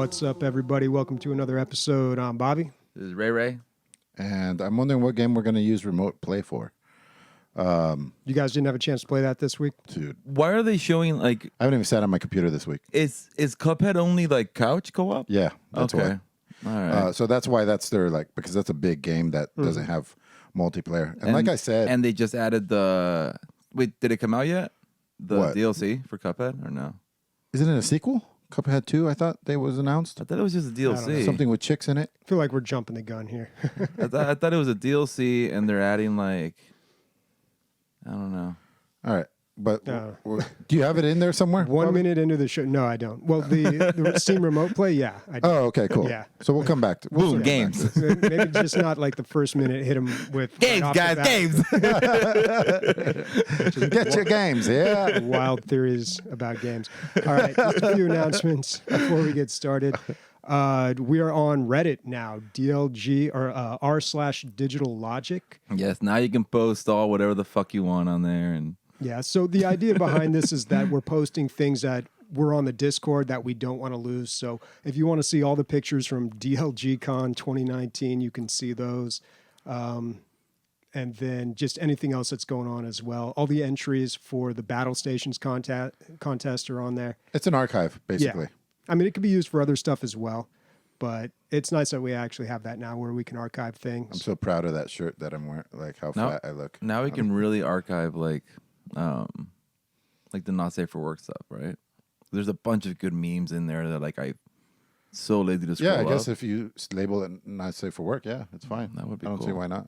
What's up, everybody? Welcome to another episode. I'm Bobby. This is Ray. And I'm wondering what game we're going to use remote play for. You guys didn't have a chance to play that this week? Dude, Why are they showing like I haven't even sat on my computer this week. is Cuphead only like couch co-op? Yeah, that's Okay. why. All right. So that's why that's their because that's a big game that doesn't have multiplayer. And like I said, and they just added the wait, did it come out yet? The What? DLC for Cuphead or no? isn't it a sequel? Cuphead 2, I thought they was announced. I thought it was just a DLC. Something with chicks in it. I feel like we're jumping the gun here. I thought it was a DLC, and they're adding like I don't know. All right. But do you have it in there somewhere? 1 minute into the show. No, I don't. Well, the Steam Remote Play, yeah. I do. Oh, okay, cool. Yeah. So we'll come back to Boom, games. Maybe just not like the first minute, hit them with... Games, right off the guys, games. Get your games, yeah. Wild theories about games. All right, just a few announcements before we get started. We are on Reddit now, DLG or r/digital logic. Yes, now you can post all whatever the fuck you want on there, and Yeah, so the idea behind this is that we're posting things that were on the Discord that we don't want to lose. So if you want to see all the pictures from DLG Con 2019, you can see those. And then just anything else that's going on as well. All the entries for the Battle Stations contest are on there. It's an archive, basically. Yeah. I mean, it could be used for other stuff as well, but it's nice that we actually have that now where we can archive things. I'm so proud of that shirt that I'm wearing, like how fat I look. now we can really archive like the not safe for work stuff, right? There's a bunch of good memes in there that like I'm so lazy to scroll Yeah, I guess up. if you label it not safe for work, yeah, it's fine. That would be I don't see cool. why not.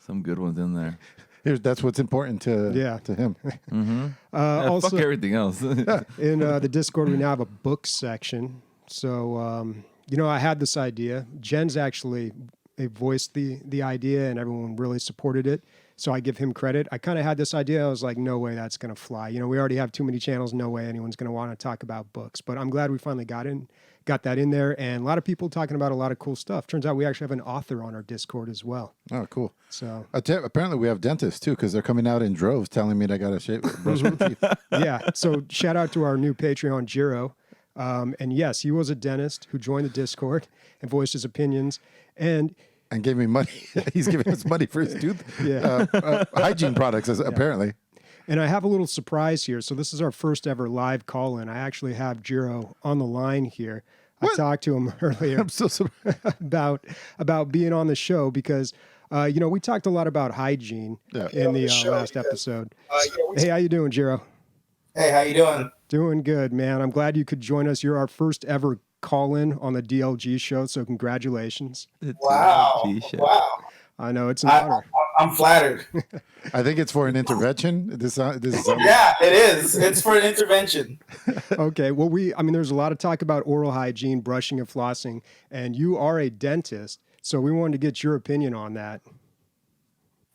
Some good ones in there. That's what's important to him. Also, fuck everything else. in the Discord, we now have a book section. So, I had this idea. Jen's actually voiced the idea, and everyone really supported it. So I give him credit. I kind of had this idea. I was like, no way that's going to fly. We already have too many channels. No way anyone's going to want to talk about books. But I'm glad we finally got that in there. And a lot of people talking about a lot of cool stuff. Turns out we actually have an author on our Discord as well. Oh, cool. So apparently we have dentists too, because they're coming out in droves telling me I got to shave, brush my teeth. yeah. So shout out to our new Patreon, Jiro. And yes, he was a dentist who joined the Discord and voiced his opinions. And gave me money. He's giving us money for his tooth hygiene products, apparently. And I have a little surprise here. So this is our first ever live call-in. I actually have Jiro on the line here. What? I talked to him earlier I'm so surprised. about being on the show because, we talked a lot about hygiene in the last episode. Hey, how you doing, Jiro? Hey, how you doing? Doing good, man. I'm glad you could join us. You're our first ever call-in on the DLG show, so congratulations. Wow. Wow. I know, it's an honor. I'm flattered. I think it's for an intervention. This is something. Yeah, it is. It's for an intervention. Okay, well, there's a lot of talk about oral hygiene, brushing and flossing, and you are a dentist, so we wanted to get your opinion on that.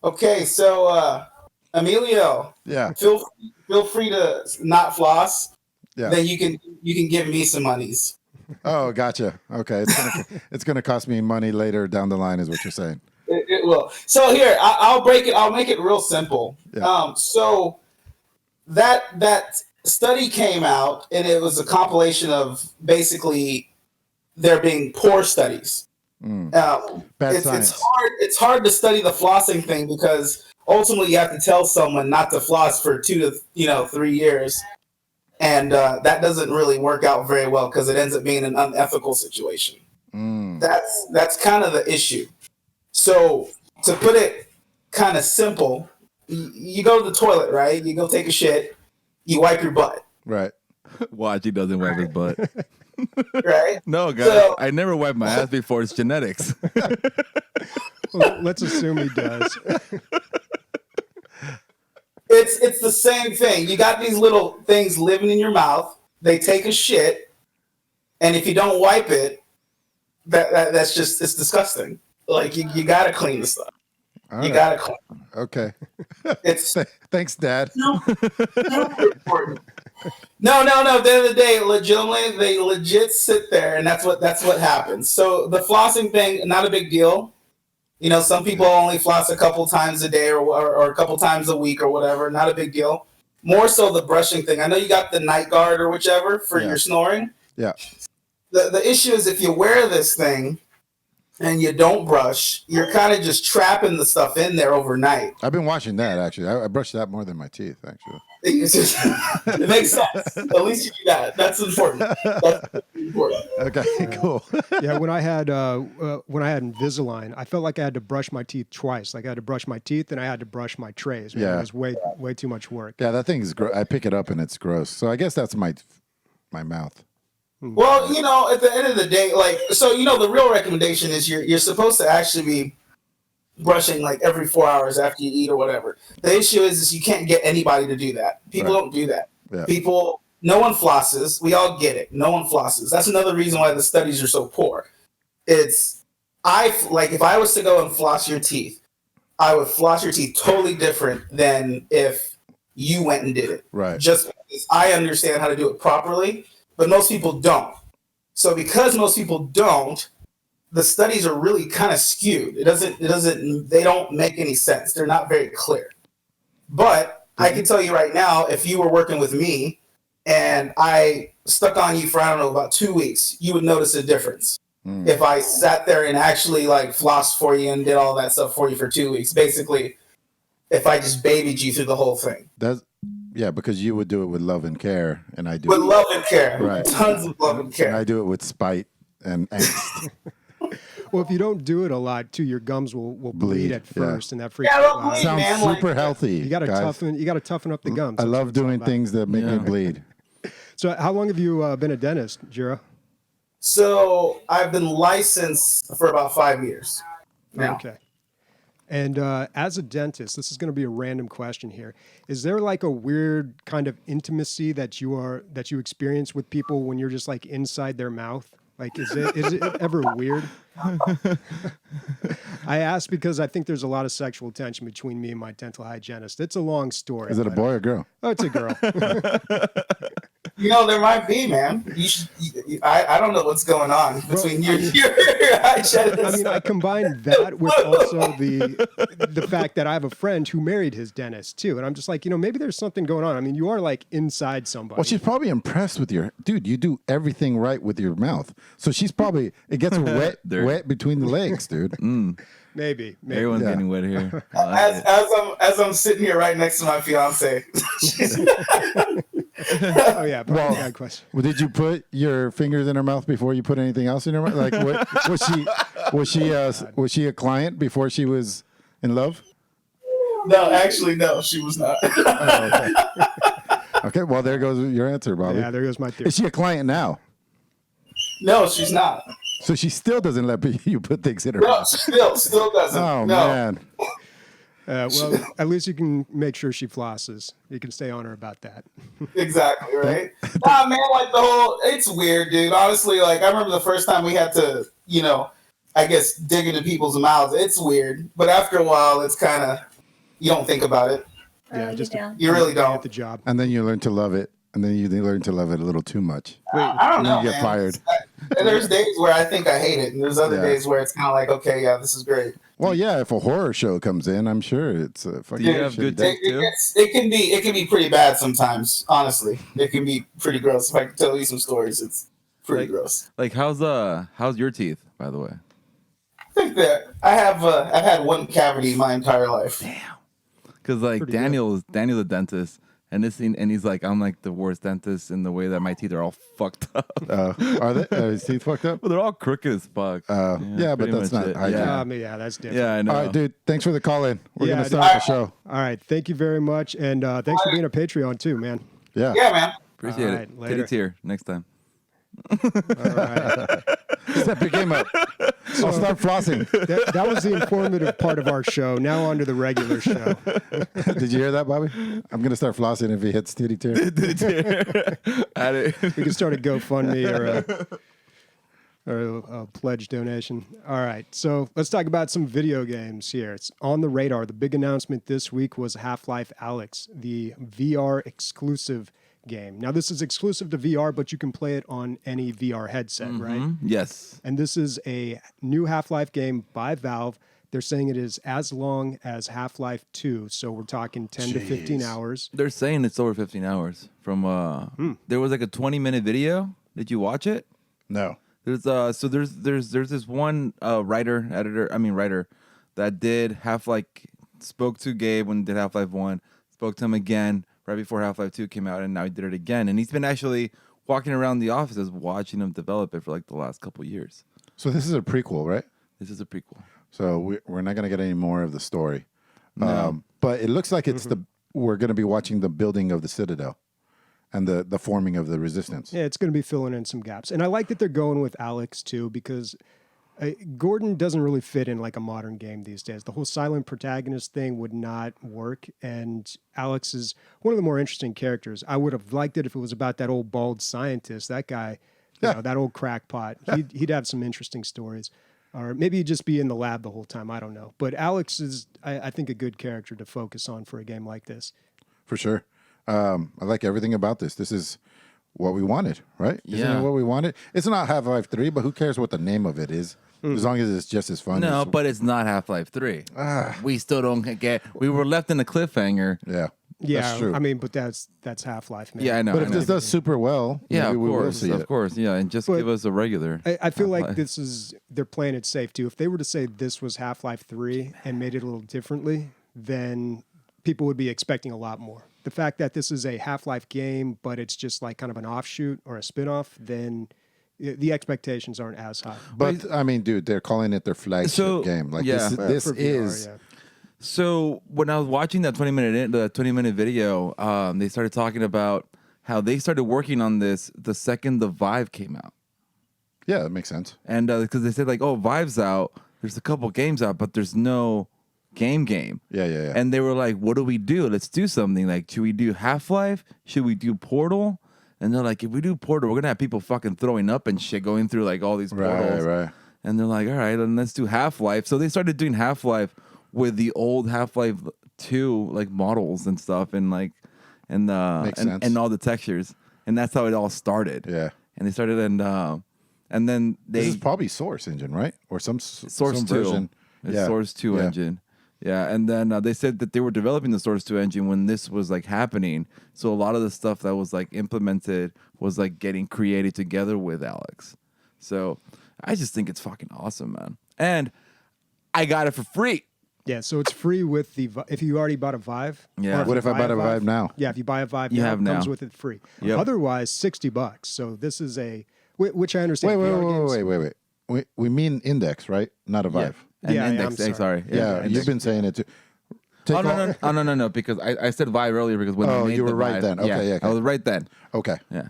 Okay, so Emilio, feel free to not floss. Yeah. Then you can give me some monies. Oh, gotcha. Okay, it's gonna cost me money later down the line, is what you're saying. It will. So here, I'll break it. I'll make it real simple. Yeah. So that study came out, and it was a compilation of basically there being poor studies. Bad science. It's hard to study the flossing thing because ultimately you have to tell someone not to floss for 2 to 3 years. And that doesn't really work out very well because it ends up being an unethical situation. That's kind of the issue. So to put it kind of simple, you go to the toilet, right? You go take a shit. You wipe your butt. Right. Watch, he doesn't wipe his butt. Right? No, guys, I never wiped my ass before. It's genetics. Well, let's assume he does. It's the same thing. You got these little things living in your mouth. They take a shit, and if you don't wipe it, that's just it's disgusting. Like you gotta clean the stuff. All you right. gotta clean. Okay. It's Thanks, Dad. super important. No. At the end of the day, legitimately, they legit sit there, and that's what happens. So the flossing thing, not a big deal. Some people only floss a couple times a day or a couple times a week or whatever. Not a big deal. More so the brushing thing. I know you got the night guard or whichever for your snoring. Yeah. the issue is if you wear this thing and you don't brush, you're kind of just trapping the stuff in there overnight. I've been watching that actually. I brush that more than my teeth actually. It's just, it makes sense. At least you do that. That's important. That's important. Okay, cool. Yeah, when I had Invisalign, I felt like I had to brush my teeth twice. Like I had to brush my teeth and I had to brush my trays. Man. Yeah. It was way too much work. Yeah, that thing is gross. I pick it up and it's gross. So I guess that's my mouth. Well, you know, at the end of the day, like, so, you know, the real recommendation is you're supposed to actually be brushing like every 4 hours after you eat or whatever. The issue is you can't get anybody to do that. People don't do that. Yeah. No one flosses. We all get it. No one flosses. That's another reason why the studies are so poor. If I was to go and floss your teeth, I would floss your teeth totally different than if you went and did it. Right. Just because I understand how to do it properly, but most people don't. So because most people don't, the studies are really kind of skewed. They don't make any sense. They're not very clear. But I can tell you right now, if you were working with me and I stuck on you for, I don't know, about 2 weeks, you would notice a difference. If I sat there and actually like flossed for you and did all that stuff for you for 2 weeks, basically, if I just babied you through the whole thing. Yeah, because you would do it with love and care, and I do With it love and care. Right. Tons of love and care. And I do it with spite and angst. Well, if you don't do it a lot, too, your gums will bleed at first, and that freaks Yeah, you they'll out. bleed. Sounds man, like- super healthy. You got to guys. toughen up the gums. I That's love what it's all doing about. things that make me bleed. So, how long have you been a dentist, Jiro? So I've been licensed for about 5 years now. Okay. And as a dentist, this is going to be a random question here. Is there like a weird kind of intimacy that you experience with people when you're just like inside their mouth? Like, is it ever weird? I ask because I think there's a lot of sexual tension between me and my dental hygienist. It's a long story. Is it a boy or girl? Oh, it's a girl. You know, there might be, man. I don't know what's going on between your hygienist. I mean, I combine that with also the fact that I have a friend who married his dentist too, and I'm just like, maybe there's something going on. I mean, you are like inside somebody. Well, she's probably impressed with dude. You do everything right with your mouth, so she's probably it gets wet between the legs, dude. Maybe. Everyone's getting wet here. As I'm sitting here right next to my fiance. Oh yeah, probably bad question. Well, did you put your fingers in her mouth before you put anything else in her mouth? Like, was she a client before she was in love? No, actually, no, she was not. Oh, okay. Okay, well, there goes your answer, Bobby. Yeah, there goes my theory. Is she a client now? No, she's not. So she still doesn't let you put things in her No, mouth? still doesn't. Oh, no. man. Well, at least you can make sure she flosses. You can stay on her about that. Exactly, right? Nah, man, like it's weird, dude. Honestly, like I remember the first time we had to, I guess dig into people's mouths. It's weird, but after a while, it's kind of, you don't think about it. Yeah, You really get don't. the job. And then you learn to love it. And then you learn to love it a little too much. I don't know, You get man. fired. And there's days where I think I hate it, and there's other Yeah. days where it's kind of like, okay, yeah, this is great. Well, yeah, if a horror show comes in, I'm sure it's a fucking Do you have shitty good day. taste? It can be pretty bad sometimes. Honestly, it can be pretty gross. If I can tell you some stories, it's pretty gross. Like, how's your teeth, by the way? I think that I've had one cavity my entire life. Because like Pretty Daniel's a dentist, and he's like, I'm like the worst dentist in the way that my teeth are all fucked up. Are they? Are his teeth fucked up? Well, they're all crooked as fuck. Yeah, but pretty that's much not it. hygiene. Yeah. That's different. Yeah, I know. All right, dude. Thanks for the call in. We're Yeah, going to dude. start the show. All right. Thank you very much. And thanks for being a Patreon too, man. Yeah. Yeah, man. Appreciate All it. right, later. Kitty tier next time. All right. Step your game up. I'll start flossing. That was the informative part of our show. Now on to the regular show. Did you hear that, Bobby? I'm going to start flossing if he hits titty tier. At it. We can start a GoFundMe or a pledge donation. All right, so let's talk about some video games here. It's on the radar. The big announcement this week was Half-Life Alyx, the VR exclusive game. Now, this is exclusive to VR, but you can play it on any VR headset, right? Yes. And this is a new Half-Life game by Valve. They're saying it is as long as Half-Life 2, so we're talking 10 to 15 hours. They're saying it's over 15 hours. From there was like a 20-minute video. Did you watch it? No. There's this one writer that did spoke to Gabe when he did Half-Life 1, spoke to him again right before Half-Life 2 came out, and now he did it again. And he's been actually walking around the offices watching him develop it for like the last couple years. So this is a prequel, right? This is a prequel. So we're not going to get any more of the story. No. But it looks like we're going to be watching the building of the Citadel and the forming of the Resistance. Yeah, it's going to be filling in some gaps. And I like that they're going with Alyx, too, because Gordon doesn't really fit in like a modern game these days. The whole silent protagonist thing would not work. And Alyx is one of the more interesting characters. I would have liked it if it was about that old bald scientist, that guy, that old crackpot. He'd have some interesting stories. Or maybe he'd just be in the lab the whole time. I don't know. But Alyx is, I think, a good character to focus on for a game like this. For sure. I like everything about this. This is what we wanted, right? Isn't it what we wanted? It's not Half-Life 3, but who cares what the name of it is? As long as it's just as fun. No, but it's not Half-Life 3. We still don't get... We were left in a cliffhanger. Yeah. Yeah, that's true. I mean, but that's Half-Life, man. Yeah, I know. But if this does super well, yeah, maybe of we will course, see it. of course. Yeah, and just give us a regular. I feel like Half-Life. they're playing it safe too. If they were to say this was Half-Life 3 and made it a little differently, then people would be expecting a lot more. The fact that this is a Half-Life game, but it's just like kind of an offshoot or a spin-off, then the expectations aren't as high. But I mean, dude, they're calling it their flagship game. Like this For VR, is. yeah. So when I was watching that 20-minute video, they started talking about how they started working on this the second the Vive came out. Yeah, that makes sense. And because they said like, oh, Vive's out, there's a couple games out, but there's no game. Yeah. And they were like, what do we do? Let's do something. Like, should we do Half-Life? Should we do Portal? And they're like, if we do Portal, we're gonna have people fucking throwing up and shit going through like all these portals. Right. And they're like, all right, then let's do Half-Life. So they started doing Half-Life with the old Half-Life 2 like models and stuff and like and all the textures. And that's how it all started. Yeah. And they started and then This is probably Source Engine, right? Or some Source 2. version. It's Source 2 engine. Yeah, and then they said that they were developing the Source 2 engine when this was like happening. So a lot of the stuff that was like implemented was like getting created together with Alyx. So I just think it's fucking awesome, man. And I got it for free. Yeah, so it's free with if you already bought a Vive. Yeah. What if I buy a Vive now? Yeah, if you buy a Vive You now, have it comes now. with it free. Yep. Otherwise, $60. So this is which I understand. Wait. We mean Index, right? Not a Vive. And Yeah, Index, I'm sorry. Yeah, Index. you've been saying it too. No, because I said Vive earlier because when they made you were the right Vive, then. Okay, yeah, okay. I was right then. Okay. Yeah.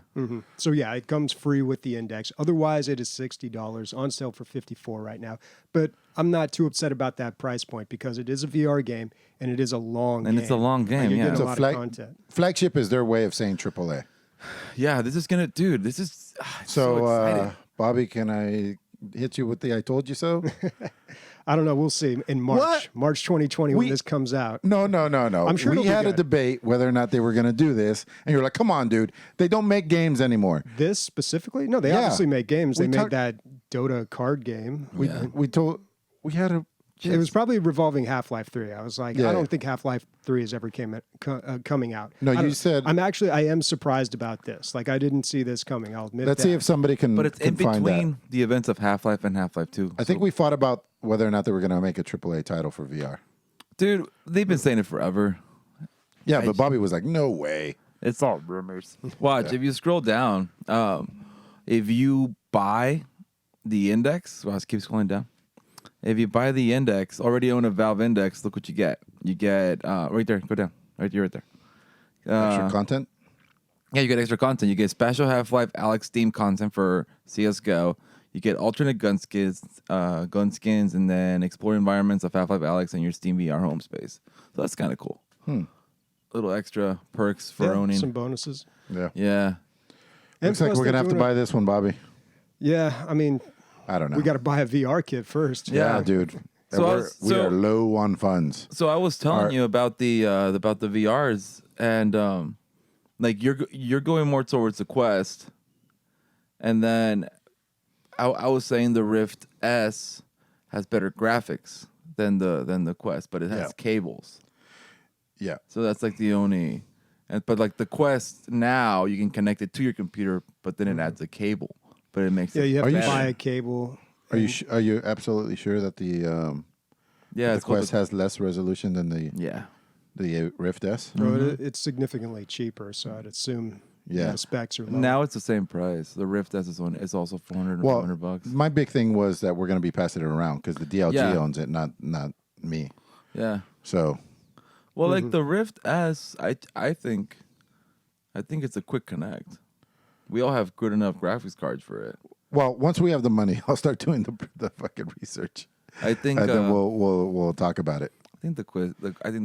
So yeah, it comes free with the Index. Otherwise, it is $60 on sale for $54 right now. But I'm not too upset about that price point because it is a VR game and it is a long game. And it's a long game, You're yeah. getting So a lot of content. flagship is their way of saying AAA. Yeah, this is gonna, dude. This is So, exciting. Bobby, can I hit you with the "I told you so"? I don't know. We'll see in March. What? March 2020 when this comes out. No. I'm sure we it'll be had a good. debate whether or not they were going to do this, and you're like, "Come on, dude! They don't make games anymore." This specifically? No, they Yeah. obviously make games. We They talked- made that Dota card game. We had a. It was probably revolving Half-Life 3. I was like, Yeah. I don't think Half-Life 3 is ever coming out. No, I you don't- said- I am surprised about this. Like, I didn't see this coming. I'll admit Let's that. see if somebody can. But it's can in find between the events of Half-Life and Half-Life 2. that. I think we fought about whether or not they were going to make a AAA title for VR. Dude, they've been saying it forever. Yeah, but Bobby was like, "No way." It's all rumors. Watch, if you scroll down, if you buy the Index, well, it keeps scrolling down. If you buy the Index, already own a Valve Index, look what you get. You get, right there, go down. You're right there. Extra content. Yeah, you get extra content. You get special Half-Life Alyx Steam content for CSGO. You get alternate gun skins, and then explore environments of Half-Life Alyx in your Steam VR home space. So that's kind of cool. Little extra perks for owning. some bonuses. Yeah. Yeah. And Looks like plus we're they're gonna have to doing buy this one, Bobby. Yeah, I mean, I don't know. we got to buy a VR kit first. Yeah, dude. So we are low on funds. So I was telling you about the VRs, and like you're going more towards the Quest, and then I was saying the Rift S has better graphics than the Quest, but it has cables. Yeah. So that's like the only, but like the Quest now you can connect it to your computer, but then it adds a cable. but it makes Yeah, it you have Are to you buy sure? a cable. Are you absolutely sure that the it's called Quest has less resolution than the Rift S? It's significantly cheaper, so I'd assume Yeah. the specs are lower. Now it's the same price. The Rift S is also $400 Well, or $500. my big thing was that we're going to be passing it around because the DLG Yeah. owns it, not me. Yeah. So Well, like the Rift S, I think it's a quick connect. We all have good enough graphics cards for it. well, once we have the money, I'll start doing the fucking research, I think. and then we'll talk about it. I think the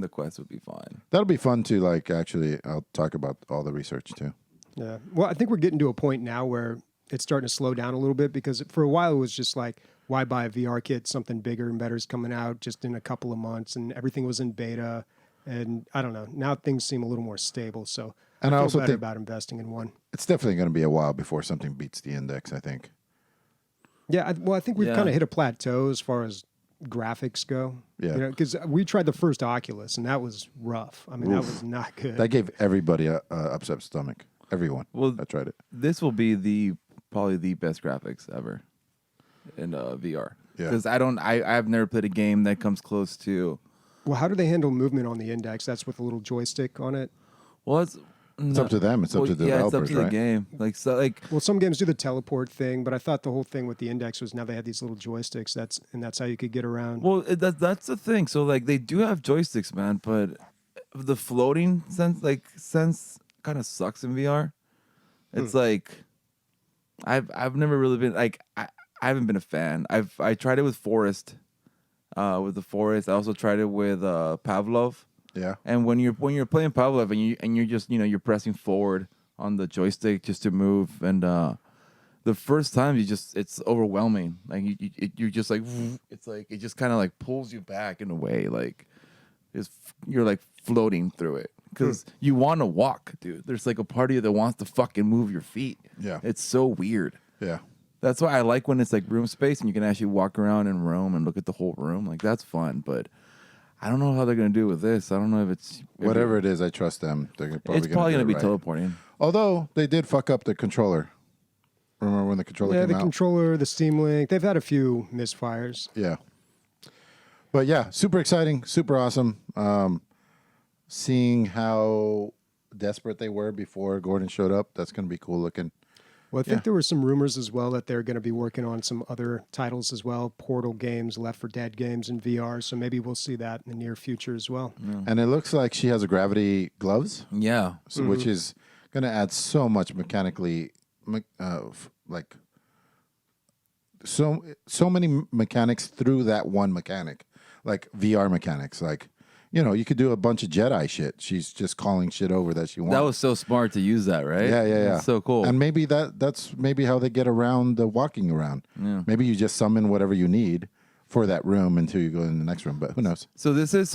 Quest would be fine. That'll be fun to like. Actually, I'll talk about all the research too. Yeah. Well, I think we're getting to a point now where it's starting to slow down a little bit because for a while it was just like, why buy a VR kit? Something bigger and better is coming out just in a couple of months, and everything was in beta. And I don't know. Now things seem a little more stable, so And I feel also better think about investing in one. it's definitely going to be a while before something beats the Index. I think. Yeah. I think we've Yeah. kind of hit a plateau as far as graphics go. Yeah. Because we tried the first Oculus, and that was rough. I mean, that Oof. was not good. That gave everybody a upset stomach. Everyone. Well, I tried it. This will be probably the best graphics ever in VR. Yeah. Because I've never played a game that comes close to. Well, how do they handle movement on the Index? That's with a little joystick on it. Well, It's up to them. It's up to the yeah, developers, it's up to right? the game. Like Well, some games do the teleport thing, but I thought the whole thing with the Index was now they had these little joysticks. That's how you could get around. well, that's the thing. So like they do have joysticks, man, but the floating sense kind of sucks in VR. It's like I've never really been like I haven't been a fan. I tried it with Forest, with the Forest. I also tried it with Pavlov. Yeah. And when you're playing Pavlov and you're just you're pressing forward on the joystick just to move, and the first time it's overwhelming. Like you're just like it's like it just kind of like pulls you back in a way, like you're like floating through it because you want to walk, dude. There's like a part of you that wants to fucking move your feet. Yeah. It's so weird. Yeah. That's why I like when it's like room space and you can actually walk around and roam and look at the whole room. Like that's fun, but I don't know how they're gonna do with this. I don't know if it's Whatever it is, I trust them. They're It's probably gonna gonna be right. teleporting. Although they did fuck up the controller. Remember when the controller Yeah, came the out? controller, the Steam Link, they've had a few misfires. Yeah. But yeah, super exciting, super awesome. Seeing how desperate they were before Gordon showed up, that's going to be cool looking. Well, I think Yeah. there were some rumors as well that they're going to be working on some other titles as well, Portal games, Left 4 Dead games in VR. So maybe we'll see that in the near future as well. And it looks like she has a gravity gloves, Yeah. so, which is going to add so much mechanically, like so many mechanics through that one mechanic, like VR mechanics. Like, you could do a bunch of Jedi shit. She's just calling shit over that she wants. That was so smart to use that, right? Yeah. That's so cool. And maybe that's maybe how they get around the walking around. Yeah. Maybe you just summon whatever you need for that room until you go in the next room. But who knows? So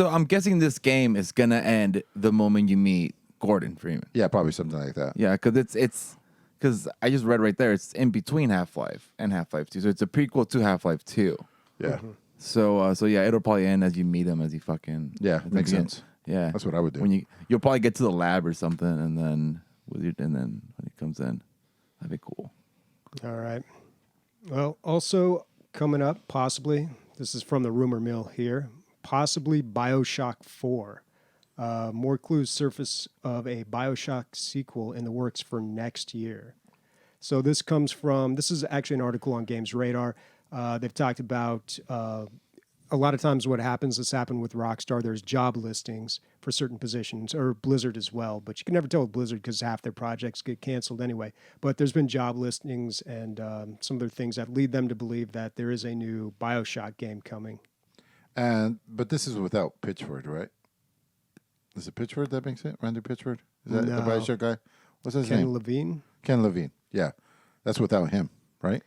I'm guessing this game is gonna end the moment you meet Gordon Freeman. Yeah, probably something like that. Yeah, because it's because I just read right there. It's in between Half-Life and Half-Life 2, so it's a prequel to Half-Life 2. Yeah. So yeah, it'll probably end as you meet him as he fucking Yeah, at the makes beginning. sense. Yeah, That's what I would do. When you'll probably get to the lab or something, and then when he comes in, that'd be cool. All right. Well, also coming up, possibly, this is from the rumor mill here, possibly BioShock 4. More clues surface of a BioShock sequel in the works for next year. So this is actually an article on Games Radar. They've talked about a lot of times what happens, this happened with Rockstar, there's job listings for certain positions, or Blizzard as well, but you can never tell with Blizzard because half their projects get canceled anyway. But there's been job listings and some other things that lead them to believe that there is a new BioShock game coming. But this is without Pitchford, right? Is it Pitchford that makes it? Randy Pitchford? Is that the No. BioShock guy? What's his Ken name? Levine? Ken Levine. Yeah. That's without him, right?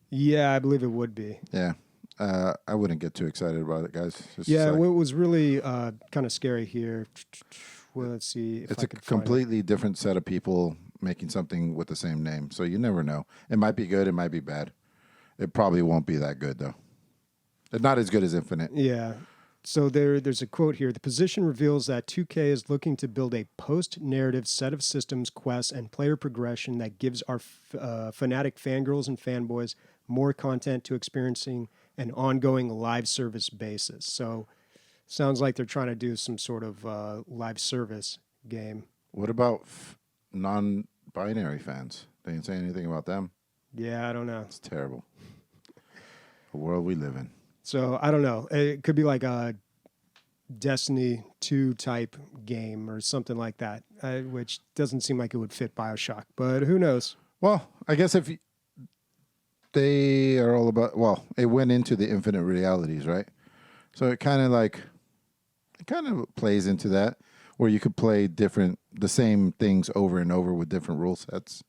Yeah, I believe it would be. Yeah. I wouldn't get too excited about it, guys. Yeah, what was really kind of scary here. Well, let's see if it's I a could find it. completely different set of people making something with the same name. So you never know. It might be good. It might be bad. It probably won't be that good, though. It's not as good as Infinite. Yeah. So there's a quote here. The position reveals that 2K is looking to build a post-narrative set of systems, quests, and player progression that gives our fanatic fangirls and fanboys more content to experiencing an ongoing live service basis. So sounds like they're trying to do some sort of live service game. What about non-binary fans? They didn't say anything about them. Yeah, I don't know. It's terrible. The world we live in. So I don't know. It could be like a Destiny 2 type game or something like that, which doesn't seem like it would fit BioShock, but who knows? Well, I guess if they are all about, well, it went into the infinite realities, right? So it kind of plays into that, where you could play the same things over and over with different rule sets.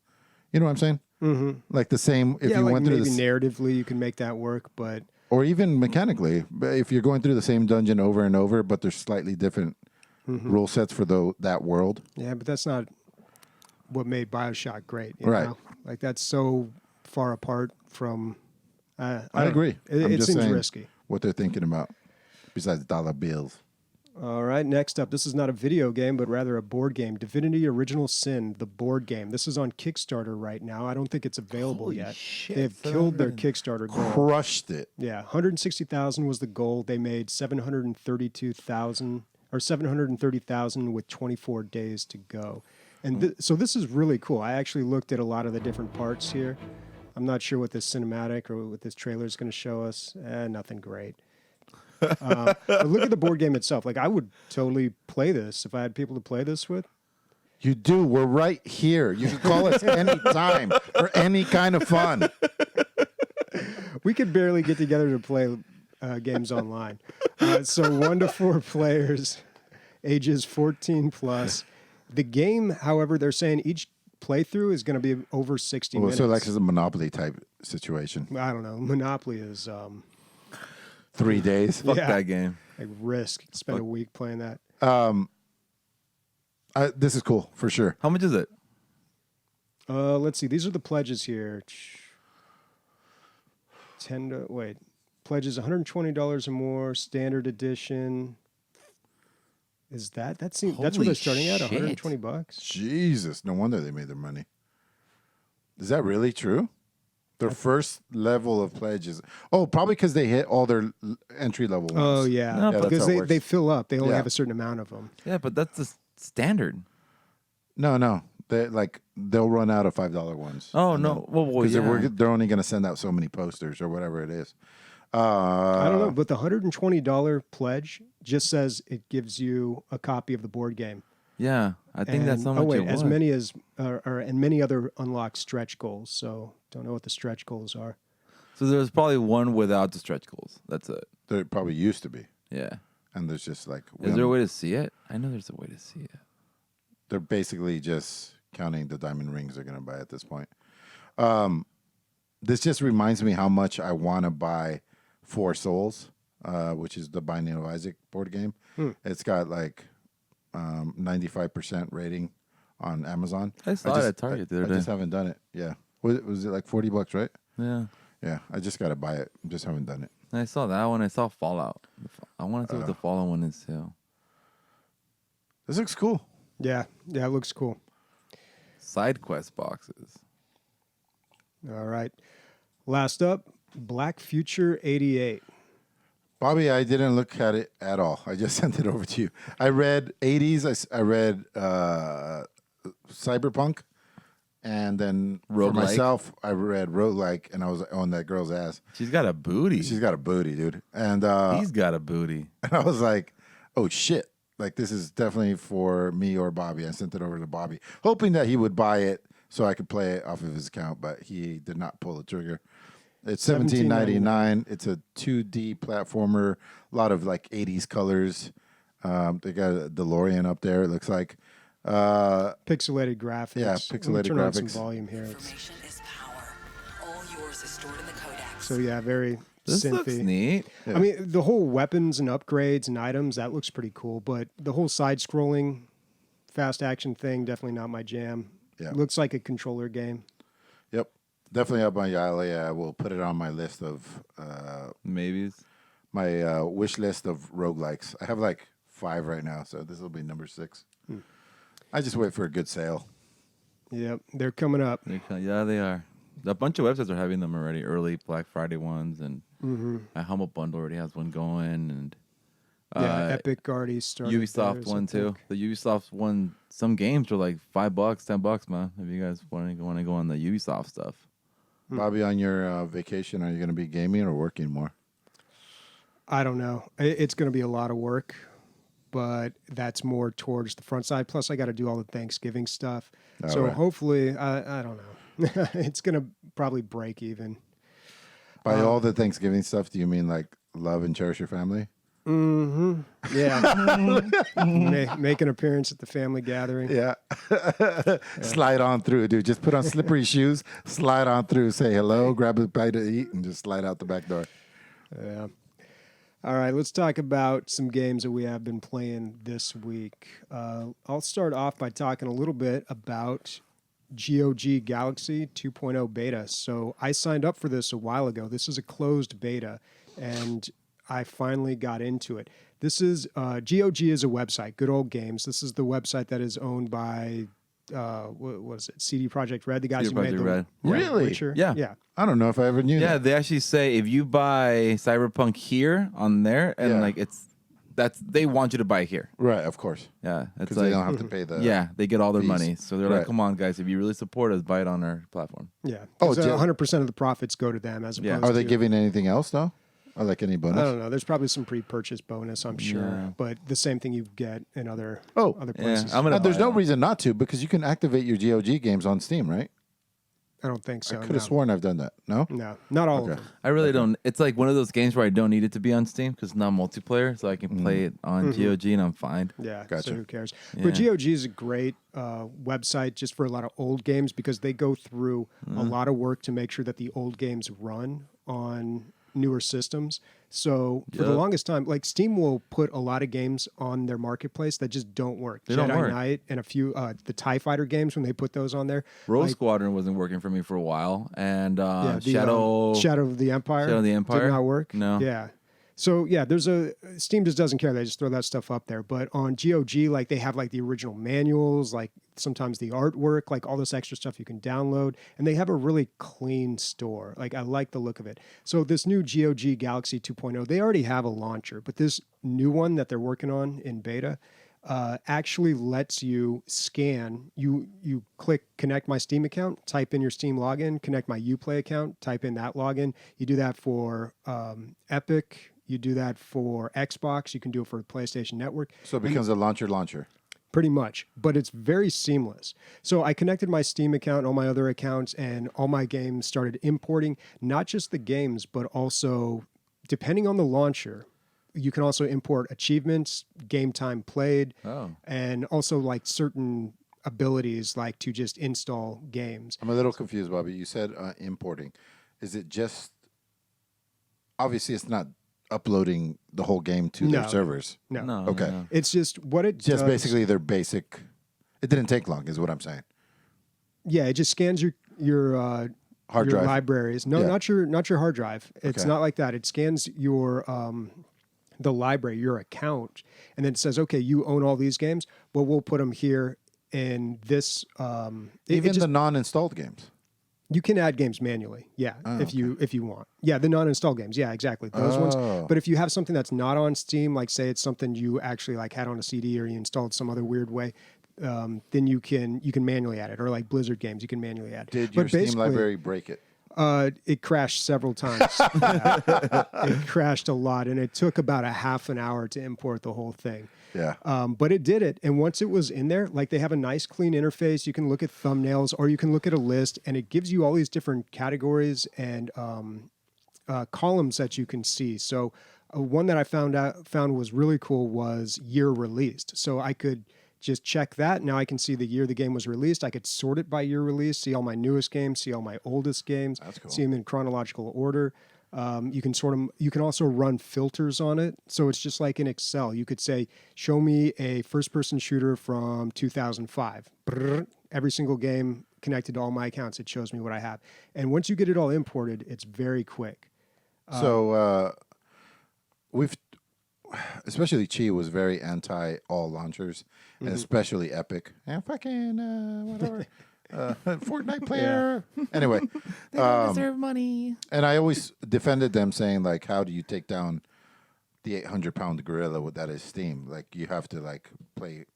You know what I'm saying? Mm-hmm. Like the same. If you like went through maybe narratively, you can make that work, but or even mechanically, if you're going through the same dungeon over and over, but there's slightly different rule sets for that world. Yeah, but that's not what made BioShock great. You Right. know? Like that's so far apart from. I agree. It seems risky. What they're thinking about, besides dollar bills. All right, next up. This is not a video game, but rather a board game. Divinity Original Sin, the board game. This is on Kickstarter right now. I don't think it's available yet. shit, They've killed their Kickstarter goal. Crushed it. Yeah, 160,000 was the goal. They made 732,000 or 730,000 with 24 days to go. And so this is really cool. I actually looked at a lot of the different parts here. I'm not sure what this cinematic or what this trailer is going to show us. Nothing great. But look at the board game itself. Like I would totally play this if I had people to play this with. You do. We're right here. You can call us anytime for any kind of fun. We could barely get together to play games online. So 1 to 4 players, ages 14 plus. The game, however, they're saying each playthrough is going to be over 60 minutes. So like it's a Monopoly type situation. I don't know. Monopoly is 3 days. Fuck Yeah. that game. like Risk. Spend a week playing that. This is cool for sure. How much is it? Let's see. These are the pledges here. Pledges $120 or more. Standard edition. Is that seems that's what Holy they're starting at? shit. $120. Jesus, no wonder they made their money. Is that really true? Their first level of pledges. Oh, probably because they hit all their entry level ones. Oh yeah, No, but- because that's how it they works. fill up. They only Yeah. have a certain amount of them. Yeah, but that's the standard. No. They'll run out of $5 ones. Oh no. Well, Because yeah. they're only going to send out so many posters or whatever it is. I don't know, but the $120 pledge just says it gives you a copy of the board game. Yeah, I think that's how And- much oh wait, it as was. many as and many other unlocked stretch goals. So don't know what the stretch goals are. So there's probably one without the stretch goals. That's it. There probably used to be. Yeah. And there's just like... Is there a way to see it? I know there's a way to see it. They're basically just counting the diamond rings they're going to buy at this point. This just reminds me how much I want to buy Four Souls, which is the Binding of Isaac board game. It's got like 95% rating on Amazon. I saw it at Target the other I day. just haven't done it. Yeah. Was it like $40, right? Yeah. Yeah. I just got to buy it. Just haven't done it. I saw that one. I saw Fallout. I want to see what the Fallout one is too. This looks cool. Yeah, it looks cool. Side quest boxes. All right. Last up, Black Future 88. Bobby, I didn't look at it at all. I just sent it over to you. I read 80s. I read Cyberpunk. And then for Roguelike? myself, I read Roguelike, and I was on that girl's ass. She's got a booty. She's got a booty, dude. And, He's got a booty. and I was like, oh, shit. Like, this is definitely for me or Bobby. I sent it over to Bobby, hoping that he would buy it so I could play it off of his account, but he did not pull the trigger. It's $17.99. It's a 2D platformer, a lot of like 80s colors. They got a DeLorean up there, it looks like. Pixelated graphics. Yeah, Let me pixelated turn on some graphics. volume here. Information is power. All yours is stored in the codex. So yeah, very This looks synthy. neat. I mean, the whole weapons and upgrades and items, that looks pretty cool. But the whole side-scrolling, fast action thing, definitely not my jam. Yeah. Looks like a controller game. Yep. Definitely up my alley. I will put it on my list of Maybes. my wish list of roguelikes. I have like 5 right now, so this will be number 6. I just wait for a good sale. Yep, they're coming up. Yeah, they are. A bunch of websites are having them already, early Black Friday ones, and my Humble Bundle already has one going, and Epic already started. Ubisoft theirs, one I too. think. The Ubisoft one, some games are like $5, $10, man. If you guys want to go on the Ubisoft stuff. Bobby, on your vacation, are you going to be gaming or working more? I don't know. It's going to be a lot of work, but that's more towards the front side. Plus, I got to do all the Thanksgiving stuff. So right. hopefully, I don't know. It's going to probably break even. By all the Thanksgiving stuff, do you mean like love and cherish your family? Yeah. Make an appearance at the family gathering. Yeah. Slide on through, dude. Just put on slippery shoes, slide on through, say hello, grab a bite to eat, and just slide out the back door. Yeah. All right, let's talk about some games that we have been playing this week. I'll start off by talking a little bit about GOG Galaxy 2.0 beta. So I signed up for this a while ago. This is a closed beta, and I finally got into it. This is GOG is a website, Good Old Games. This is the website that is owned by what is it? CD Projekt Red, the guys CD who made Projekt the Red. Really? Witcher. Yeah. Yeah. I don't know if I ever knew Yeah, that. they actually say if you buy Cyberpunk here on there, and Yeah. like they want you to buy here. Right, of course. Yeah, it's Because like they don't have to pay the... yeah, they get all their fees. money. So they're Right. like, come on, guys, if you really support us, buy it on our platform. Yeah. Oh, 100% of the profits go to them as Yeah. opposed Are they to... giving anything else, though? Or like any bonus? I don't know. There's probably some pre-purchase bonus, I'm sure, Yeah. but the same thing you get in other Oh. other Yeah, places. I'm gonna. There's buy no it. reason not to, because you can activate your GOG games on Steam, right? I don't think so. I could no. have sworn I've done that. No? No, not all Okay. of them. I really don't. It's like one of those games where I don't need it to be on Steam because it's not multiplayer, so I can play it on GOG and I'm fine. Yeah, Gotcha. so who cares? Yeah. But GOG is a great website just for a lot of old games because they go through a lot of work to make sure that the old games run on newer systems. So for the Yep. longest time, like Steam will put a lot of games on their marketplace that just don't work. They Jedi don't work. Knight and a few the TIE Fighter games when they put those on there. Rogue like, Squadron wasn't working for me for a while, and yeah, the, Shadow. Shadow of the Empire. Shadow of the Empire? did not work. No. Yeah. So yeah, Steam just doesn't care. They just throw that stuff up there. But on GOG, like they have like the original manuals, like sometimes the artwork, like all this extra stuff you can download, and they have a really clean store. Like I like the look of it. So this new GOG Galaxy 2.0, they already have a launcher, but this new one that they're working on in beta actually lets you scan. You click connect my Steam account, type in your Steam login, connect my Uplay account, type in that login. You do that for Epic. You do that for Xbox. You can do it for PlayStation Network. So it becomes a launcher. Pretty much, but it's very seamless. So I connected my Steam account, all my other accounts, and all my games started importing, not just the games, but also, depending on the launcher, you can also import achievements, game time played, and also like certain abilities like to just install games. I'm a little confused, Bobby. You said importing. Is it just... Obviously, it's not uploading the whole game to their No. servers. No. No. Okay. no. It's just what it Just does. basically their basic... It didn't take long, is what I'm saying. Yeah, it just scans your Hard your drive. libraries. No, Yeah. not your hard drive. It's Okay. not like that. It scans your the library, your account, and then it says, okay, you own all these games. Well, we'll put them here in this. Even the non-installed games. you can add games manually. Yeah, if you want. Yeah, the non-install games. Yeah, exactly. Those ones. But if you have something that's not on Steam, like say it's something you actually like had on a CD or you installed some other weird way, then you can manually add it. Or like Blizzard games, you can manually add. Did But your Steam basically, library break it? It crashed several times. Yeah. It crashed a lot, and it took about a half an hour to import the whole thing. Yeah. But it did it. And once it was in there, like they have a nice clean interface. You can look at thumbnails or you can look at a list, and it gives you all these different categories and columns that you can see. So one that I found was really cool was year released. So I could just check that. Now I can see the year the game was released. I could sort it by year release, see all my newest games, see all my oldest games, That's cool. see them in chronological order. You can sort them. You can also run filters on it. So it's just like in Excel. You could say, show me a first-person shooter from 2005. Brrr. Every single game connected to all my accounts. It shows me what I have. And once you get it all imported, it's very quick. So we've, especially Chi was very anti all launchers, and especially Epic and fucking whatever. Fortnite player. Anyway, They don't deserve money. and I always defended them, saying like, "How do you take down the 800-pound gorilla with that is Steam? Like, you have to like play.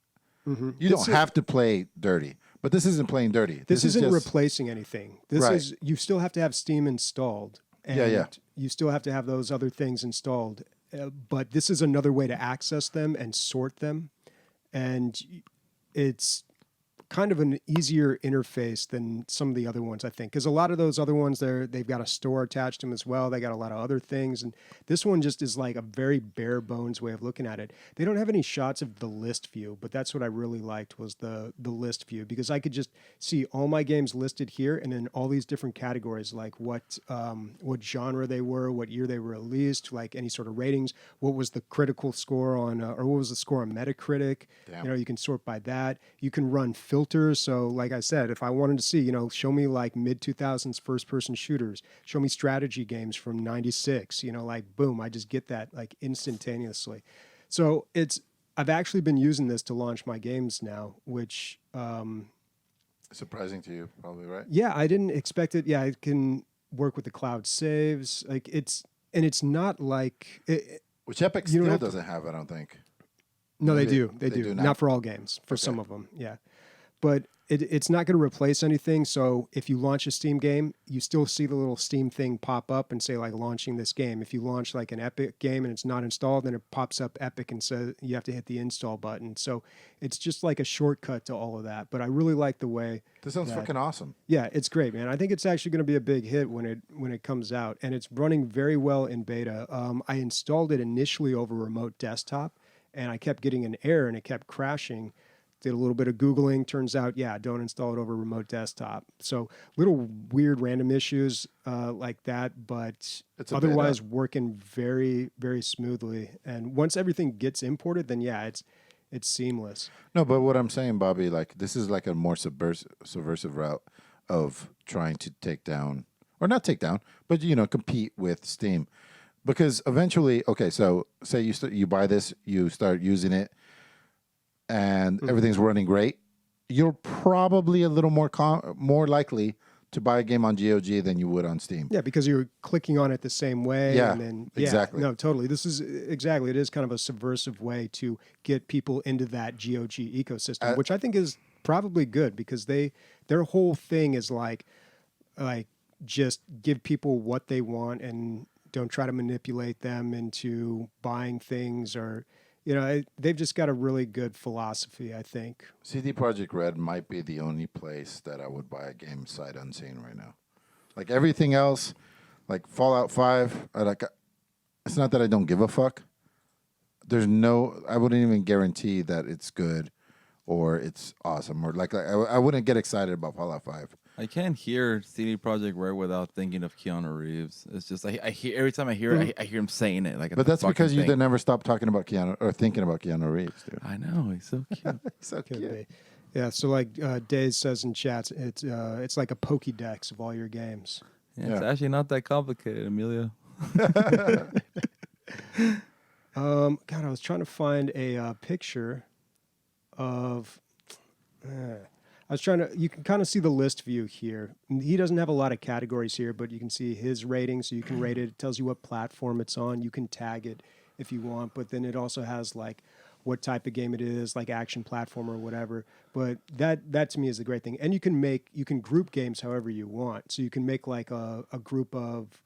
You don't have to play dirty, but this isn't playing dirty. This is isn't just, replacing anything. This Right. is you still have to have Steam installed. And Yeah. you still have to have those other things installed. But this is another way to access them and sort them. And it's kind of an easier interface than some of the other ones, I think. Because a lot of those other ones, they've got a store attached to them as well. They got a lot of other things. And this one just is like a very bare bones way of looking at it. They don't have any shots of the list view, but that's what I really liked was the list view, because I could just see all my games listed here and then all these different categories, like what genre they were, what year they were released, like any sort of ratings, what was the critical score on, or what was the score on Metacritic. Damn. You know, you can sort by that. You can run filters. So like I said, if I wanted to see, you know, show me like mid 2000s first person shooters, show me strategy games from 96, you know, like boom, I just get that like instantaneously. So I've actually been using this to launch my games now, which, surprising to you, probably, right? yeah, I didn't expect it. Yeah, I can work with the cloud saves. Like it's not like, Which Epic You don't still have to- doesn't have, I don't think. no, they They- do. They they do. do Not now? for all games, for Okay. some of them. Yeah. But it's not going to replace anything. So if you launch a Steam game, you still see the little Steam thing pop up and say like launching this game. If you launch like an Epic game and it's not installed, then it pops up Epic and says you have to hit the install button. So it's just like a shortcut to all of that. But I really like the way. This sounds that- fucking awesome. Yeah, it's great, man. I think it's actually going to be a big hit when it comes out, and it's running very well in beta. I installed it initially over remote desktop, and I kept getting an error, and it kept crashing. Did a little bit of Googling. Turns out, yeah, don't install it over remote desktop. So little weird random issues like that, but It's a otherwise beta. working very, very smoothly. And once everything gets imported, then yeah, it's seamless. No, but what I'm saying, Bobby, like this is like a more subversive route of trying to take down, or not take down, but you know, compete with Steam, because eventually, okay, so say you buy this, you start using it, and everything's running great, you're probably a little more likely to buy a game on GOG than you would on Steam. Yeah, because you're clicking on it the same way. Yeah, and then, exactly. No, totally. This is exactly. It is kind of a subversive way to get people into that GOG ecosystem, which I think is probably good because their whole thing is like just give people what they want and don't try to manipulate them into buying things or. You know, they've just got a really good philosophy, I think. CD Projekt Red might be the only place that I would buy a game sight unseen right now. Like everything else, like Fallout 5, it's not that I don't give a fuck. I wouldn't even guarantee that it's good or it's awesome or I wouldn't get excited about Fallout 5. I can't hear CD Projekt Red without thinking of Keanu Reeves. It's just I hear every time I hear it, I hear him saying it. But that's because you didn't. never stop talking about Keanu or thinking about Keanu Reeves, dude. I know he's so cute. So Could cute. be. Yeah, so like Days says in chats, it's like a Pokédex of all your games. Yeah, It's Yeah. actually not that complicated, Emilio. God, I was trying to find a picture of. You can kind of see the list view here. He doesn't have a lot of categories here, but you can see his rating, so you can rate it. It tells you what platform it's on. You can tag it if you want, but then it also has like what type of game it is, like action platform or whatever. But that to me is the great thing. And you can group games however you want. So you can make like a group of,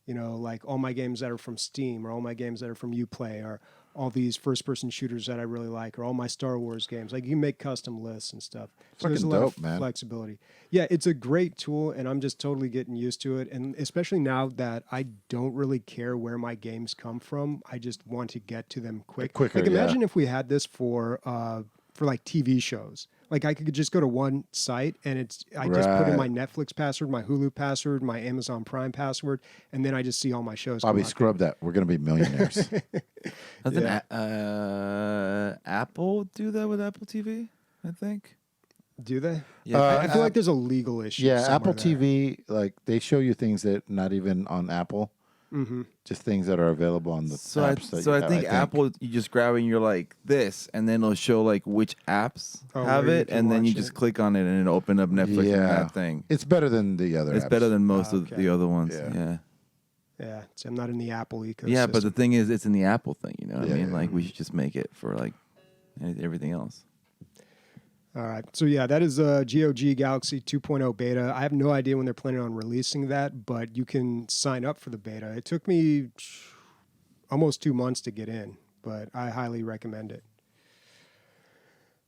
you know, like all my games that are from Steam or all my games that are from Uplay or all these first-person shooters that I really like or all my Star Wars games. Like you can make custom lists and stuff. So there's a Fucking lot dope, of man. flexibility. Yeah, it's a great tool, and I'm just totally getting used to it. And especially now that I don't really care where my games come from, I just want to get to them Quicker, like yeah. imagine if we had this for like TV shows. Like I could just go to one site and I just put in my Right. Netflix password, my Hulu password, my Amazon Prime password, and then I just see all my shows. come Bobby, out. scrub that. We're going to be millionaires. Doesn't Yeah. Apple do that with Apple TV? I think. Do they? Yeah, I feel like there's a legal issue. Yeah, somewhere Apple there. TV, like they show you things that not even on Apple. Just things that are available on the apps. I think Apple, you just grab it and you're like this, and then it'll show like which apps have where you it, can and then you watch just it. click on it and it'll open up Netflix and that thing. It's better than the other It's apps. better than most of okay. the other ones. Yeah. Yeah. Yeah, so I'm not in the Apple ecosystem. Yeah, but the thing is, it's in the Apple thing. You know what I Yeah, mean? yeah. Like we should just make it for like everything else. All right. So, yeah, that is GOG Galaxy 2.0 beta. I have no idea when they're planning on releasing that, but you can sign up for the beta. It took me almost 2 months to get in, but I highly recommend it.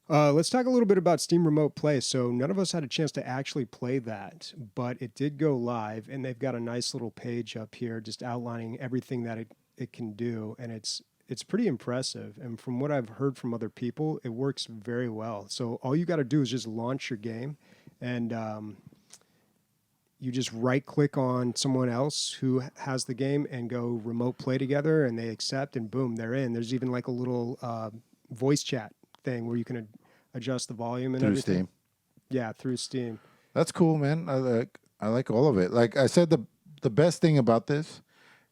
Let's talk a little bit about Steam Remote Play. So none of us had a chance to actually play that, but it did go live, and they've got a nice little page up here just outlining everything that it can do, and it's pretty impressive. And from what I've heard from other people, it works very well. So all you got to do is just launch your game, and you just right-click on someone else who has the game and go remote play together, and they accept, and boom, they're in. There's even like a little voice chat thing where you can adjust the volume and Through everything. Steam. Yeah, through Steam. That's cool, man. I like all of it. Like I said, the best thing about this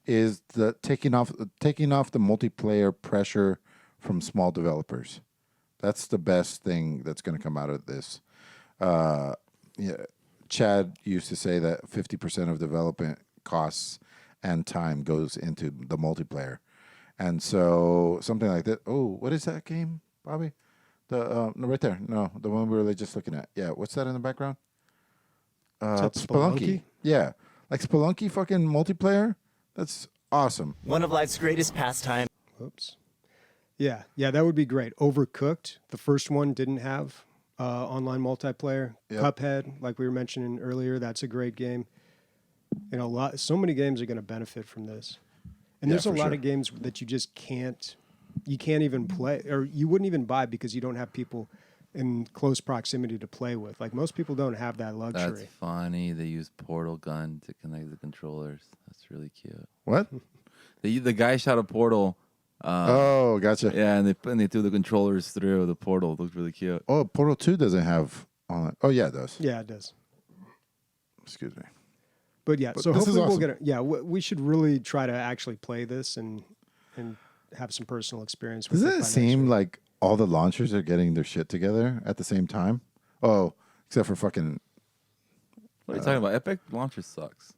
is the taking off the multiplayer pressure from small developers. That's the best thing that's going to come out of this. Chad used to say that 50% of development costs and time goes into the multiplayer, and so something like that. Oh, what is that game, Bobby? The no, right there. No, the one we were just looking at. Yeah, what's that in the background? that Spelunky. Spelunky? Yeah, like Spelunky fucking multiplayer. That's awesome. One of life's greatest pastimes. Whoops. Yeah, that would be great. Overcooked, the first one didn't have online multiplayer. Yep. Cuphead, like we were mentioning earlier, that's a great game. You know, so many games are going to benefit from this. And Yeah, there's a for lot sure. of games that you just can't even play, or you wouldn't even buy because you don't have people in close proximity to play with. Like most people don't have that That's luxury. funny. They use Portal gun to connect the controllers. That's really cute. What? The guy shot a portal. Oh, gotcha. Yeah, and they threw the controllers through the portal. It looked really cute. Oh, Portal 2 doesn't have online. Oh, yeah, it does. Yeah, it does. Excuse me. But yeah, But so this is hopefully we'll awesome. get it. Yeah, we should really try to actually play this and have some personal experience with Doesn't it. it seem like all the launchers are getting their shit together at the same time? Oh, except for fucking. What are you talking about? Epic Launcher sucks.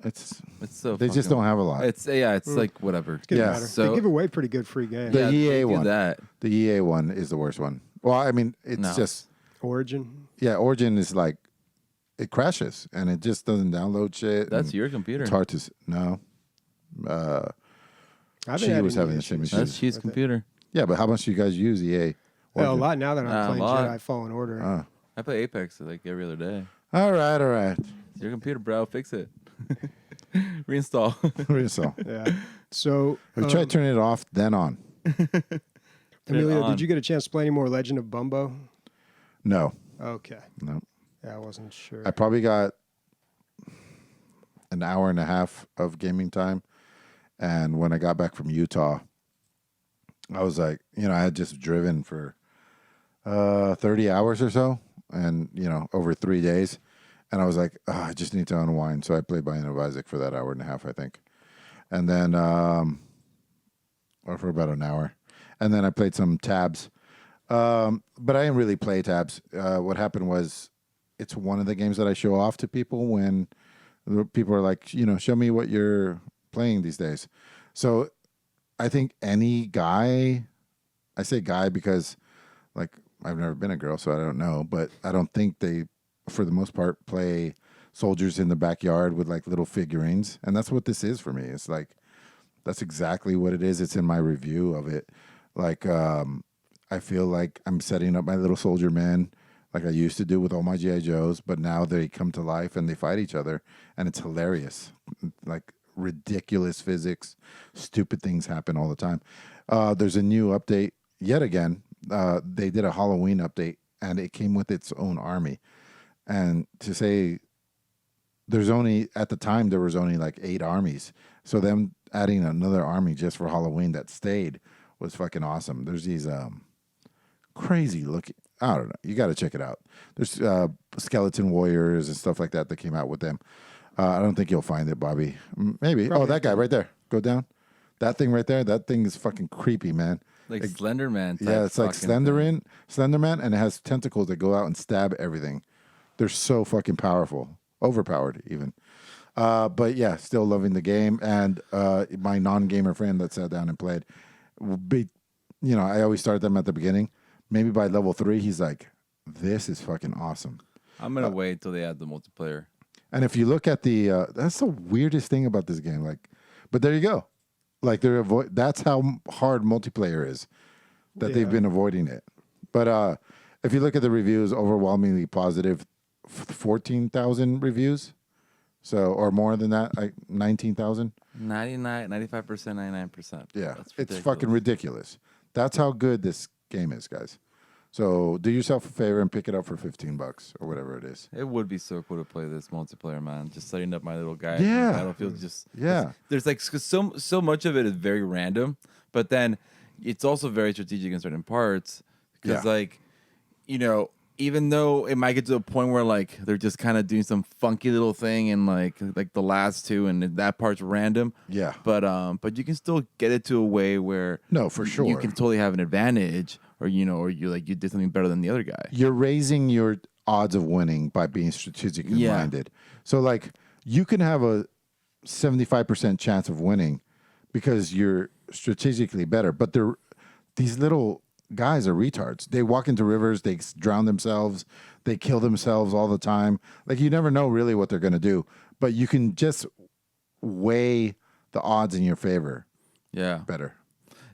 It's So they just don't have a lot. It's like whatever. Yeah. matter. So They give away pretty good free games. The yeah, EA they do one. that. The EA one is the worst one. Well, I mean, it's No. just Origin. Origin is like it crashes and it just doesn't download shit. That's and your computer. It's hard to no. I haven't She had was any having the same issues. issues. That's She's with it. computer. Yeah, but how much do you guys use EA? Well, a Origin? lot now that I'm A playing lot. Jedi Fallen Order. I play Apex like every other day. All right. It's your computer, bro. Fix it. Reinstall. Reinstall. Yeah. So, Have you tried turning it off, then on? Emilio, on. did you get a chance to play any more Legend of Bumbo? No. Okay. No. Yeah, I wasn't sure. I probably got an hour and a half of gaming time. And when I got back from Utah, I was like, I had just driven for 30 hours or so and, over 3 days. And I was like, I just need to unwind. So I played Binding of Isaac for that hour and a half, I think. And then, or for about an hour. And then I played some tabs. But I didn't really play tabs. What happened was it's one of the games that I show off to people when the people are like, show me what you're playing these days. So I think any guy, I say guy because like I've never been a girl, so I don't know, but I don't think they, for the most part, play soldiers in the backyard with like little figurines. And that's what this is for me. It's like, that's exactly what it is. It's in my review of it. Like, I feel like I'm setting up my little soldier men like I used to do with all my G.I. Joes, but now they come to life and they fight each other, and it's hilarious. Like ridiculous physics, stupid things happen all the time. There's a new update yet again. They did a Halloween update, and it came with its own army. And to say there's only, at the time, there was only like 8 armies. So them adding another army just for Halloween that stayed was fucking awesome. There's these crazy looking, I don't know, you got to check it out. There's skeleton warriors and stuff like that came out with them. I don't think you'll find it, Bobby. Maybe. Probably. Oh, that guy right there. Go down. That thing right there. That thing is fucking creepy, man. Like Slender Man. Yeah, it's like fucking thing. Slenderman, and it has tentacles that go out and stab everything. They're so fucking powerful, overpowered even. But yeah, still loving the game. And my non-gamer friend that sat down and played, I always start them at the beginning. Maybe by level 3, he's like, "This is fucking awesome." I'm gonna wait till they add the multiplayer. And if you look at that's the weirdest thing about this game. Like, but there you go. Like that's how hard multiplayer is. That they've been avoiding it. But if you look at the reviews, overwhelmingly positive, 14,000 reviews. So, or more than that, like 19,000. 95%, 99%. Yeah, That's it's fucking ridiculous. That's how good this game is, guys. So do yourself a favor and pick it up for $15 or whatever it is. It would be so cool to play this multiplayer, man. Just setting up my little guy. Yeah. Battlefield. Yeah. There's like so much of it is very random, but then it's also very strategic in certain parts. Because even though it might get to a point where like they're just kind of doing some funky little thing and like the last two and that part's random. Yeah. But you can still get it to a way where No, for sure. you can totally have an advantage, or you did something better than the other guy. You're raising your odds of winning by being strategically minded. So like you can have a 75% chance of winning because you're strategically better, but these little guys are retards. They walk into rivers, they drown themselves, they kill themselves all the time. Like you never know really what they're going to do, but you can just weigh the odds in your favor. Yeah. Better.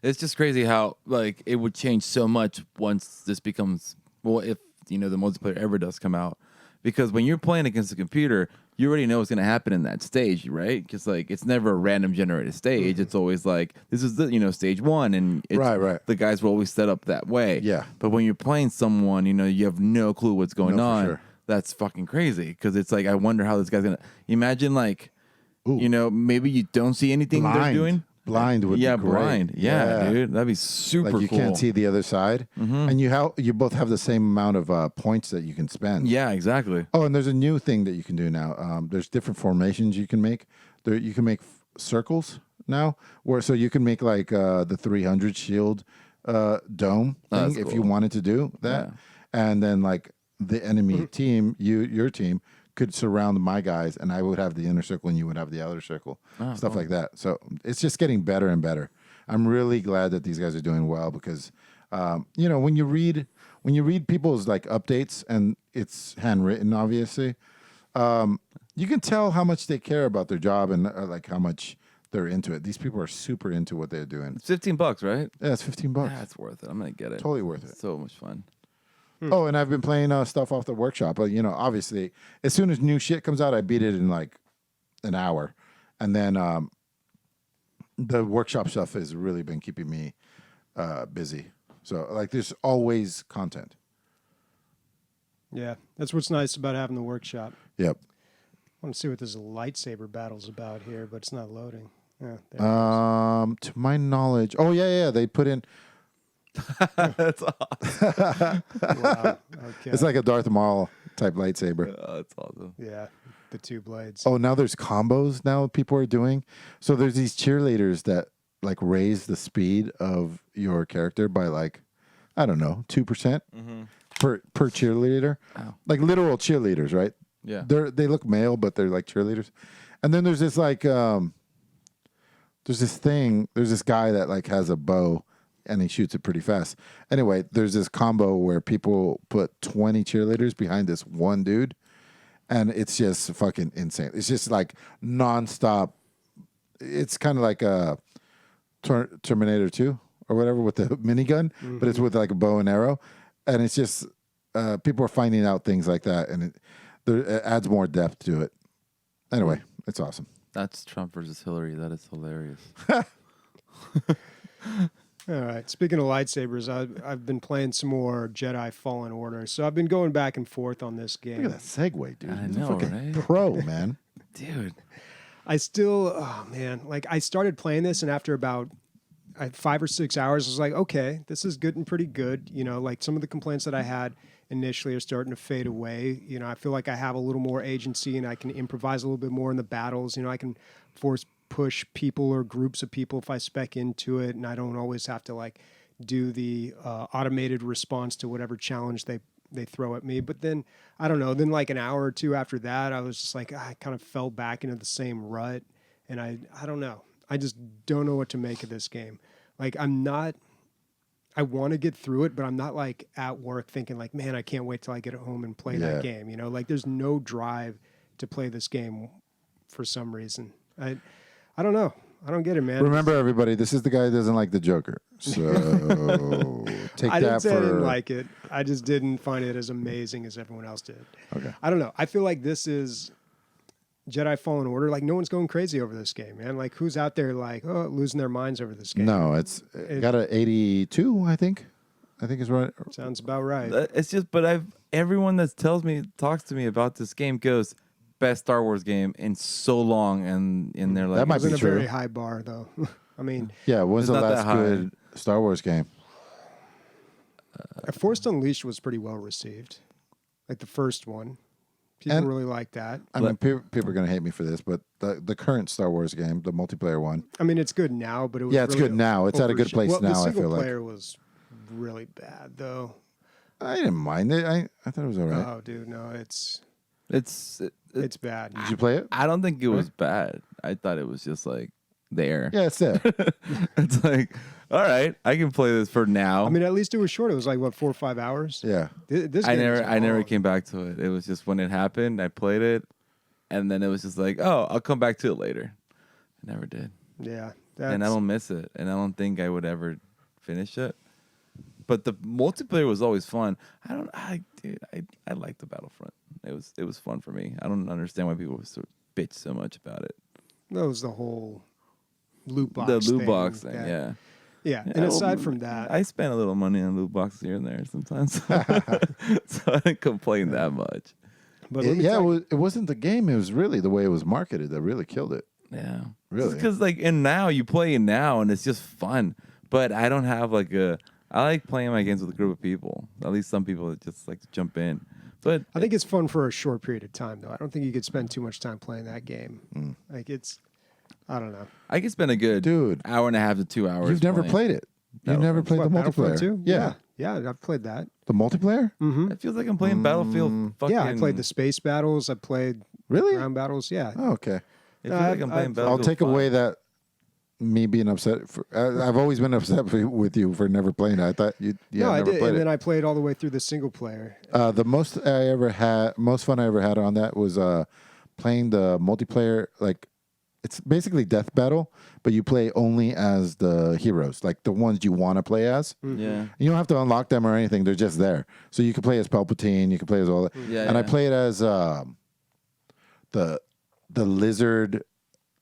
It's just crazy how like it would change so much once this becomes if the multiplayer ever does come out, because when you're playing against a computer, you already know what's going to happen in that stage, right? Because like it's never a random generated stage. It's always like this is the stage 1, and it's, right. the guys were always set up that way. Yeah. But when you're playing someone, you have no clue what's going No, for on. sure. That's fucking crazy, because it's like I wonder how this guy's gonna imagine like maybe you don't see anything they're doing. Blind would be great. Blind. Yeah, dude, that'd be super like you cool. can't see the other side, and you both have the same amount of points that you can spend. Yeah, exactly. Oh, and there's a new thing that you can do now. There's different formations you can make. You can make circles now, so you can make like the 300 shield dome thing if you wanted to do that, and then like the enemy team, your team could surround my guys, and I would have the inner circle, and you would have the outer circle, stuff like that. So it's just getting better and better. I'm really glad that these guys are doing well because, when you read people's like updates and it's handwritten, obviously, you can tell how much they care about their job and like how much they're into it. These people are super into what they're doing. It's $15, right? Yeah, it's $15. Yeah, it's worth it. I'm gonna get it. Totally worth it. It's so much fun. Oh, and I've been playing stuff off the workshop. But, obviously, as soon as new shit comes out, I beat it in like an hour. And then the workshop stuff has really been keeping me busy. So, like, there's always content. Yeah, that's what's nice about having the workshop. Yep. I want to see what this lightsaber battle's about here, but it's not loading. Yeah, To my knowledge, yeah, they put in. That's awesome. wow. Okay. It's like a Darth Maul type lightsaber. Oh, that's awesome. Yeah, the 2 blades. Oh, now there's combos now people are doing. So there's these cheerleaders that like raise the speed of your character by like, I don't know, 2% per cheerleader. Wow. Like literal cheerleaders, right? Yeah. They look male, but they're like cheerleaders. And then there's this like there's this guy that like has a bow and he shoots it pretty fast. Anyway, there's this combo where people put 20 cheerleaders behind this one dude, and it's just fucking insane. It's just like nonstop. It's kind of like a Terminator 2 or whatever with the minigun, but it's with like a bow and arrow, and it's just people are finding out things like that, and it adds more depth to it. Anyway, it's awesome. That's Trump versus Hillary. That is hilarious. All right. Speaking of lightsabers, I've been playing some more Jedi Fallen Order, so I've been going back and forth on this game. Look at that segue, dude. I He's a know, fucking right? pro, man. Dude. I started playing this, and after about 5 or 6 hours, I was like, okay, this is good and pretty good. Like some of the complaints that I had initially are starting to fade away. You know, I feel like I have a little more agency and I can improvise a little bit more in the battles. You know, I can push people or groups of people if I spec into it, and I don't always have to like do the automated response to whatever challenge they throw at me. But then, I don't know, then like an hour or two after that, I was just like, I kind of fell back into the same rut. And I don't know. I just don't know what to make of this game. Like, I want to get through it, but I'm not like at work thinking like, man, I can't wait till I get home and play that game. You know, like there's no drive to play this game for some reason. I don't know. I don't get it, man. Remember, everybody, this is the guy who doesn't like the Joker. So take I that didn't say for... I didn't like it. I just didn't find it as amazing as everyone else did. Okay. I don't know. I feel like this is Jedi Fallen Order. Like, no one's going crazy over this game, man. Like, who's out there like, losing their minds over this game? No, it got an 82, I think. I think it's right. Sounds about right. It's just, but everyone that talks to me about this game goes, best Star Wars game in so long, and they're like, That might It was be a true. very high bar, though. I mean, Yeah, when's It's the not that last high. good Star Wars game? Force Unleashed was pretty well received. Like the first one. People And- really like that. I mean, people are going to hate me for this, but the current Star Wars game, the multiplayer one, I mean, it's good now, but it was Yeah, it's really good now. It's at a good place well, now, The I single feel like. player was really bad, though. I didn't mind it. I thought it was all right. Oh, dude, no, it's bad. Did you play it? I don't think it was bad. I thought it was just like there. Yeah, it's there. It's like, all right, I can play this for now. I mean, at least it was short. It was like what, 4 or 5 hours. Yeah. This I game is never long. came back to it. It was just when it happened, I played it, and then it was just like, oh, I'll come back to it later. I never did, Yeah, and I don't miss it, and I don't think I would ever finish it. But the multiplayer was always fun. I liked the Battlefront. It was fun for me. I don't understand why people sort of bitch so much about it. That was the whole loot box. The loot thing box thing, that- yeah. Yeah, and aside from that, I spent a little money on loot boxes here and there sometimes, so I didn't complain that much. but let me tell you- It wasn't the game. It was really the way it was marketed that really killed it. Yeah, Really? because like and now you play it now and it's just fun. But I don't have I like playing my games with a group of people. At least some people that just like to jump in. But I think it's fun for a short period of time, though. I don't think you could spend too much time playing that game. Like I don't know. I could spend a good hour and a half to 2 hours. You've never playing. played it. You've never played What, the Battlefront multiplayer. 2? Yeah. Yeah, I've played that. The multiplayer? It feels like I'm playing Battlefield. Fucking, Yeah, I played the space battles. I played Really? ground battles. Yeah. Oh, okay. It feels like I'm playing I'll Battlefield. I'll take 5. away that me being upset. I've always been upset with you for never playing it. I thought you no, I never did, played and it. then I played all the way through the single player. The most fun I ever had on that was playing the multiplayer. Like, it's basically death battle, but you play only as the heroes, like the ones you want to play as. Yeah. You don't have to unlock them or anything; they're just there. So you can play as Palpatine, you can play as all that. Yeah, and I yeah. played as the lizard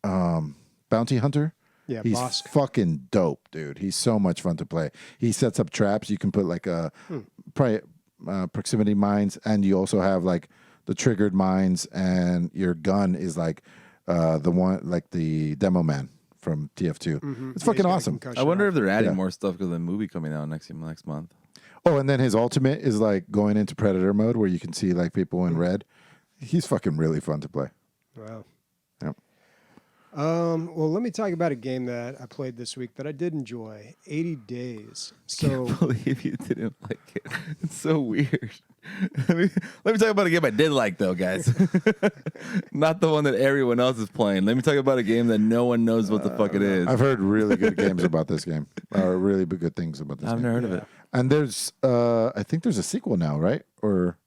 bounty hunter. Yeah, He's Bosk. fucking dope, dude. He's so much fun to play. He sets up traps. You can put like proximity mines, and you also have like the triggered mines, and your gun is like the one like the demo man from TF2. It's fucking awesome. I wonder if they're adding Yeah. more stuff because of the movie coming out next month. Oh, and then his ultimate is like going into Predator mode where you can see like people in red. He's fucking really fun to play. Wow. Yep. Well, let me talk about a game that I played this week that I did enjoy. 80 Days. So Can't believe you didn't like it. It's so weird. Let me talk about a game I did like, though, guys. Not the one that everyone else is playing. Let me talk about a game that no one knows what the fuck it is. I've heard really good games about this game. Or really good things about this I've game. never heard of it. And there's, I think there's a sequel now, right? Or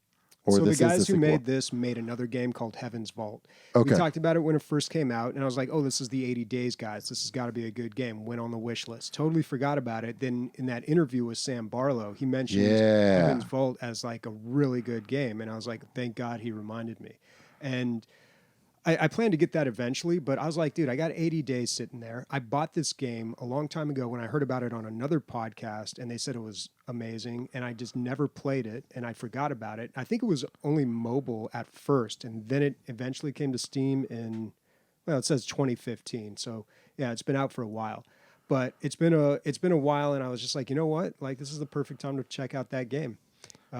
so this the guys is the who sequel? made this made another game called Heaven's Vault. Okay. We talked about it when it first came out, and I was like, oh, this is the 80 Days, guys. This has got to be a good game. Went on the wish list. Totally forgot about it. Then in that interview with Sam Barlow, he mentioned Yeah. Heaven's Vault as like a really good game, and I was like, thank God he reminded me. And I plan to get that eventually, but I was like, dude, I got 80 days sitting there. I bought this game a long time ago when I heard about it on another podcast, and they said it was amazing, and I just never played it, and I forgot about it. I think it was only mobile at first, and then it eventually came to Steam in, well, it says 2015. So yeah, it's been out for a while, but it's been a while, and I was just like, you know what? Like, this is the perfect time to check out that game.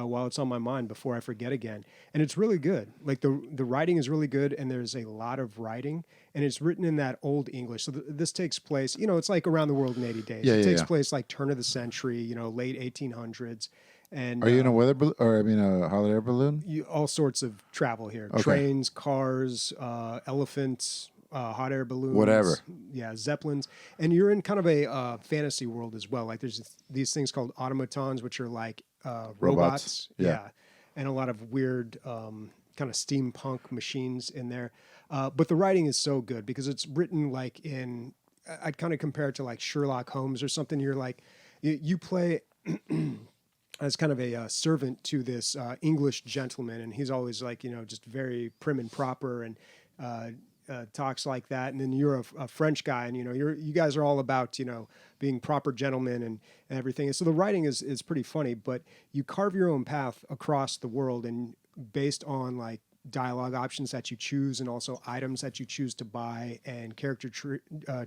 while it's on my mind before I forget again. And it's really good. Like the writing is really good, and there's a lot of writing, and it's written in that old English. So this takes place, it's like Around the World in 80 Days. It takes place like turn of the century, late 1800s. And Are you in a weather balloon, or a hot air balloon? All sorts of travel here: Okay. trains, cars, elephants, hot air balloons, Whatever. Yeah, zeppelins, and you're in kind of a fantasy world as well. Like there's these things called automatons, which are like robots. Yeah. And a lot of weird kind of steampunk machines in there. But the writing is so good because it's written like I'd kind of compare it to like Sherlock Holmes or something. You're like, you play as kind of a servant to this English gentleman, and he's always like, just very prim and proper and talks like that. And then you're a French guy, and you guys are all about being proper gentlemen and everything. And so the writing is pretty funny, but you carve your own path across the world, and based on like dialogue options that you choose, and also items that you choose to buy, and character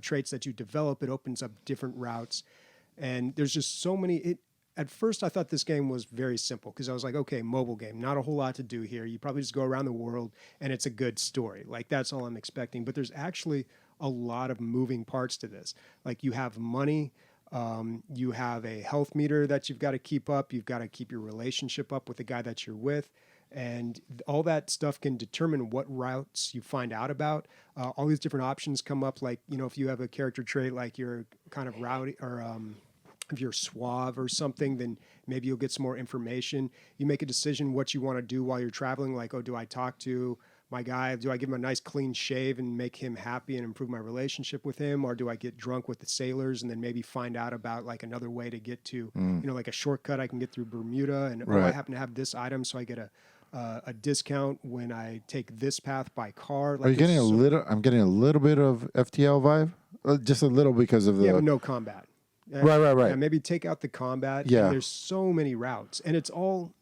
traits that you develop, it opens up different routes. And there's just so many. At first, I thought this game was very simple because I was like, okay, mobile game, not a whole lot to do here. You probably just go around the world and it's a good story. Like, that's all I'm expecting. But there's actually a lot of moving parts to this. Like, you have money, you have a health meter that you've got to keep up. You've got to keep your relationship up with the guy that you're with. And all that stuff can determine what routes you find out about. All these different options come up. Like, if you have a character trait, like you're kind of rowdy or, if you're suave or something, then maybe you'll get some more information. You make a decision what you want to do while you're traveling. Like, do I talk to my guy? Do I give him a nice clean shave and make him happy and improve my relationship with him? Or do I get drunk with the sailors and then maybe find out about like another way to get to, like a shortcut I can get through Bermuda? And I happen to have this item, so I get a discount when I take this path by car. Like, Are you getting a little? I'm getting a little bit of FTL vibe, just a little because of the. Yeah, but no combat. Right. Yeah, maybe take out the combat. Yeah. And there's so many routes, and it's all.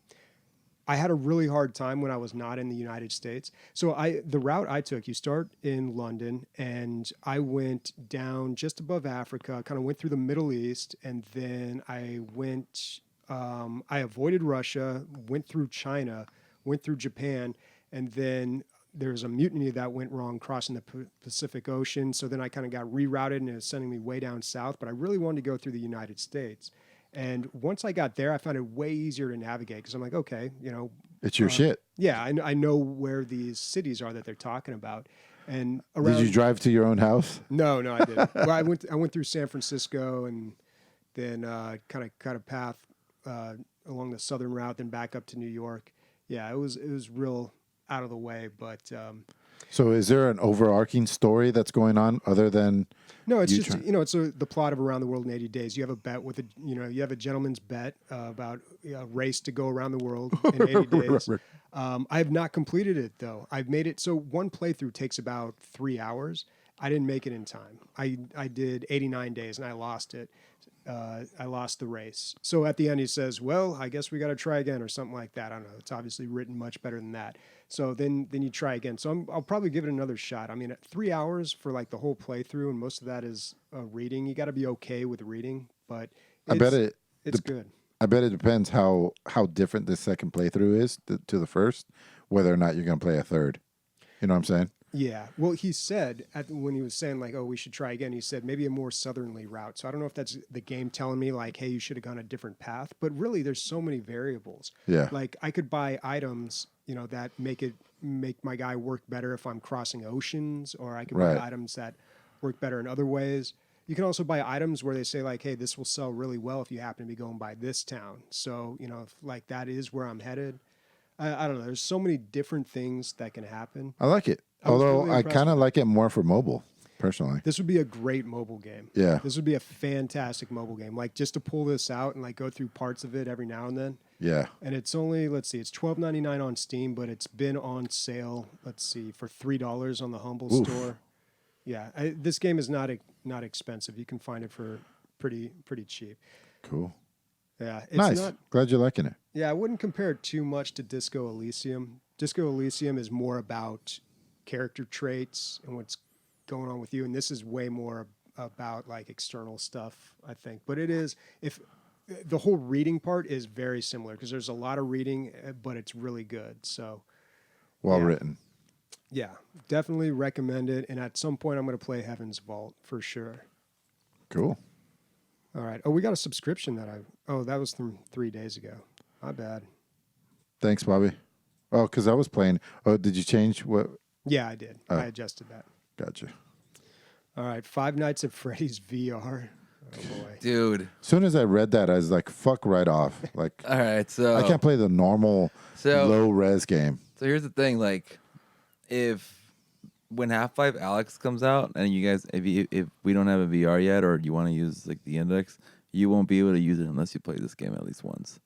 I had a really hard time when I was not in the United States. So the route I took, you start in London, and I went down just above Africa, kind of went through the Middle East, and then I went. I avoided Russia, went through China, went through Japan, and then there's a mutiny that went wrong crossing the Pacific Ocean. So then I kind of got rerouted, and it was sending me way down south. But I really wanted to go through the United States. And once I got there, I found it way easier to navigate because I'm like, okay, It's your shit. yeah, I know where these cities are that they're talking about. And around, Did you drive to your own house? No, I didn't. Well, I went through San Francisco, and then kind of cut a path along the southern route, then back up to New York. Yeah, it was real out of the way, but So is there an overarching story that's going on other than no, it's just it's the plot of Around the World in 80 Days. You have a bet with you have a gentleman's bet about a race to go around the world in 80 days. Right. I have not completed it though. I've made it so one playthrough takes about 3 hours. I didn't make it in time. I did 89 days and I lost it. I lost the race. So at the end he says, well, I guess we got to try again or something like that. I don't know. It's obviously written much better than that. So then you try again. So I'll probably give it another shot. I mean, at 3 hours for like the whole playthrough, and most of that is reading. You got to be okay with reading, but it's good. I bet it depends how different the second playthrough is to the first, whether or not you're going to play a third. You know what I'm saying? Yeah. Well, he said when he was saying like, oh, we should try again, he said maybe a more southerly route. So I don't know if that's the game telling me like, hey, you should have gone a different path. But really, there's so many variables. Yeah. Like I could buy items, that make my guy work better if I'm crossing oceans, or I could buy items that work better in other ways. You can also buy items where they say like, hey, this will sell really well if you happen to be going by this town. So, if like that is where I'm headed. I don't know. There's so many different things that can happen. I like it. Although I kind of like it more for mobile, personally. This would be a great mobile game. Yeah. This would be a fantastic mobile game. Like just to pull this out and like go through parts of it every now and then. Yeah. And it's only, let's see, it's $12.99 on Steam, but it's been on sale, let's see, for $3 on the Humble store. Yeah. This game is not expensive. You can find it for pretty cheap. Cool. Yeah. It's nice. Glad you're liking it. Yeah, I wouldn't compare it too much to Disco Elysium. Disco Elysium is more about character traits and what's going on with you, and this is way more about like external stuff, I think. But it is, if the whole reading part is very similar because there's a lot of reading, but it's really good. So Well Yeah. written. yeah, definitely recommend it. And at some point, I'm going to play Heaven's Vault for sure. Cool. All right. Oh, we got a subscription that was from 3 days ago. My bad. Thanks, Bobby. Oh, because I was playing. Oh, did you change what? Yeah, I did. Oh. I adjusted that. Gotcha. All right. Five Nights at Freddy's VR. Oh boy. Dude. As soon as I read that, I was like, fuck right off. Like, All right, so I can't play the normal low res game. So here's the thing, like, when Half-Life Alyx comes out, and you guys, if we don't have a VR yet, or you want to use like the index, you won't be able to use it unless you play this game at least once.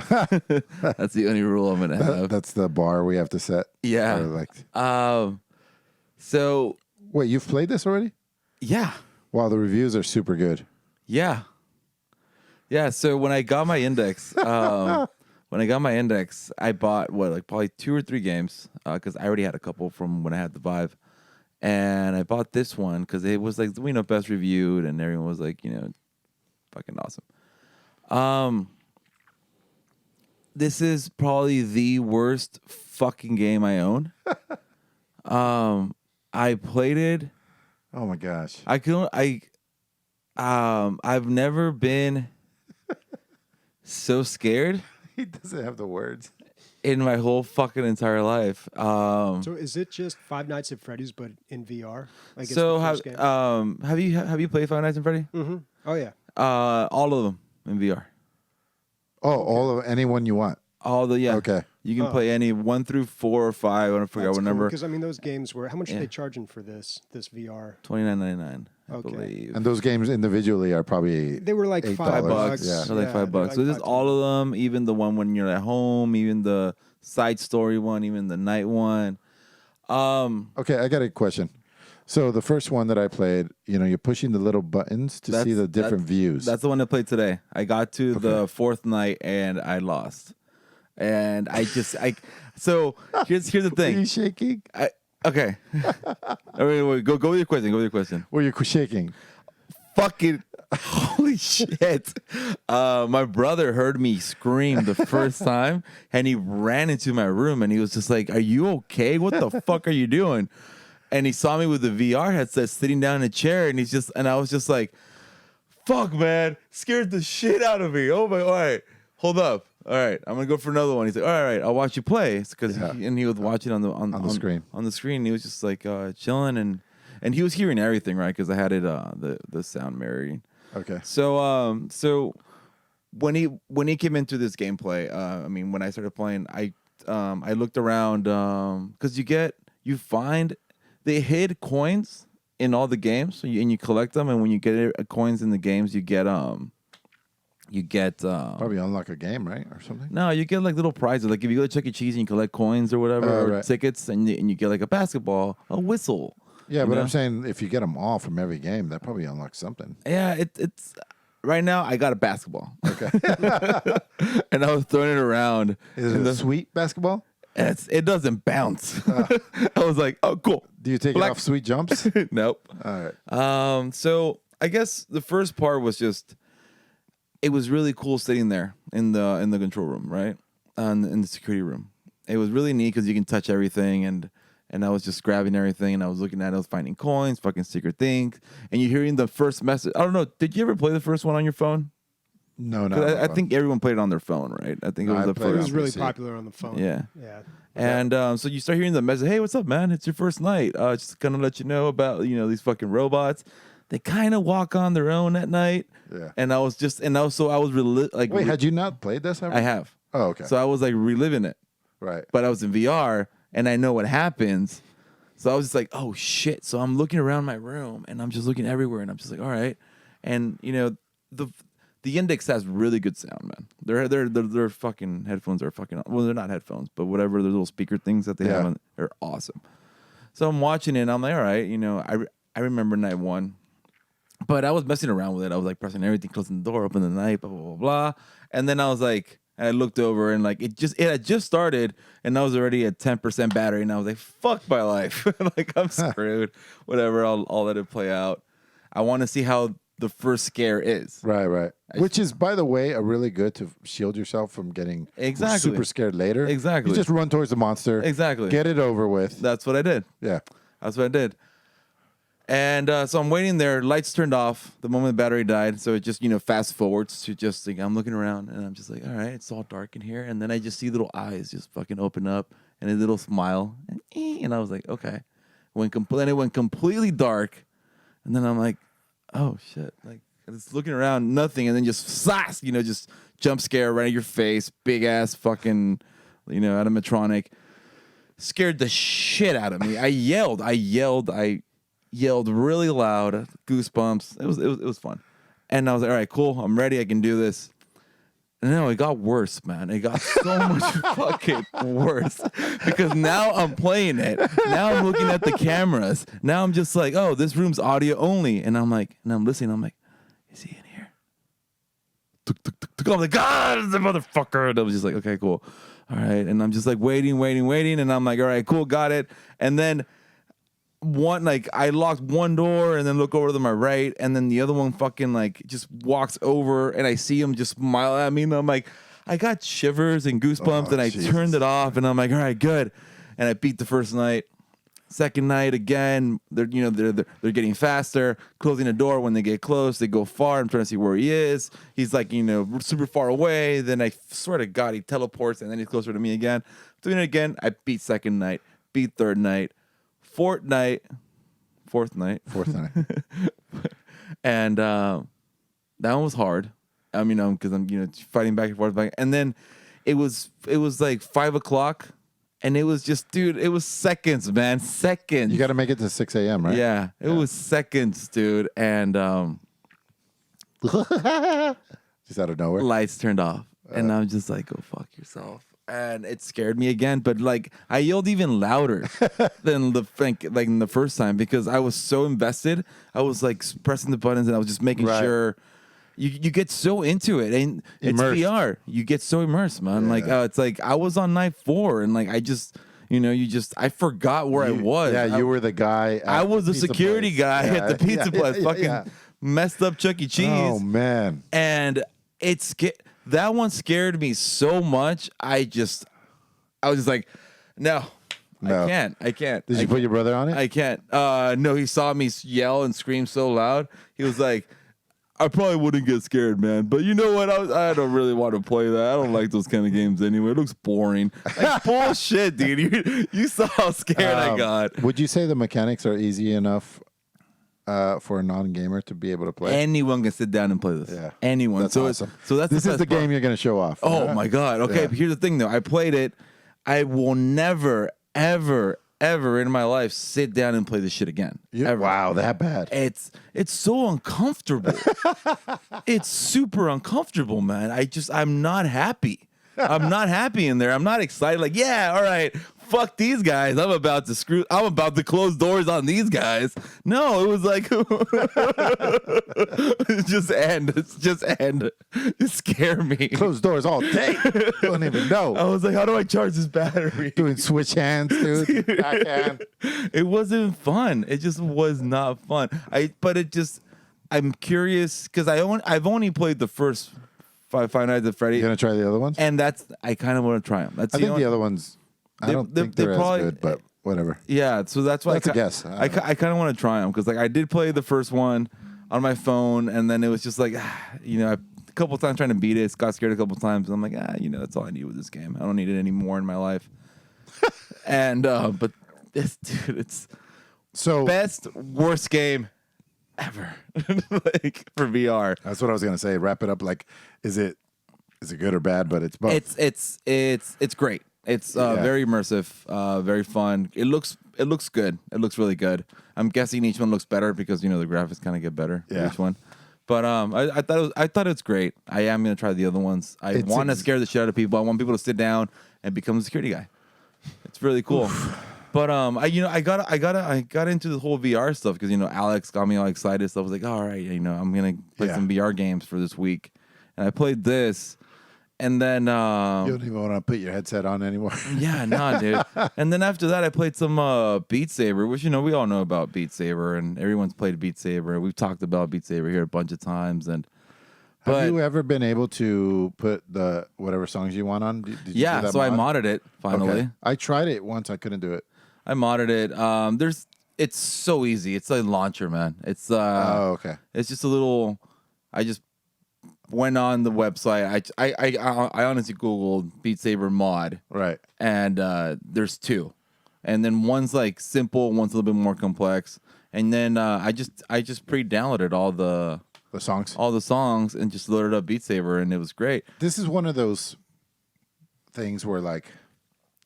That's the only rule I'm gonna have. That's the bar we have to set. Yeah. Or like, So wait, you've played this already? yeah, Wow, the reviews are super good. yeah. So when I got my index, I bought probably 2 or 3 games because I already had a couple from when I had the Vive, and I bought this one because it was like best reviewed, and everyone was like fucking awesome. This is probably the worst fucking game I own. I played it. Oh my gosh. I've never been so scared He doesn't have the words. in my whole fucking entire life. So is it just Five Nights at Freddy's but in VR? Like it's So the have first game? have you played Five Nights at Freddy? Oh yeah. All of them in VR. Oh, all of anyone you want. All the Okay. You can play any 1 through 4 or 5. I don't forget what number. Because I mean, those games were how much are they charging for this VR? $29.99, I Okay. believe. And those games individually are probably They were like $8. $5. Yeah. They're like $5. they're So just $5. all of them, even the one when you're at home, even the side story one, even the night one. Okay, I got a question. So the first one that I played, you're pushing the little buttons to see the different views. That's the one I played today. I got to the 4th night and I lost. And so here's the Are you thing. shaking? Okay. Wait, go with your question. Go with your question. Well, you're shaking. Fucking holy shit. My brother heard me scream the first time and he ran into my room and he was just like, "Are you okay? What the fuck are you doing?" And he saw me with the VR headset sitting down in a chair and I was just like, "Fuck, man, scared the shit out of me." Oh my, all right, hold up. All right, I'm gonna go for another one. He's like, "All right, I'll watch you play," because he was watching on the screen. On the screen, he was just like chilling and he was hearing everything, right? Because I had it the sound mirroring. Okay. So when he came into this gameplay, when I started playing, I looked around because you find they hid coins in all the games, and you collect them, and when you get coins in the games, you get Probably unlock a game, right, or something. no, you get like little prizes. Like if you go to Chuck E. Cheese and you collect coins or whatever, or right. tickets, and you get like a basketball, a whistle. Yeah, you but know? I'm saying if you get them all from every game, that probably unlocks something. Yeah, it's right now. I got a basketball. Okay. And I was throwing it around. Is it a sweet basketball? And it doesn't bounce. I was like, oh, cool. Do you take it off sweet jumps? Nope. All right. So I guess the first part was just, it was really cool sitting there in the control room, right? In the security room. It was really neat because you can touch everything, and I was just grabbing everything, and I was looking at it, I was finding coins, fucking secret things, and you're hearing the first message. I don't know. Did you ever play the first one on your phone? No, no. 'Cause I think everyone played it on their phone, right? I think it was the It played was first. really PC. popular on the phone. Yeah. Yeah. And so you start hearing the message, "Hey, what's up, man? It's your first night. Just gonna let you know about these fucking robots. They kind of walk on their own at night." Yeah. And I was Wait, had you not played this ever? I have. Oh, okay. So I was like reliving it, Right. but I was in VR and I know what happens. So I was just like, "Oh shit!" So I'm looking around my room and I'm just looking everywhere and I'm just like, "All right." And the Index has really good sound, man. Their fucking headphones are fucking, well, they're not headphones, but whatever, the little speaker things that they have on, they're awesome. So I'm watching it and I'm like, all right, I remember night one, but I was messing around with it. I was like pressing everything, closing the door, open the night, blah, blah, blah, blah. And then I was like, I looked over and like, it had just started and I was already at 10% battery and I was like, fuck my life. Like I'm screwed. Whatever, I'll let it play out. I want to see how the first scare is. Right. Which is, by the way, a really good to shield yourself from getting super scared later. Exactly. You just run towards the monster. Exactly. Get it over with. That's what I did. Yeah. That's what I did. And so I'm waiting there. Lights turned off the moment the battery died. So it just, fast forwards to just like, I'm looking around and I'm just like, all right, it's all dark in here. And then I just see little eyes just fucking open up and a little smile. And I was like, okay. Then it went completely dark. And then I'm like, oh shit. Like, I was looking around, nothing. And then just slash, just jump scare right in your face. Big ass fucking, animatronic. Scared the shit out of me. I yelled really loud, goosebumps. It was fun. And I was like, all right, cool. I'm ready. I can do this. And no, it got worse, man. It got so much fucking worse because now I'm playing it. Now I'm looking at the cameras. Now I'm just like, oh, this room's audio only. And I'm listening. I'm like, is he in here? I'm like, God, the motherfucker. And I was just like, okay, cool. All right. And I'm just like waiting. And I'm like, all right, cool, got it. And then I locked one door and then look over to my right, and then the other one fucking just walks over and I see him just smile at me, and I'm like, I got shivers and goosebumps, and I turned it off, and I'm like, all right, good. And I beat the first night. Second night again, they're getting faster, closing the door when they get close. They go far. I'm trying to see where he is. He's like, super far away. Then I swear to God, he teleports, and then he's closer to me again. Doing it again. I beat second night, beat third night. Fourth night. And that one was hard. I mean, because I'm fighting back and forth. And then it was like 5 o'clock, and it was just, dude, it was seconds, man, seconds. You got to make it to 6 a.m., right? Yeah, it was seconds, dude. And just out of nowhere, lights turned off, and I'm just like, go fuck yourself. And it scared me again, but I yelled even louder than the first time because I was so invested. I was pressing the buttons and I was just making sure. You get so into it, and it's VR. You get so immersed, man. Yeah. It's like I was on night 4, and I just. I forgot where I was. Yeah, you were the guy. I was the security guy at the pizza place. Fucking messed up Chuck E. Cheese. Oh man! And that one scared me so much. I was just like, no. I can't. Did you put your brother on it? I can't. No, he saw me yell and scream so loud. He was like, I probably wouldn't get scared, man. But you know what? I don't really want to play that. I don't like those kind of games anyway. It looks boring. Bullshit, dude. You saw how scared I got. Would you say the mechanics are easy enough for a non-gamer to be able to play? Anyone can sit down and play this. Yeah. Anyone. That's awesome. This is the game you're going to show off. Oh, my God. Okay, but here's the thing, though. I played it. I will never, ever in my life sit down and play this shit again. Ever. Wow, that bad. It's so uncomfortable. It's super uncomfortable, man. I'm not happy. I'm not happy in there. I'm not excited. Like, yeah, all right, fuck these guys. I'm about to close doors on these guys. No, it was like, just end. It scared me. Close doors all day. Don't even know. I was like, how do I charge this battery? Doing switch hands, dude. Backhand. It wasn't fun. It just was not fun. I'm curious because I've only played the first Five Nights at Freddy. You gonna try the other ones? And I kind of want to try them. I think the other ones. I don't think they're as good, but whatever. Yeah, so that's why that's a guess. I kind of want to try them because I did play the first one on my phone, and then it was just like, a couple of times trying to beat it. Got scared a couple of times, and I'm like, that's all I need with this game. I don't need it anymore in my life. And but this dude, it's so worst game ever for VR. That's what I was gonna say. Wrap it up. Is it good or bad? But it's both. It's great. It's very immersive, very fun. It looks good. It looks really good. I'm guessing each one looks better because the graphics kind of get better for each one. But I thought it was great. I am gonna try the other ones. I want to scare the shit out of people. I want people to sit down and become the security guy. It's really cool. Oof. But I got into the whole VR stuff because Alyx got me all excited. So I was like, all right, I'm gonna play some VR games for this week, and I played this, And then You don't even want to put your headset on anymore. yeah, nah, dude. And then after that, I played some Beat Saber, which we all know about Beat Saber, and everyone's played Beat Saber. We've talked about Beat Saber here a bunch of times, and Have you ever been able to put the whatever songs you want on? Did you do yeah, that so I mod? modded it finally. Okay. I tried it once. I couldn't do it. I modded it. It's so easy. It's a launcher, man. It's Oh, okay. It's just a little. I just went on the website. I honestly Googled Beat Saber mod, Right. and there's two, and then one's like simple, one's a little bit more complex, and then I just pre-downloaded all the songs. and just loaded up Beat Saber, and it was great. This is one of those things where, like,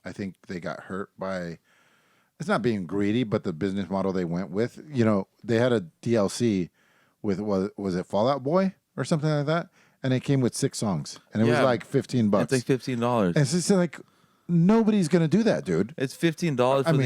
I think they got hurt by. It's not being greedy, but the business model they went with. They had a DLC with was it Fallout Boy or something like that, and it came with 6 songs, and it was like $15. It's like $15. And it's just like nobody's gonna do that, dude. It's $15 for some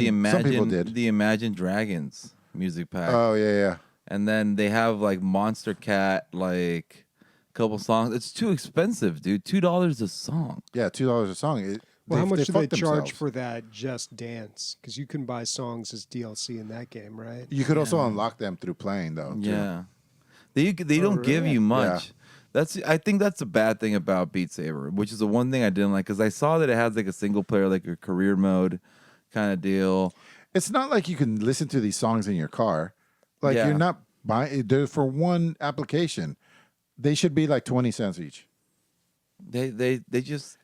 people did. the Imagine Dragons music pack. Oh yeah. And then they have like Monster Cat, like a couple songs. It's too expensive, dude. $2 a song. Yeah, $2 a song. Well, how much do they fucked charge themselves. for that Just Dance? Because you can buy songs as DLC in that game, right? You could also unlock them through playing, though. too. Yeah, they don't give really? you much. Yeah. I think that's a bad thing about Beat Saber, which is the one thing I didn't like because I saw that it has like a single player, like a career mode kind of deal. It's not like you can listen to these songs in your car. Like Yeah. you're not buying. They're for one application. They should be like 20 cents each. They just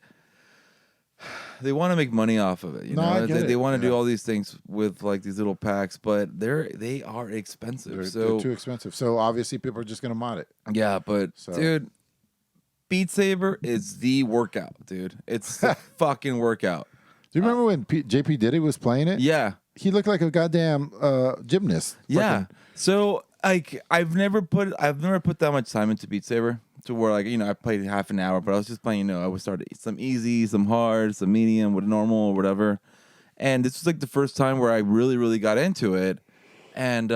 they want to make money off of it. You No, know, I get they it. want to Yeah. do all these things with like these little packs, but they are expensive. They're too expensive. So obviously people are just gonna mod it. Yeah, but dude, Beat Saber is the workout, dude. It's the fucking workout. Do you remember when JP Diddy was playing it? Yeah. He looked like a goddamn gymnast. Yeah. Fucking- So like I've never put that much time into Beat Saber to where like, I played half an hour, but I was just playing, I would start some easy, some hard, some medium, with normal or whatever. And this was like the first time where I really, really got into it. And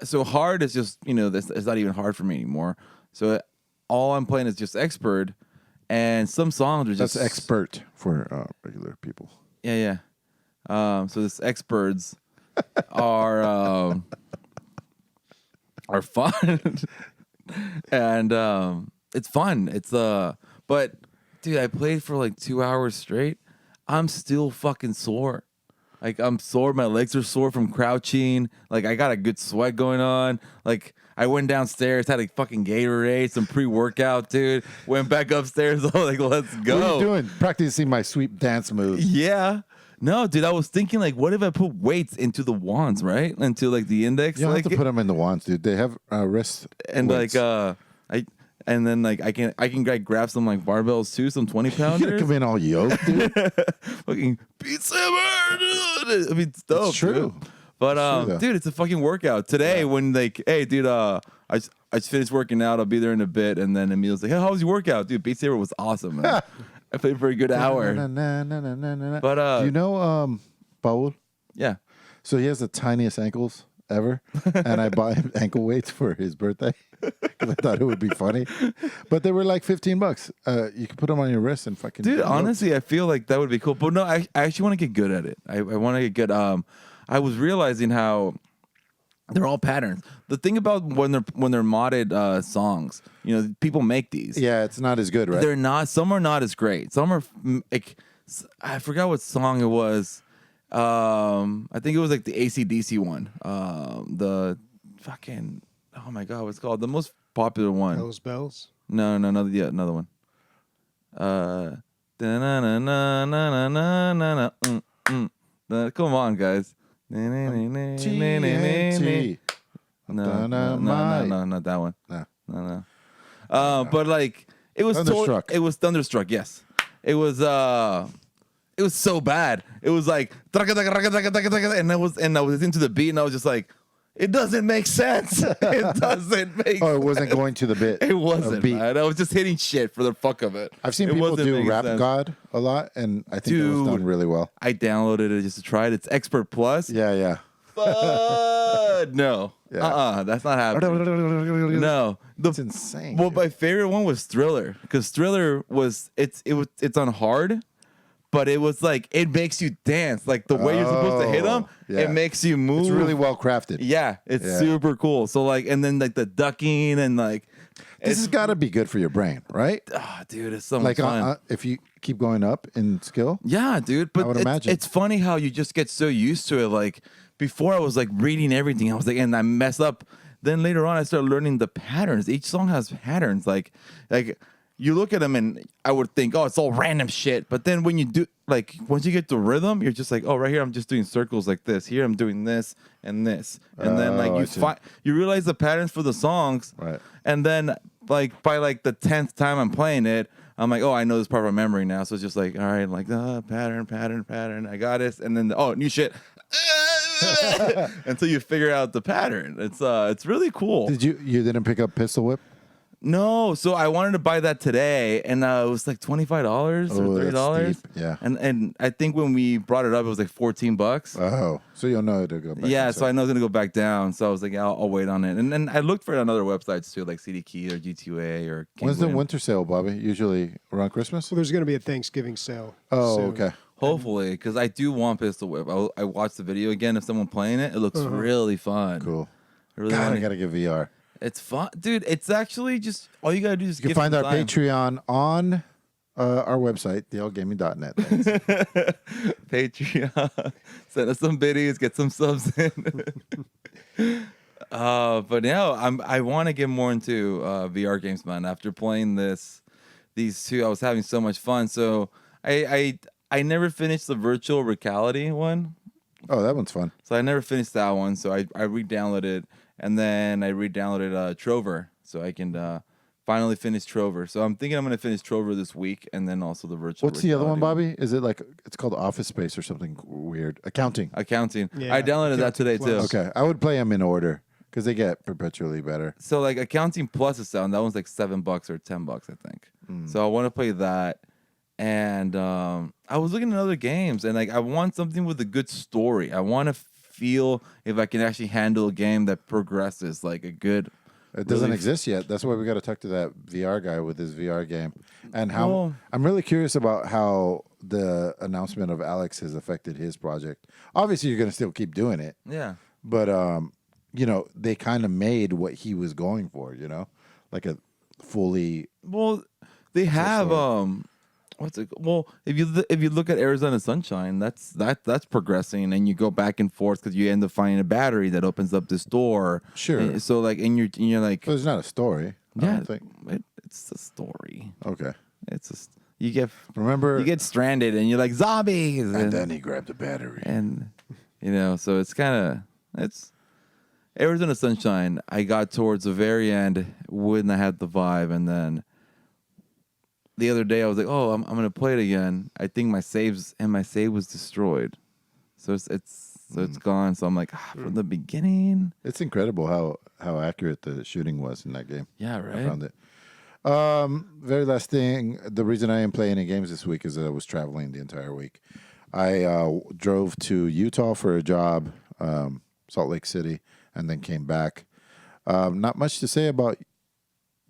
so hard is just, it's not even hard for me anymore. So all I'm playing is just expert, and some songs are just That's expert for regular people. Yeah. So this experts are fun, and it's fun. It's but dude, I played for like 2 hours straight. I'm still fucking sore. Like I'm sore. My legs are sore from crouching. Like I got a good sweat going on. Like I went downstairs, had a fucking Gatorade, some pre-workout, dude. Went back upstairs. I was like, let's go. What are you doing? Practicing my sweep dance move. Yeah. No, dude, I was thinking, like, what if I put weights into the wands, right? Into, like, the index? You don't like, have to put them in the wands, dude. They have wrist and, weights. like, I can like, grab some, like, barbells, too, some 20-pounders. You're gonna come in all yoked, dude. Fucking Beat Saber! I mean, it's dope. It's true. Dude. But, It's true, dude, it's a fucking workout. Today, when, like, hey, dude, I just finished working out. I'll be there in a bit. And then Emilio's like, hey, how was your workout? Dude, Beat Saber was awesome, man. I played for a good hour. But, do you know Paul? Yeah. So he has the tiniest ankles ever, and I bought him ankle weights for his birthday because I thought it would be funny. But they were like $15. You can put them on your wrist and fucking. Dude, honestly, I feel like that would be cool. But no, I actually want to get good at it. I want to get good. I was realizing how they're all patterns. The thing about when they're modded songs, people make these. Yeah, it's not as good, right? They're not. Some are not as great. Some are like, I forgot what song it was. I think it was like the AC/DC one. The fucking, oh my god, what's it called? The most popular one. Those bells. No, yeah, another one. Come on, guys. TNT. No, not that one. No. But like it was Thunderstruck. It was Thunderstruck. Yes, it was so bad. It was like and I was into the beat, and I was just like, it doesn't make sense. It doesn't make. Oh, it wasn't going to the bit. It wasn't, beat. man. I was just hitting shit for the fuck of it. I've seen It people wasn't do making Rap sense. God a lot, and I think it was done Dude. really well. I downloaded it just to try it. It's Expert Plus. Yeah. Fudge. No. Yeah. That's not happening. No. It's insane. Well, dude. my favorite one was Thriller, because Thriller was it's on hard, but it was like it makes you dance, like the way you're supposed to hit them. yeah. It makes you move. It's really well crafted. Yeah, it's Yeah. super cool. So like, and then like the ducking and like, This has got to be good for your brain, right? dude, it's so Like much fun. if you keep going up in skill. Yeah, dude. But would imagine. it's funny how you just get so used to it. Like before, I was like reading everything. I was like, and I mess up. Then later on, I started learning the patterns. Each song has patterns. Like you look at them, and I would think, oh, it's all random shit. But then when you do, like, once you get the rhythm, you're just like, oh, right here, I'm just doing circles like this. Here, I'm doing this and this. And then like I see. you realize the patterns for the songs. Right. And then like by like the 10th time I'm playing it, I'm like, oh, I know this part of my memory now. So it's just like, all right, like pattern. I got it. And then new shit. Until you figure out the pattern. It's really cool. Did you didn't pick up Pistol Whip? No, so I wanted to buy that today, and it was like $25 or $30. That's steep. Yeah. And I think when we brought it up, it was like $14. Oh, so you'll know to go back. Yeah, and so I know it's gonna go back down. So I was like, yeah, I'll wait on it. And then I looked for it on other websites too, like CD Key or G2A or. When's the Kingwin. winter sale, Bobby? Usually around Christmas. So there's going to be a Thanksgiving sale. Oh, soon. okay. Hopefully, because I do want Pistol Whip. I watched the video again of someone playing it. It looks really fun. Cool. I really God, wanna- I gotta get VR. It's fun, dude. It's actually just all you gotta do is You can give find some our time. Patreon on our website, dlgaming.net. Thanks. Patreon. Send us some biddies, get some subs in. But now I want to get more into VR games, man. After playing these two, I was having so much fun. So I never finished the virtual reality one. Oh, that one's fun. So I never finished that one. So I re-downloaded it, and then I re-downloaded Trover, so I can finally finish Trover. So I'm thinking I'm gonna finish Trover this week, and then also the virtual. What's the other one, reality Bobby? Is it like it's called Office Space or something weird? Accounting. Accounting. Yeah, I downloaded that today Accounting too. Plus. Okay, I would play them in order because they get perpetually better. So like Accounting Plus is down. That one's like $7 or $10, I think. So I want to play that. And I was looking at other games, and like I want something with a good story. I want to feel if I can actually handle a game that progresses, like a good. It doesn't really- exist yet. That's why we got to talk to that VR guy with his VR game. And how Well- I'm really curious about how the announcement of Alyx has affected his project. Obviously, you're going to still keep doing it, Yeah. but they kind of made what he was going for. Like a fully. Well, they have what's it? Well, if you look at Arizona Sunshine, that's progressing, and you go back and forth because you end up finding a battery that opens up this door. Sure. And so like, and you're like, But it's not a story. I yeah, don't think. it's a story. Okay. It's just you get Remember. you get stranded, and you're like zombies, and then he grabbed the battery. and so it's Arizona Sunshine. I got towards the very end when I had the vibe, and then the other day I was like, oh, I'm gonna play it again. I think my save was destroyed, so it's gone. So I'm like, from the beginning. It's incredible how accurate the shooting was in that game. Yeah, I right. found it. Very last thing. The reason I am playing any games this week is that I was traveling the entire week. I drove to Utah for a job, Salt Lake City, and then came back. Not much to say about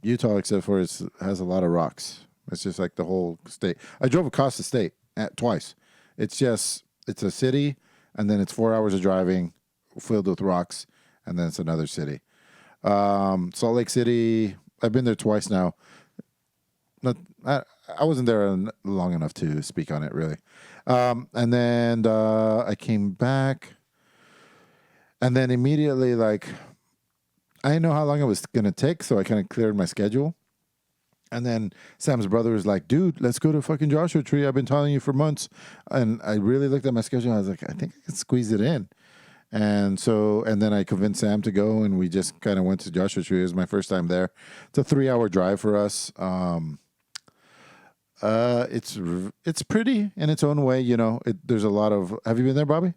Utah except for it has a lot of rocks. It's just like the whole state. I drove across the state twice. It's a city, and then it's 4 hours of driving filled with rocks, and then it's another city. Salt Lake City, I've been there twice now. I wasn't there long enough to speak on it, really. And then I came back, and then immediately, like, I didn't know how long it was going to take, so I kind of cleared my schedule. And then Sam's brother was like, dude, let's go to fucking Joshua Tree. I've been telling you for months. And I really looked at my schedule. And I was like, I think I can squeeze it in. And then I convinced Sam to go, and we just kind of went to Joshua Tree. It was my first time there. It's a 3-hour drive for us. It's pretty in its own way. There's a lot of, have you been there, Bobby?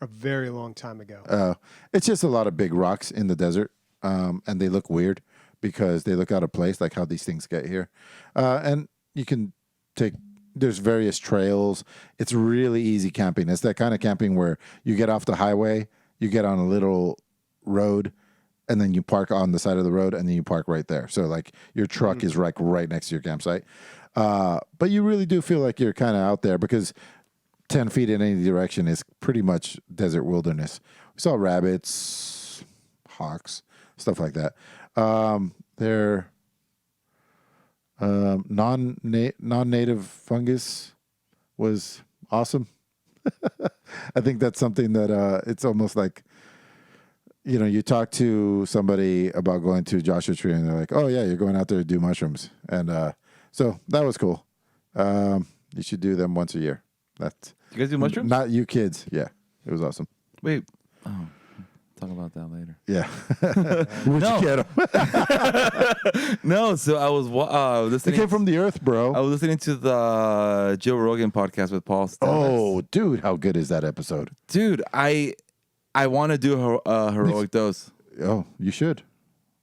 A very long time ago. It's just a lot of big rocks in the desert. And they look weird because they look out of place, like how these things get here. And you can there's various trails. It's really easy camping. It's that kind of camping where you get off the highway, you get on a little road, and then you park on the side of the road, and then you park right there. So like your truck is right next to your campsite. But you really do feel like you're kind of out there because 10 feet in any direction is pretty much desert wilderness. We saw rabbits, hawks, stuff like that. They're non-native fungus was awesome. I think that's something that it's almost like, you talk to somebody about going to Joshua Tree and they're like, oh yeah, you're going out there to do mushrooms. And so that was cool. You should do them once a year. That's You guys do mushrooms? Not you kids. Yeah, it was awesome. Wait. Oh, talk about that later. Yeah. Where'd you get them? No, so I was They listening. came from the earth, bro. I was listening to the Joe Rogan podcast with Paul Stamets. Oh, dude, how good is that episode? Dude, I want to do a heroic dose. Oh, you should.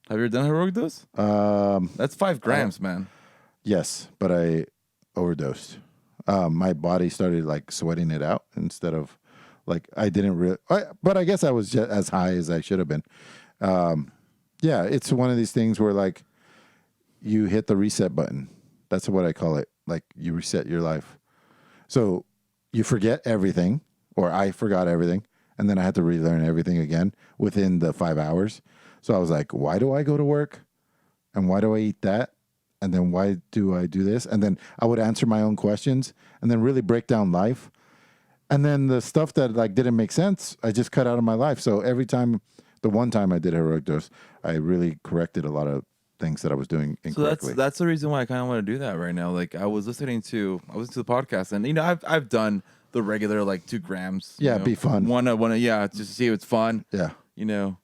Have you ever done a heroic dose? That's 5 grams, man. Yes, but I overdosed. My body started like sweating it out instead of like I didn't really. But I guess I was just as high as I should have been. Yeah, it's one of these things where like you hit the reset button. That's what I call it. Like you reset your life. So you forget everything, or I forgot everything, and then I had to relearn everything again within the 5 hours. So I was like, why do I go to work? And why do I eat that? And then why do I do this? And then I would answer my own questions and then really break down life. And then the stuff that like didn't make sense, I just cut out of my life. So every time, the one time I did heroic dose, I really corrected a lot of things that I was doing incorrectly. So that's the reason why I kind of want to do that right now. Like I was listening to the podcast, and I've done the regular like 2 grams. Yeah, be fun. One, just to see if it's fun. Yeah. Well,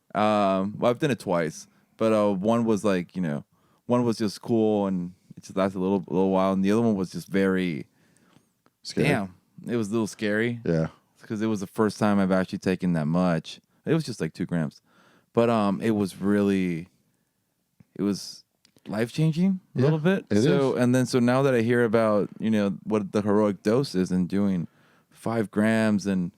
I've done it twice, but one was like one was just cool and it just lasted a little while, and the other one was just very Scary. damn. It was a little scary. Yeah. Because it was the first time I've actually taken that much. It was just like 2 grams, but it was life changing a little bit. So now that I hear about what the heroic dose is and doing 5 grams, and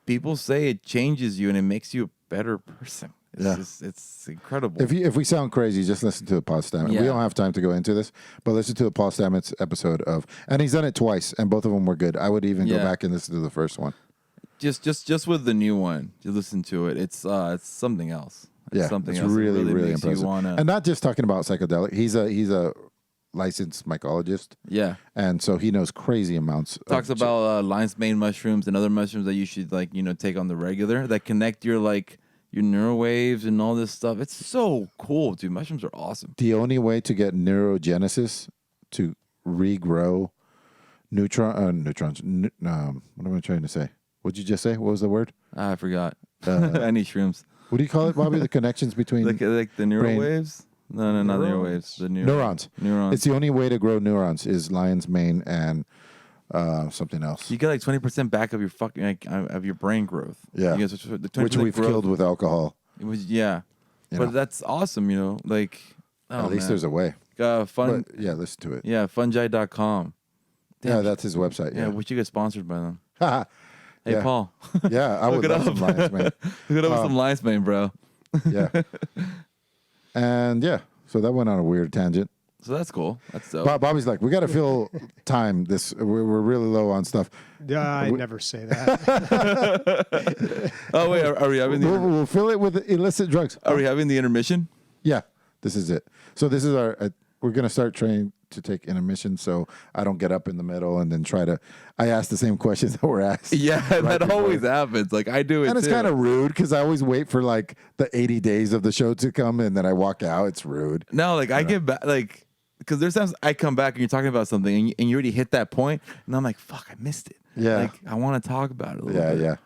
people say it changes you and it makes you a better person. It's incredible. If we sound crazy, just listen to the Paul Stamets. Yeah. We don't have time to go into this, but listen to the Paul Stamets episode and he's done it twice, and both of them were good. I would even go back and listen to the first one. Just with the new one, you listen to it. It's something else. It's really, really impressive. And not just talking about psychedelic. He's a licensed mycologist. Yeah. And so he knows crazy amounts. Talks about lion's mane mushrooms and other mushrooms that you should take on the regular that connect your neural waves and all this stuff. It's so cool, dude. Mushrooms are awesome. The only way to get neurogenesis, to regrow neutrons. What am I trying to say? What'd you just say? What was the word? I forgot. I need shrooms. What do you call it, Bobby? The connections between like the neural brain. waves? No, not neural waves. The Neurons. It's the only way to grow neurons is lion's mane and something else. You get like 20% back of your of your brain growth. Yeah. You get Which we've killed with alcohol. It was but that's awesome. At least there's a way. Fun. But, yeah, listen to it. Yeah, fungi.com. Yeah, that's his website. Yeah, Yeah. we should get sponsored by them. Hey, Yeah. Paul. Yeah, I would Look it love up. some lion's mane. Look it up with some lion's mane, bro. Yeah. And yeah, so that went on a weird tangent. So that's cool. That's dope. Bobby's like, we got to fill time. We're really low on stuff. I never say that. Oh wait, are we having We'll fill it with illicit drugs. Are we having the intermission? Yeah, this is it. So this is we're going to start trying to take intermission so I don't get up in the middle and then I ask the same questions that were asked. Yeah, that before. always happens. Like I do it And it's too. kind of rude because I always wait for like the 80 days of the show to come and then I walk out. It's rude. No, like I get back, like, because there's times I come back and you're talking about something and you already hit that point and I'm like, fuck, I missed it. Yeah. Like I want to talk about it a little bit. Yeah.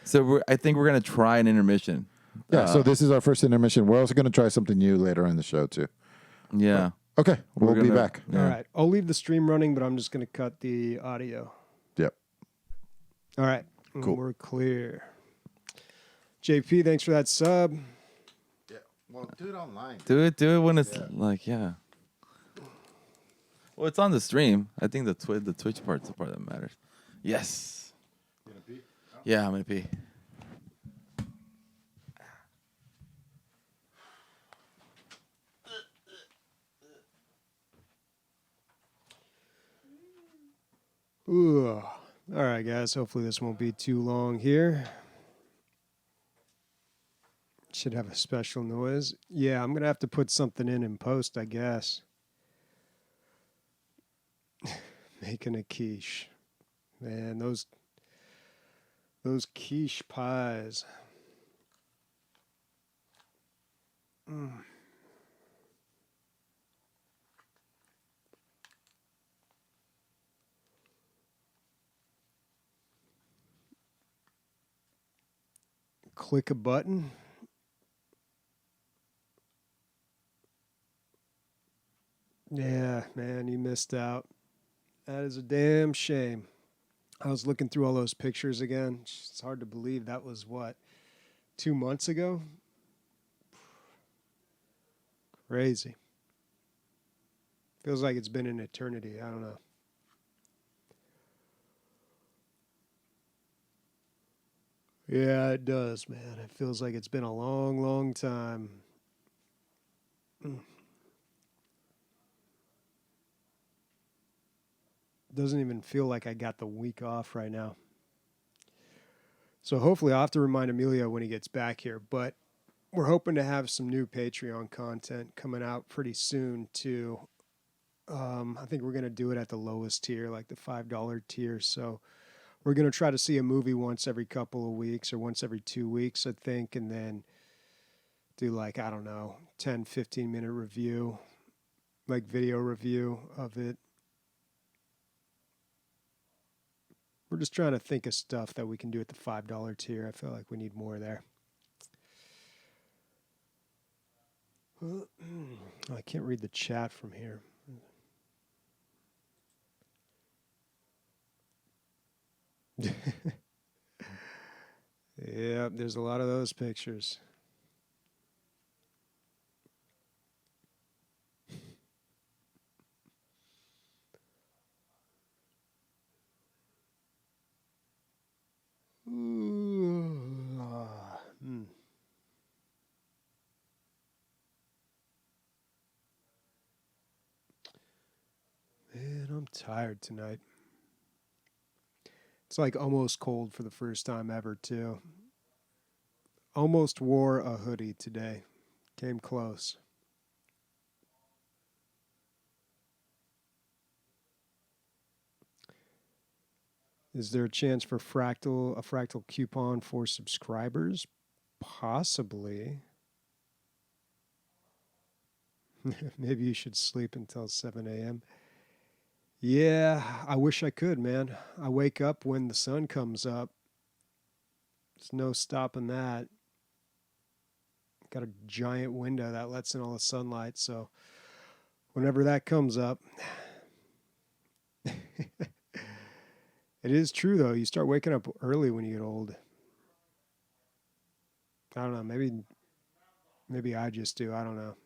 So I think we're going to try an intermission. Yeah, so this is our first intermission. We're also going to try something new later in the show too. Yeah. Okay, we'll be back. Yeah. All right. I'll leave the stream running, but I'm just going to cut the audio. Yep. All right. Cool. We're clear. JP, thanks for that sub. Yeah. Well, do it online. Do it when it's like, yeah. Well, it's on the stream. I think the Twitch part's the part that matters. Yes. You gonna pee? Yeah, I'm going to pee. Ooh. All right, guys. Hopefully this won't be too long here. Should have a special noise. Yeah, I'm going to have to put something in post, I guess. Making a quiche. Man, those quiche pies. Click a button. Yeah, man, you missed out. That is a damn shame. I was looking through all those pictures again. It's hard to believe that was, 2 months ago? Crazy. Feels like it's been an eternity. I don't know. Yeah, it does, man. It feels like it's been a long, long time. Doesn't even feel like I got the week off right now. So hopefully I'll have to remind Emilio when he gets back here. But we're hoping to have some new Patreon content coming out pretty soon too. I think we're going to do it at the lowest tier, like the $5 tier. So we're going to try to see a movie once every couple of weeks or once every 2 weeks, I think. And then do 10, 15-minute review, like video review of it. We're just trying to think of stuff that we can do at the $5 tier. I feel like we need more there. I can't read the chat from here. Yeah, there's a lot of those pictures. Man, I'm tired tonight. It's like almost cold for the first time ever, too. Almost wore a hoodie today. Came close. Is there a chance for a fractal coupon for subscribers? Possibly. Maybe you should sleep until 7 a.m. Yeah, I wish I could, man. I wake up when the sun comes up. There's no stopping that. Got a giant window that lets in all the sunlight, so whenever that comes up. It is true, though. You start waking up early when you get old. I don't know. Maybe I just do. I don't know.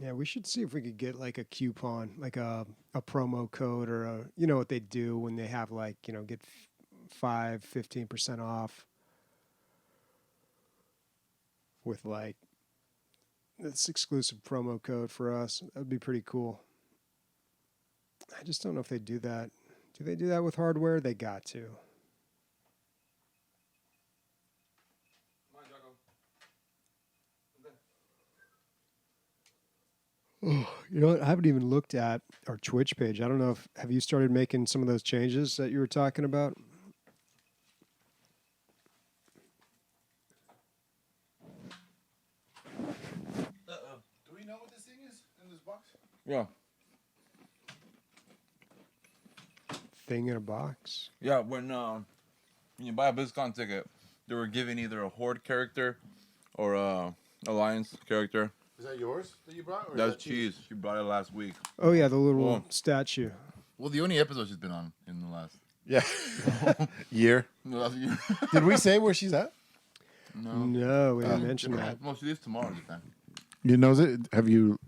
Yeah, we should see if we could get like a coupon, like a promo code or what they do when they have get 15% off with this exclusive promo code for us. That would be pretty cool. I just don't know if they do that. Do they do that with hardware? They got to. Oh, you know what? I haven't even looked at our Twitch page. I don't know have you started making some of those changes that you were talking about? Do we know what this thing is in this box? Yeah. Thing in a box? Yeah, when you buy a BlizzCon ticket, they were giving either a Horde character or a Alliance character. Is that yours that you brought? Or That's is that cheese. She brought it last week. Oh, yeah, the little statue. Well, the only episode she's been on in the last year. year. Did we say where she's at? No, we didn't mention that. Well, she leaves tomorrow. Then. You knows it? Have you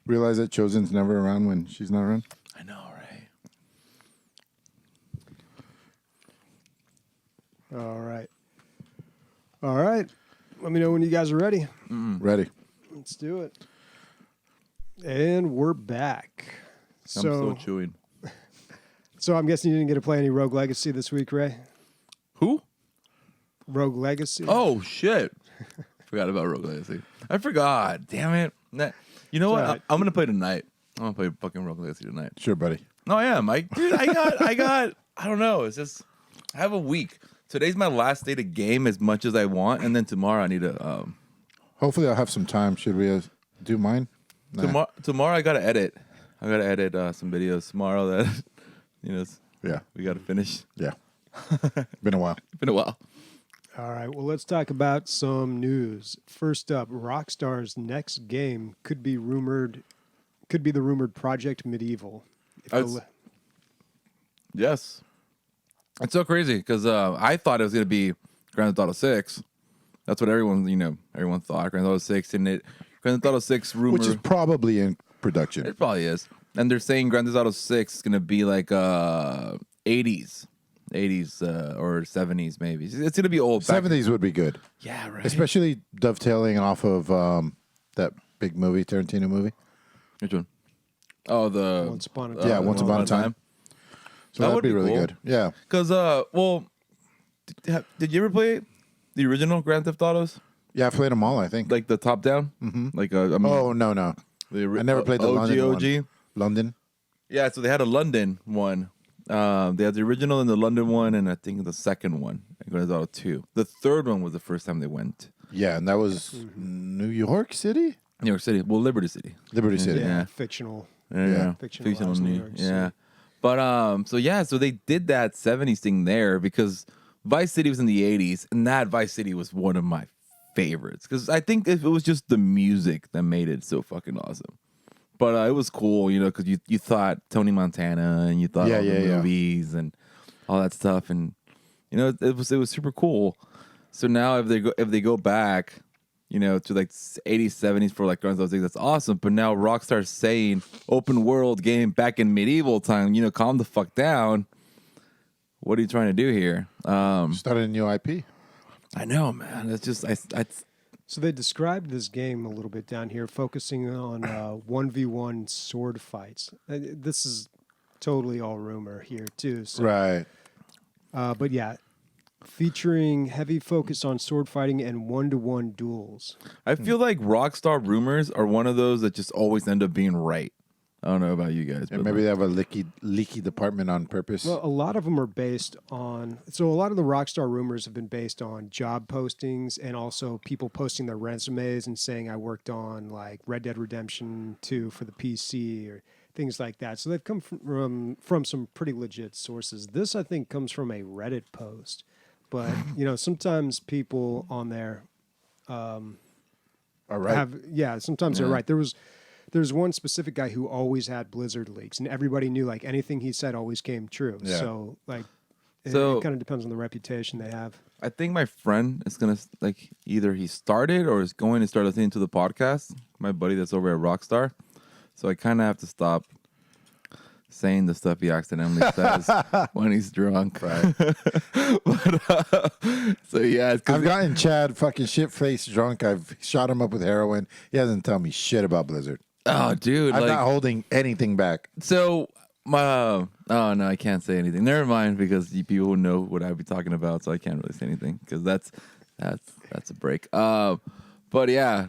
realized that Chosen's never around when she's not around? I know, right? All right. All right. Let me know when you guys are ready. Ready. Let's do it. And we're back. I'm still chewing. So I'm guessing you didn't get to play any Rogue Legacy this week, Ray? Who? Rogue Legacy? Oh, shit. Forgot about Rogue Legacy. I forgot. Damn it. You know what? Right. I'm going to play tonight. I'm going to play fucking Rogue Legacy tonight. Sure, buddy. No, I am. I don't know. It's just, I have a week. Today's my last day to game as much as I want. And then tomorrow I need to, Hopefully I'll have some time. Should we do mine? Nah. tomorrow I got to edit. I got to edit some videos tomorrow that, Yeah. we got to finish. Yeah. Been a while. Been a while. All right, well, let's talk about some news. First up, Rockstar's next game could be the rumored Project Medieval. Yes. It's so crazy because I thought it was going to be Grand Theft Auto 6. That's what everyone thought. Grand Theft Auto 6 and Grand Theft Auto 6 rumor. Which is probably in production. It probably is. And they're saying Grand Theft Auto 6 is going to be like 80s or 70s maybe. It's going to be old. 70s would be good. Yeah, right. Especially dovetailing off of that big movie, Tarantino movie. Which one? Oh, the Once Upon a Time. Yeah, Once Upon a Time. So That that'd would be be really cool. good. Yeah. Because, did you ever play the original Grand Theft Autos? Yeah, I played them all, I think. Like the top down? Mm-hmm. Like, I mean, oh, no. I never played the OG. London one. London? Yeah, so they had a London one. They had the original and the London one, and I think the second one, Grand Theft Auto 2. The third one was the first time they went. Yeah, and that was New York City? New York City. Well, Liberty City. Liberty City. Yeah. Fictional. Yeah. Fictionalized New York City. Yeah. But, so they did that 70s thing there because Vice City was in the 80s, and that Vice City was one of my favorites because I think it was just the music that made it so fucking awesome. But it was cool, because you thought Tony Montana and you thought all the movies and all that stuff, and it was super cool. So now if they go back, to like 80s, 70s for like Grand Theft Auto 6, that's awesome. But now Rockstar's saying open world game back in medieval time, calm the fuck down. What are you trying to do here? Started a new IP. I know, man. It's just So they described this game a little bit down here, focusing on 1v1 sword fights. This is totally all rumor here, too. So, Right. but yeah, featuring heavy focus on sword fighting and one-to-one duels. I feel like Rockstar rumors are one of those that just always end up being right. I don't know about you guys. And maybe they have a leaky department on purpose. Well, a lot of them are based on... So a lot of the Rockstar rumors have been based on job postings and also people posting their resumes and saying, I worked on like Red Dead Redemption 2 for the PC or things like that. So they've come from some pretty legit sources. This, I think, comes from a Reddit post. But, sometimes people on there... All right. Sometimes they're right. There's one specific guy who always had Blizzard leaks, and everybody knew like anything he said always came true. Yeah. So like, it kind of depends on the reputation they have. I think my friend is gonna like either he started or is going to start listening to the podcast. My buddy that's over at Rockstar, so I kind of have to stop saying the stuff he accidentally says when he's drunk. Right. But, so yeah, I've gotten Chad fucking shit-faced drunk. I've shot him up with heroin. He hasn't told me shit about Blizzard. oh, dude, I'm like not holding anything back. so. Oh no, I can't say anything. Never mind, because people will know what I'd be talking about, so I can't really say anything because that's a break. But yeah,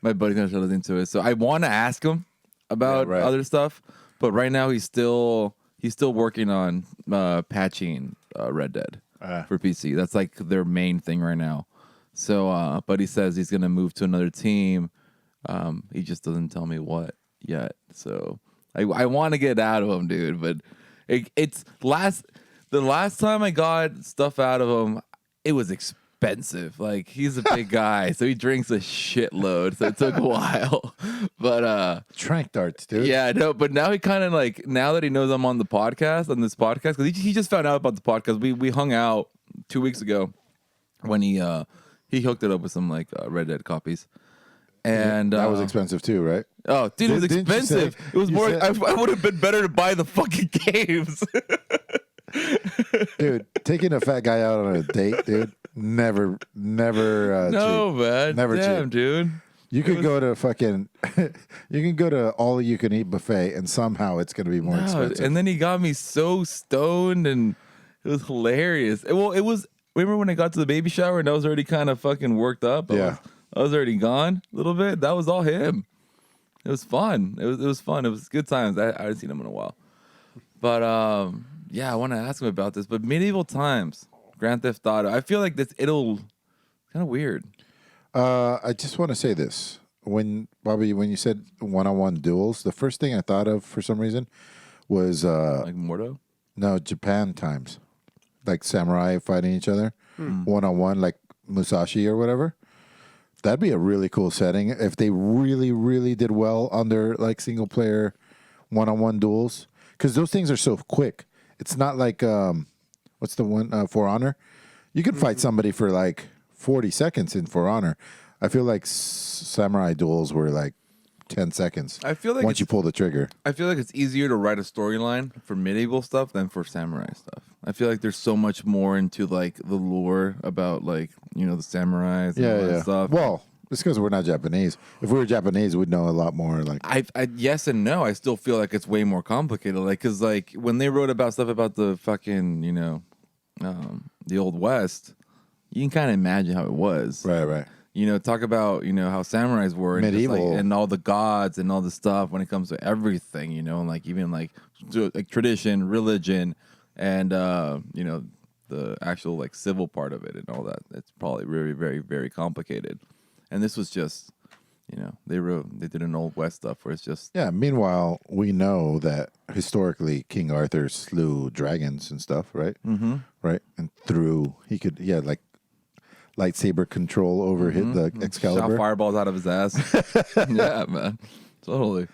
my buddy's gonna start listening to it, so I want to ask him about other stuff, but right now he's still working on patching Red Dead for PC. That's like their main thing right now. So, but he says he's gonna move to another team. He just doesn't tell me what yet. So I want to get out of him, dude. But the last time I got stuff out of him, it was expensive. Like he's a big guy, so he drinks a shitload. So it took a while. But Trank darts, dude. yeah, no. But now he kind of like now that he knows I'm on this podcast, because he just found out about the podcast. We hung out 2 weeks ago when he hooked it up with some like Red Dead copies. And that was expensive too, right? Oh, dude, it was Didn't you say- expensive. It was you more. said- I would have been better to buy the fucking games. Dude, taking a fat guy out on a date, dude, never No, cheap. man. Never Damn, cheap. dude. You could go to fucking, you can go to all you can eat buffet, and somehow it's going to be more expensive. And then he got me so stoned, and it was hilarious. Well, it was. Remember when I got to the baby shower and I was already kind of fucking worked up? I was already gone a little bit. That was all him. It was fun. It was fun. It was good times. I hadn't seen him in a while. But yeah, I want to ask him about this. But medieval times, Grand Theft Auto. I feel like it'll kind of weird. I just want to say this. Bobby, when you said one-on-one duels, the first thing I thought of for some reason was Like Mordo? no, Japan times. Like samurai fighting each other one-on-one, like Musashi or whatever. That'd be a really cool setting if they really, really did well on their like single player one-on-one duels. Because those things are so quick. It's not like what's the one For Honor? You could fight somebody for like 40 seconds in For Honor. I feel like samurai duels were like 10 seconds. I feel like once you pull the trigger. I feel like it's easier to write a storyline for medieval stuff than for samurai stuff. I feel like there's so much more into like the lore about like, you know, the samurais and all that stuff. Well, it's because we're not Japanese. If we were Japanese, we'd know a lot more. Like I yes and no. I still feel like it's way more complicated. Like, cause like when they wrote about stuff about the fucking, you know, the Old West, you can kind of imagine how it was. Right. You know, talk about, you know, how samurais were and Medieval. just, like, and all the gods and all the stuff when it comes to everything, you know, and like even like tradition, religion, and you know, the actual like civil part of it and all that. It's probably very, very, very complicated. And this was just, you know, they did an Old West stuff where it's just Meanwhile, we know that historically King Arthur slew dragons and stuff, right? Mm-hmm. Right, and he could like lightsaber control over the Excalibur. shot fireballs out of his ass. Yeah, man, totally.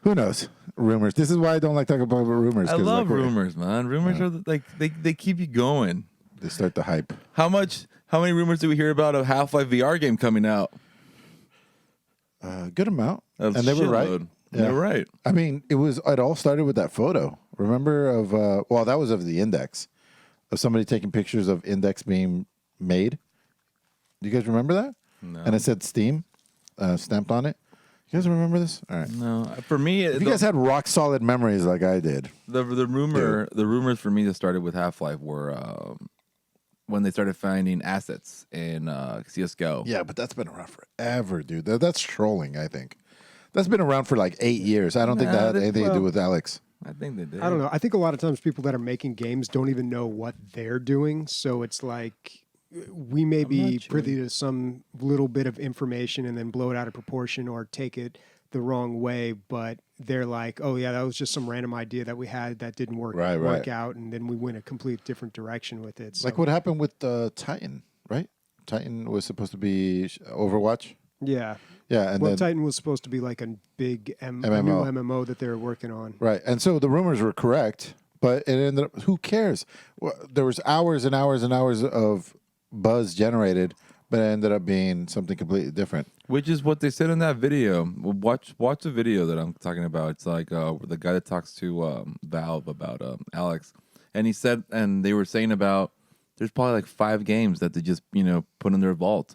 Who knows? Rumors. This is why I don't like talking about rumors. I love rumors, man. Rumors are like they keep you going. They start the hype. How many rumors do we hear about a Half-Life VR game coming out? Good amount. A And they were right. shitload. They were right. I mean, it all started with that photo. Remember of that was of the Index, of somebody taking pictures of Index being made. Do you guys remember that? No. And it said Steam stamped on it. You guys remember this? All right. No, for me, If you guys had rock solid memories like I did. the rumors for me that started with Half-Life were when they started finding assets in CS:GO. Yeah, but that's been around forever, dude. That's trolling, I think. That's been around for like 8 years. I don't think that had anything to do with Alyx. I think they did. I don't know. I think a lot of times people that are making games don't even know what they're doing. So it's like we may be privy to some little bit of information and then blow it out of proportion or take it the wrong way. But they're like, oh, yeah, that was just some random idea that we had that didn't work out. And then we went a complete different direction with it. So. Like what happened with Titan, right? Titan was supposed to be Overwatch. Yeah. Yeah. And well, then Titan was supposed to be like a big a new MMO that they were working on. Right. And so the rumors were correct, but it ended up, who cares? Well, there was hours and hours and hours of buzz generated, but it ended up being something completely different. Which is what they said in that video. Watch the video that I'm talking about. It's like the guy that talks to Valve about Alyx, and he said, and they were saying about there's probably like 5 games that they just put in their vault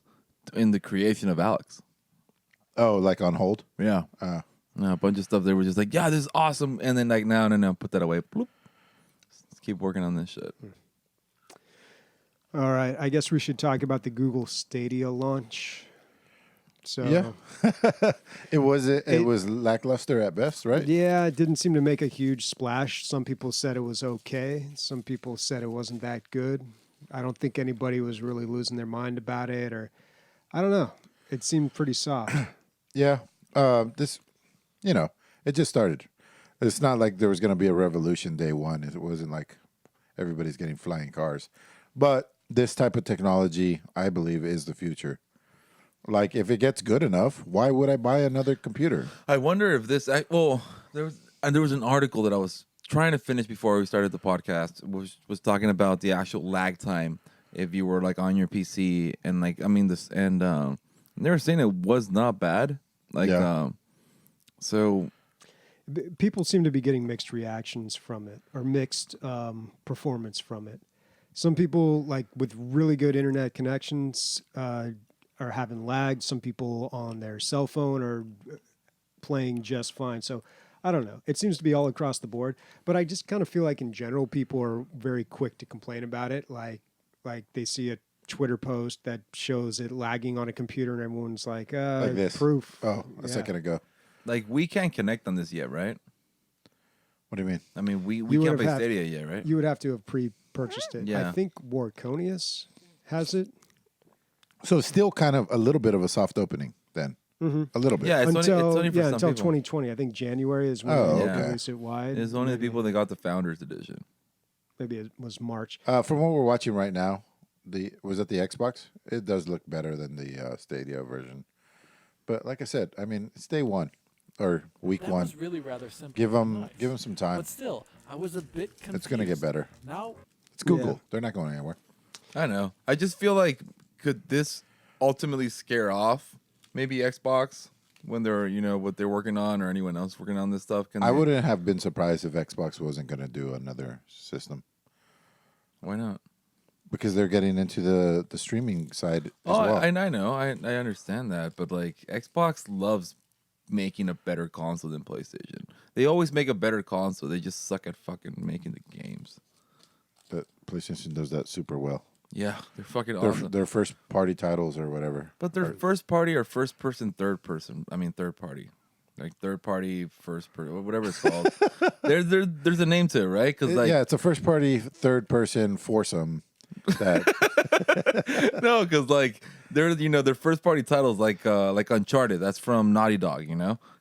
in the creation of Alyx. Oh, like on hold? Yeah, a bunch of stuff. They were just like, yeah, this is awesome, and then like no, put that away. Bloop. Let's keep working on this shit. All right, I guess we should talk about the Google Stadia launch. So yeah, it was lackluster at best, right? Yeah, it didn't seem to make a huge splash. Some people said it was okay. Some people said it wasn't that good. I don't think anybody was really losing their mind about it, or I don't know. It seemed pretty soft. Yeah, it just started. It's not like there was going to be a revolution day one. It wasn't like everybody's getting flying cars, but this type of technology, I believe, is the future. Like, if it gets good enough, why would I buy another computer? I wonder if this. There was an article that I was trying to finish before we started the podcast. Was talking about the actual lag time if you were like on your PC and like they were saying it was not bad. Like so. People seem to be getting mixed reactions from it, or mixed performance from it. Some people, like with really good internet connections, are having lag. Some people on their cell phone are playing just fine. So I don't know. It seems to be all across the board. But I just kind of feel like in general, people are very quick to complain about it. Like they see a Twitter post that shows it lagging on a computer, and everyone's like this. proof. Oh, a second ago. Like, we can't connect on this yet, right? What do you mean? I mean, we You can't would play have Stadia yet, right? You would have to have pre-purchased it. Yeah. I think Warconius has it. So still kind of a little bit of a soft opening then. A little bit. Yeah, it's until only for some until people. 2020. I think January is when Oh, they okay. release it wide. It's only the people that got the Founders Edition. Maybe it was March. From what we're watching right now, was it the Xbox? It does look better than the Stadia version. But like I said, I mean, it's day one or week That one. was really rather simple. Give and them nice. some time. But still, I was a bit confused. It's gonna get better. Now, It's Google. Yeah. They're not going anywhere. I know. I just feel like, could this ultimately scare off maybe Xbox when they're, what they're working on, or anyone else working on this stuff? I wouldn't have been surprised if Xbox wasn't going to do another system Why not? because they're getting into the streaming side as well. I know. I understand that. But, like, Xbox loves making a better console than PlayStation. They always make a better console. They just suck at fucking making the games. But PlayStation does that super well. Yeah, they're fucking Their, awesome. their first party titles or whatever. But they're first party or first person, third person. I mean, third party. Like third party, first person, whatever it's called. There's a name to it, right? Because like, yeah, it's a first party, third person foursome. That no, because like their first party titles like Uncharted. That's from Naughty Dog.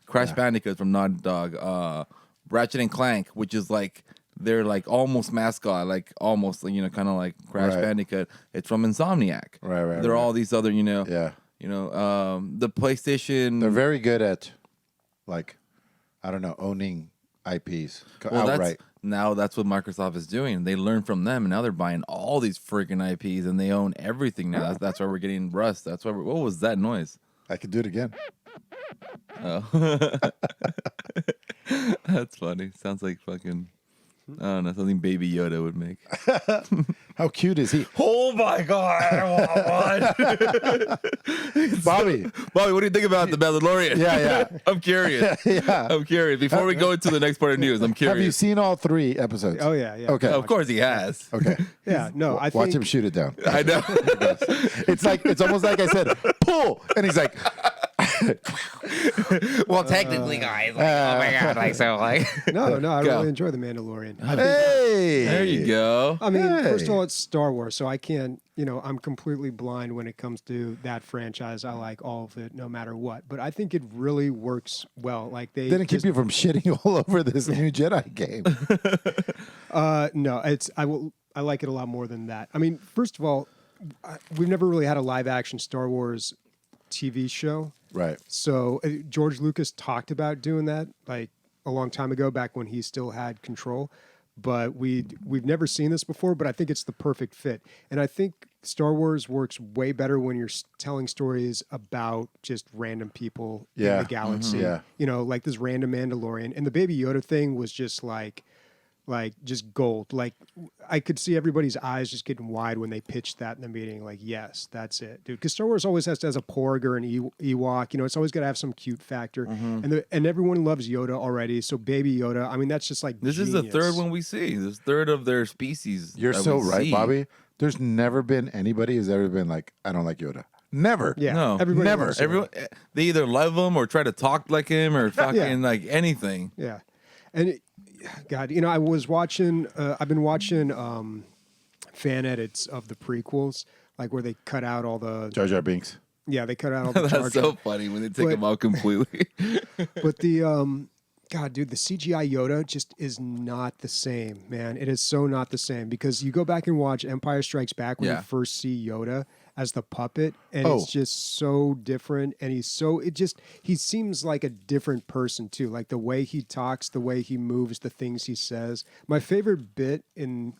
Crash Bandicoot from Naughty Dog. Ratchet and Clank, which is like they're like almost mascot, like almost kind of like Crash Right. Bandicoot. It's from Insomniac. Right. There are all these other yeah, the PlayStation. they're very good at like I don't know owning IPs Well, outright. that's what Microsoft is doing. They learn from them, and now they're buying all these freaking IPs, and they own everything now. That's why we're getting Rust. That's why. What was that noise? I could do it again. Oh, that's funny. Sounds like fucking. I don't know, something Baby Yoda would make. How cute is he, Oh my god! I want one. Bobby? Bobby, what do you think about the Mandalorian? Yeah. I'm curious. Yeah. I'm curious. Before we go into the next part of news, I'm curious. Have you seen all 3 episodes? Oh yeah. Okay. Of course he has. Okay. Yeah. No, I Watch think him shoot it down. I know. It's almost like I said, pull, and he's like, Well, technically, guys, like, oh my god, like so, like. no. I Go. really enjoy the Mandalorian. hey, There you go. I mean, first of Hey. all, it's Star Wars, so I can't. I'm completely blind when it comes to that franchise. I like all of it, no matter what. But I think it really works well. Like they Didn't keep you from shitting all over this new Jedi game. No, I like it a lot more than that. I mean, first of all, we've never really had a live action Star Wars TV show. Right. So George Lucas talked about doing that like a long time ago, back when he still had control. But we've never seen this before. But I think it's the perfect fit, and I think Star Wars works way better when you're telling stories about just random people in Yeah. the galaxy. Yeah. Like this random Mandalorian, and the Baby Yoda thing was just like just gold. Like I could see everybody's eyes just getting wide when they pitched that in the meeting. Like, yes, that's it, dude. Because Star Wars always has to have a Porg or an Ewok. It's always got to have some cute factor. And everyone loves Yoda already. So Baby Yoda, I mean, that's just like This is the genius. third one we see. This third of their species. You're that so we right, see. Bobby. There's never been anybody who's ever been like, I don't like Yoda. Never. Yeah, No, everybody never. loves Yoda. Everyone, they either love him or try to talk like him or fucking like anything. Yeah, and God, I've been watching fan edits of the prequels, like where they cut out all the Jar Jar Binks. they cut out all the Jar That's Jar. so funny when they take But- him out completely. But the God, dude, the CGI Yoda just is not the same, man. It is so not the same because you go back and watch Empire Strikes Back when Yeah. you first see Yoda as the puppet, and Oh. it's just so different. And he seems like a different person too. Like the way he talks, the way he moves, the things he says. My favorite bit when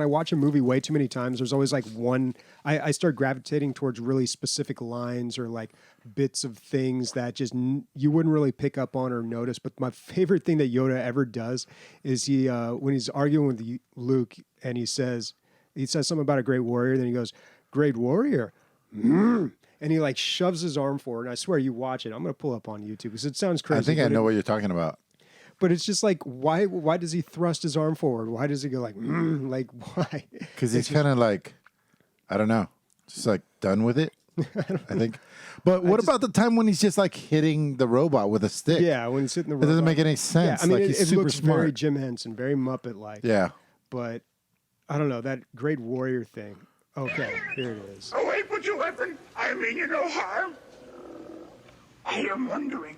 I watch a movie way too many times, there's always like one. I start gravitating towards really specific lines or like bits of things that just you wouldn't really pick up on or notice. But my favorite thing that Yoda ever does is when he's arguing with Luke and he says something about a great warrior, then he goes, "Great warrior, and he like shoves his arm forward. And I swear, you watch it. I'm gonna pull up on YouTube because it sounds crazy. I think I know what you're talking about. But it's just like, why does he thrust his arm forward? Why does he go like, like why? Because he's kind of like, I don't know, just like done with it. I think. But what about the time when he's just like hitting the robot with a stick? Yeah, when he's hitting the It robot. doesn't make any sense. Yeah, I mean, like, he's it super looks smart. very Jim Henson, very Muppet-like. Yeah. But I don't know, that great warrior thing. Okay, here it is. Oh, I put your weapon. I mean you no harm. I am wondering,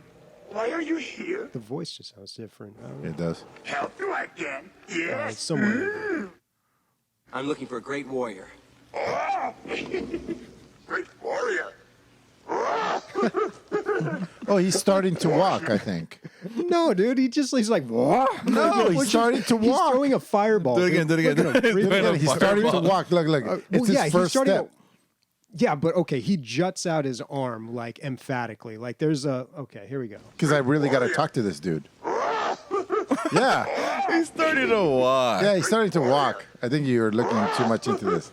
why are you here? The voice just sounds different. I don't know. It does. Help you I can. Yes. It's somewhere. I'm looking for a great warrior. Oh. Great warrior. Oh, he's starting to walk, I think. No, dude, he's like, what? No, he's starting to He's walk. throwing a fireball. Do it again. dude. Do it again. Look at him. Look at it, he's starting to walk. Look. It's his first step. Yeah, but okay, he juts out his arm like emphatically. Like there's okay, here we go. Because I really got to talk to this dude. Yeah. He's starting to walk. Yeah, he's starting to walk. I think you're looking too much into this.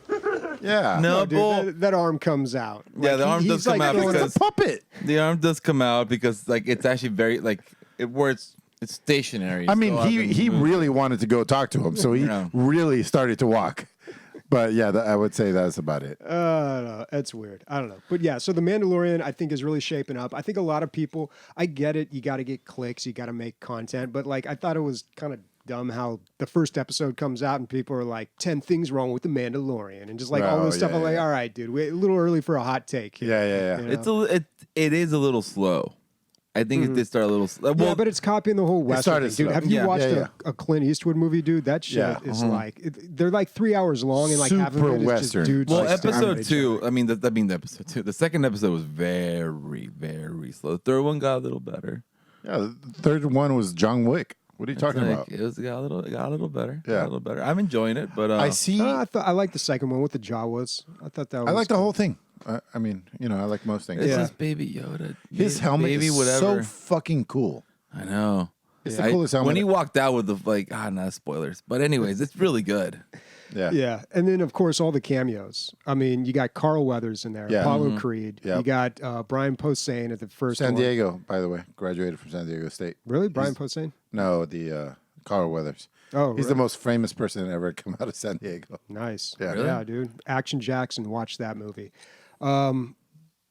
Yeah. No, Dude, bull. that arm comes out. Yeah, the arm does come out It's because a puppet. the arm does come out because like it's actually very like it's stationary. I mean, So he really wanted to go talk to him, so he Yeah. really started to walk. But yeah, I would say that's about it. No, that's weird. I don't know. But yeah, so The Mandalorian, I think, is really shaping up. I think a lot of people, I get it. You got to get clicks. You got to make content. But like, I thought it was kind of dumb how the first episode comes out and people are like 10 things wrong with The Mandalorian and just like all this stuff. I'm like, all right, dude, we're a little early for a hot take here. Yeah. You know? It is a little slow. I think it did start a little slow. Yeah, but it's copying the whole Western started thing, dude. slow. Have you Yeah. watched Yeah. a Clint Eastwood movie, dude? That shit Yeah. is like they're like 3 hours long and like half of Super it is Western. just dudes. well, like, staring at episode each 2. other. I mean, the episode 2. The second episode was very, very slow. The third one got a little better. Yeah, the third one was John Wick. What are you talking Like, about? It got a little better. Yeah. Got a little better. I'm enjoying it, but I see. I like the second one with the Jawas. I thought that was I like the cool. whole thing. I mean, I like most things. it's Yeah. just Baby Yoda. His helmet baby is whatever. so fucking cool. I know. It's the coolest helmet. When he walked out with the not spoilers, but anyways, it's really good. Yeah. Yeah, and then of course all the cameos. I mean, you got Carl Weathers in there, Yeah. Apollo Creed. Yep. You got Brian Posehn at the first San one. Diego, by the way, graduated from San Diego State. Really, Brian Posehn? No, the Carl Weathers. Oh, He's really? the most famous person to ever come out of San Diego. Nice. Yeah. Really? Yeah, dude. Action Jackson. Watch that movie.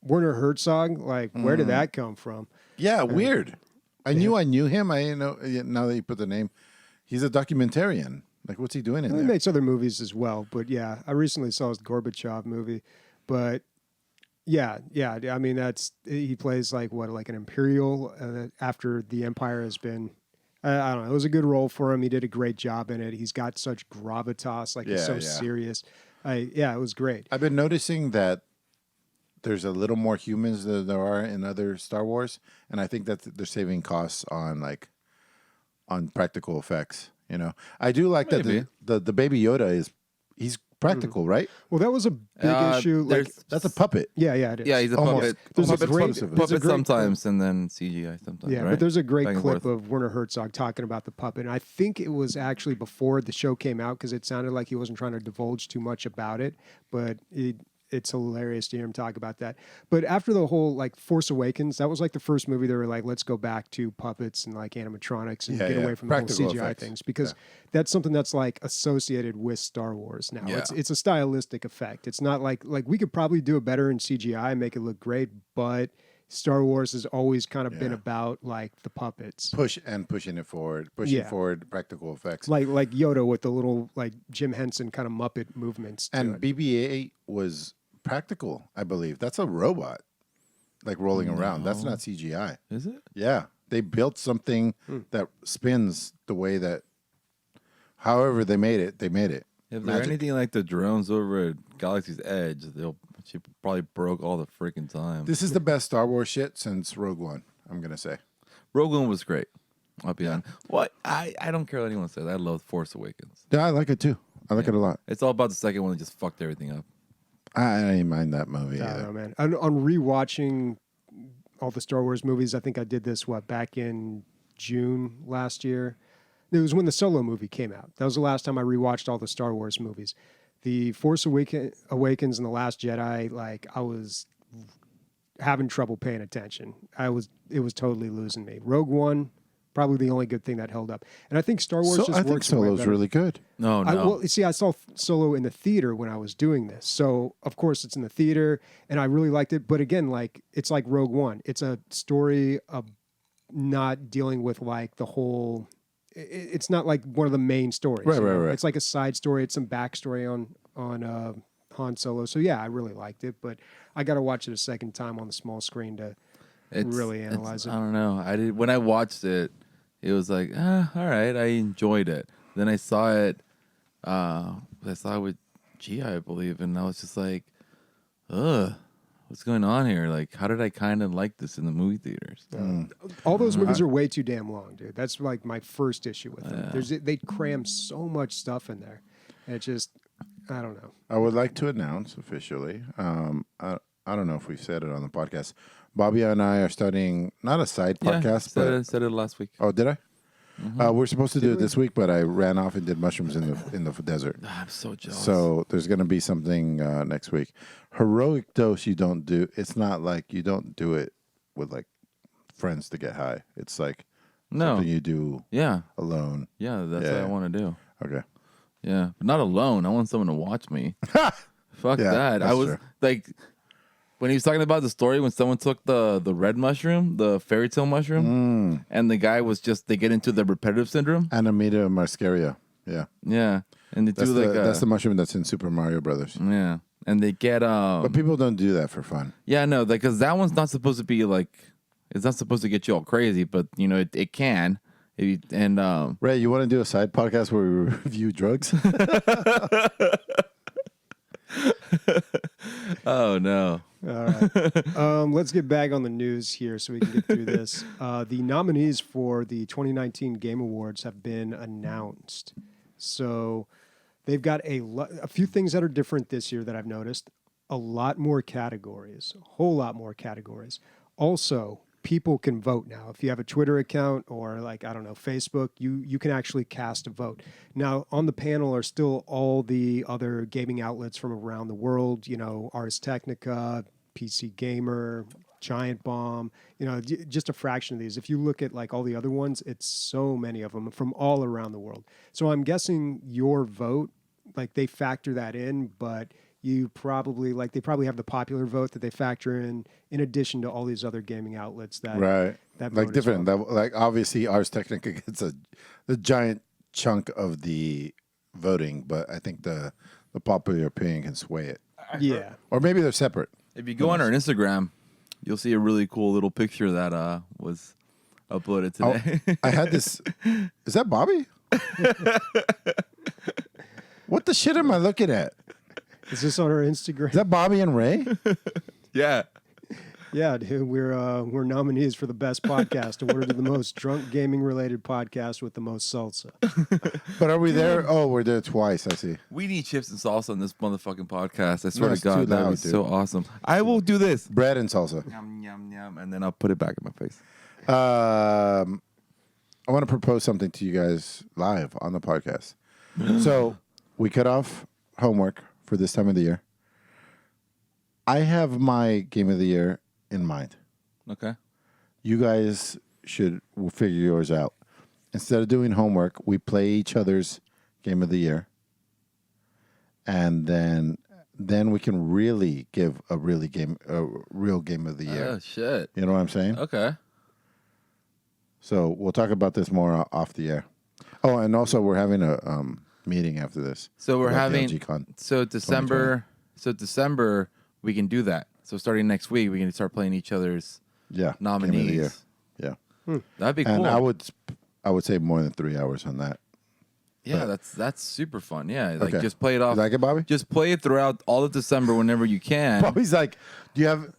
Werner Herzog. Like, where did that come from? Yeah, weird. I knew him. I didn't know. Now that you put the name, he's a documentarian. Like, what's he doing in He there? makes other movies as well, but yeah, I recently saw his Gorbachev movie, but yeah. I mean, he plays like an imperial after the empire has been. I don't know. It was a good role for him. He did a great job in it. He's got such gravitas. Like he's so Yeah. serious. It was great. I've been noticing that there's a little more humans than there are in other Star Wars, and I think that they're saving costs on practical effects. I do like Maybe. that the Baby Yoda he's practical, right? Well, that was a big issue. Like, there's- That's a puppet. yeah, it is. Yeah, he's a Almost. puppet. There's a Puppet, great- puppet, there's a puppet great- sometimes, and then CGI sometimes. Yeah, right? but there's a great Back and clip forth. of Werner Herzog talking about the puppet. And I think it was actually before the show came out because it sounded like he wasn't trying to divulge too much about it. But it's hilarious to hear him talk about that. But after the whole like Force Awakens, that was like the first movie they were like, let's go back to puppets and like animatronics and get away from the whole Practical CGI effects. things because that's something that's like associated with Star Wars now. Yeah. It's a stylistic effect. It's not like we could probably do it better in CGI and make it look great, but Star Wars has always kind of been about like the puppets. Pushing it forward, forward practical effects. Like Yoda with the little like Jim Henson kind of Muppet movements. To And it. BB-8 was practical, I believe. That's a robot, like rolling around. That's not CGI. Is it? Yeah, they built something that spins the way that. However, they made it. They made it. If they're anything like the drones over at Galaxy's Edge, she probably broke all the freaking time. This is the best Star Wars shit since Rogue One. I'm gonna say. Rogue One was great. I'll be honest. Well, I don't care what anyone says. I love Force Awakens. Yeah, I like it too. I like it a lot. It's all about the second one that just fucked everything up. I didn't mind that movie. I don't either. know, man. On rewatching all the Star Wars movies, I think I did this back in June last year. It was when the Solo movie came out. That was the last time I rewatched all the Star Wars movies. The Force Awakens and The Last Jedi, like I was having trouble paying attention. It was totally losing me. Rogue One, probably the only good thing that held up. And I think Star Wars just I think works way Solo's better. really good. No, no. Well, see, I saw Solo in the theater when I was doing this. So, of course, it's in the theater, and I really liked it. But again, like it's like Rogue One. It's a story of not dealing with like the whole... It's not like one of the main stories. Right, you know? right. It's like a side story. It's some backstory on Han Solo. So, yeah, I really liked it. But I got to watch it a second time on the small screen to really analyze it. I don't know. I did when I watched it. It was like, all right. I enjoyed it. Then I saw it. I saw it with Gia, I believe, and I was just like, ugh. What's going on here? Like, how did I kind of like this in the movie theaters? All those movies are way too damn long, dude. That's like my first issue with them. They cram so much stuff in there. And it just, I don't know. I would like to announce officially. I don't know if we've said it on the podcast. Bobby and I are starting not a side podcast, but said it last week. oh, did I? Mm-hmm. We're supposed to do it this week, but I ran off and did mushrooms in the desert. I'm so jealous. So there's going to be something next week. Heroic dose you don't do. It's not like you don't do it with like friends to get high. It's like something you do alone. Yeah, that's what I want to do. Okay. Yeah, but not alone. I want someone to watch me. Fuck Yeah, that. I that's was true. like, when he was talking about the story when someone took the red mushroom, the fairy tale mushroom, and the guy was just, they get into the repetitive syndrome. Anemita muscaria. Yeah. Yeah. And they That's do like that's the mushroom that's in Super Mario Brothers. yeah. And they get But people don't do that for fun. yeah, no, because that one's not supposed to be like, it's not supposed to get you all crazy, but you know it can. And Ray, you want to do a side podcast where we review drugs? oh no. All right. Let's get back on the news here so we can get through this. The nominees for the 2019 Game Awards have been announced. So they've got a few things that are different this year that I've noticed. A lot more categories, a whole lot more categories. Also, people can vote now. If you have a Twitter account or like, I don't know, Facebook, you can actually cast a vote. Now, on the panel are still all the other gaming outlets from around the world, you know, Ars Technica, PC Gamer, Giant Bomb, you know, just a fraction of these. If you look at like all the other ones, it's so many of them from all around the world. So I'm guessing your vote, like they factor that in, but you probably they probably have the popular vote that they factor in addition to all these other gaming outlets that Right. that Like vote as different. well. Like obviously Ars Technica gets the giant chunk of the voting, but I think the popular opinion can sway it. Yeah. Or maybe they're separate. If you go on our Instagram, you'll see a really cool little picture that was uploaded today. I had this. Is that Bobby? What the shit am I looking at? Is this on our Instagram? Is that Bobby and Ray? yeah. Yeah, dude, we're nominees for the best podcast, awarded to the most drunk gaming related podcast with the most salsa. But are we there? Oh, we're there twice. I see. We need chips and salsa on this motherfucking podcast. I swear it's to God, too that loud, would be dude. so awesome. I will do this. Bread and salsa. Yum, yum, yum, and then I'll put it back in my face. I want to propose something to you guys live on the podcast. So we cut off homework for this time of the year. I have my game of the year in mind. Okay. You guys should figure yours out. Instead of doing homework, we play each other's game of the year. And then we can really give a real game of the year. Oh, shit. You know what I'm saying? Okay. So we'll talk about this more off the air. Oh, and also we're having a meeting after this. So we're about having DLG Con. so December we can do that. So starting next week we can start playing each other's nominees. Game of the year. Yeah. That'd be cool. And I would say more than 3 hours on that. Yeah, that's super fun. Yeah, like Okay. just play it off. You like it, Bobby? Just play it throughout all of December whenever you can. Bobby's like, do you have?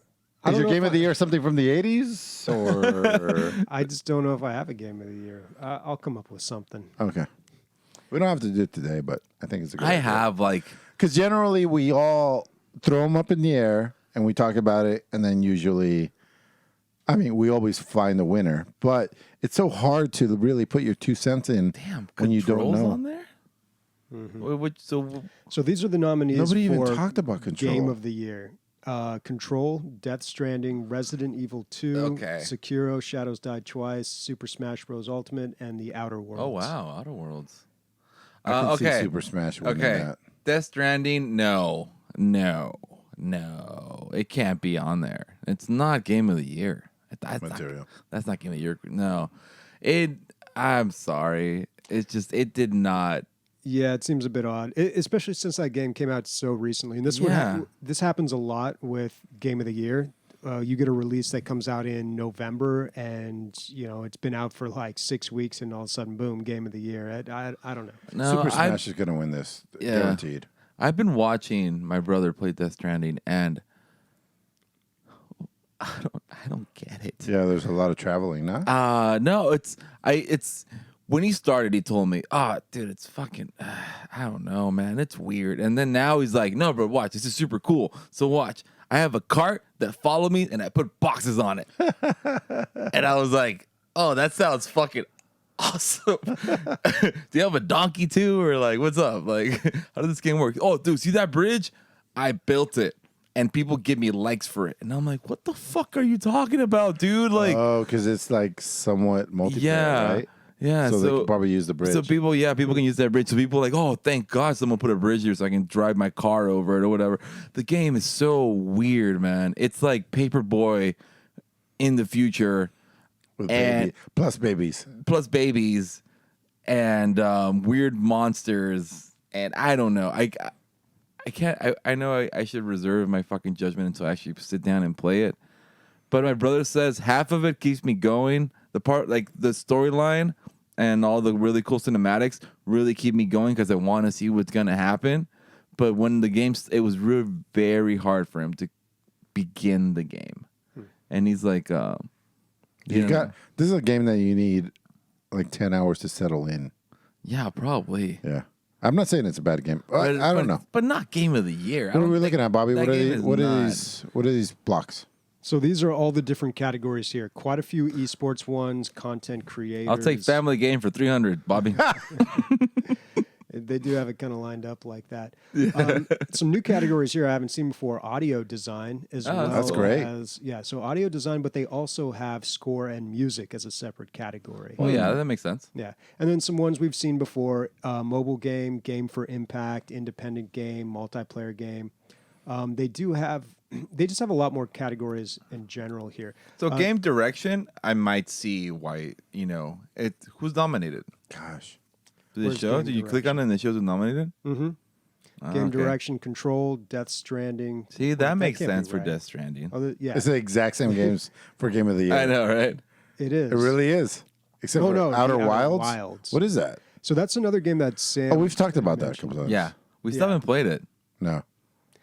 Is your game of the year something from the 80s or? I just don't know if I have a game of the year. I'll come up with something. Okay. We don't have to do it today, but I think it's a good idea. have like Because generally we all throw them up in the air and we talk about it, and then usually, I mean, we always find the winner. But it's so hard to really put your 2 cents in when you don't controls know. on there. So these are the nominees. Nobody for even talked about Control. Game of the Year. Control, Death Stranding, Resident Evil 2, Okay. Sekiro, Shadows Die Twice, Super Smash Bros. Ultimate, and The Outer Worlds. Oh wow, Outer Worlds. I can see Okay. Super Smash winning Okay. that. Death Stranding, no. It can't be on there. It's not Game of the Year. Material. That's not Game of the Year. No. I'm sorry. It did not. Yeah, it seems a bit odd, especially since that game came out so recently. And this happens a lot with Game of the Year. You get a release that comes out in November, and it's been out for like 6 weeks, and all of a sudden, boom, Game of the Year. I don't know. No, Super Smash is going to win this, guaranteed. I've been watching my brother play Death Stranding, and I don't get it. Yeah, there's a lot of traveling, no? No, it's when he started, he told me, dude, it's fucking, I don't know, man, it's weird. And then now he's like, no, bro, watch, this is super cool. So watch, I have a cart that follow me, and I put boxes on it. And I was like, oh, that sounds fucking awesome. Do you have a donkey too, or like, what's up? Like, how does this game work? Oh, dude, see that bridge? I built it. And people give me likes for it. And I'm like, what the fuck are you talking about, dude? Like, oh, because it's like somewhat multiplayer, right? Yeah. So they could probably use the bridge. So people can use that bridge. So people are like, oh, thank God someone put a bridge here so I can drive my car over it or whatever. The game is so weird, man. It's like Paperboy in the future. With and plus babies. Plus babies and weird monsters. And I don't know. I can't. I know I should reserve my fucking judgment until I actually sit down and play it. But my brother says half of it keeps me going. The part, like the storyline and all the really cool cinematics, really keep me going because I want to see what's gonna happen. But when the game, it was really very hard for him to begin the game. And he's like, this is a game that you need like 10 hours to settle in. Yeah, probably. Yeah. I'm not saying it's a bad game. I don't know. But not Game of the Year. What are we looking at, Bobby? What are these blocks? So these are all the different categories here. Quite a few esports ones, content creators. I'll take family game for 300, Bobby. They do have it kind of lined up like that. Some new categories here I haven't seen before. Audio design as well. That's great. So audio design, but they also have score and music as a separate category. Oh, yeah, that makes sense. Yeah. And then some ones we've seen before, mobile game, game for impact, independent game, multiplayer game. They just have a lot more categories in general here. So game direction, I might see why, who's nominated? Gosh. Did it show? Did you click on it and it shows who's nominated? Mm-hmm. Game direction, Control, Death Stranding. See, that makes sense for Death Stranding. Yeah. It's the exact same games for Game of the Year. I know, right? It is. It really is. Except for Outer Wilds. What is that? So that's another game that Sam... Oh, we've talked about that a couple times. Yeah. We still haven't played it. No.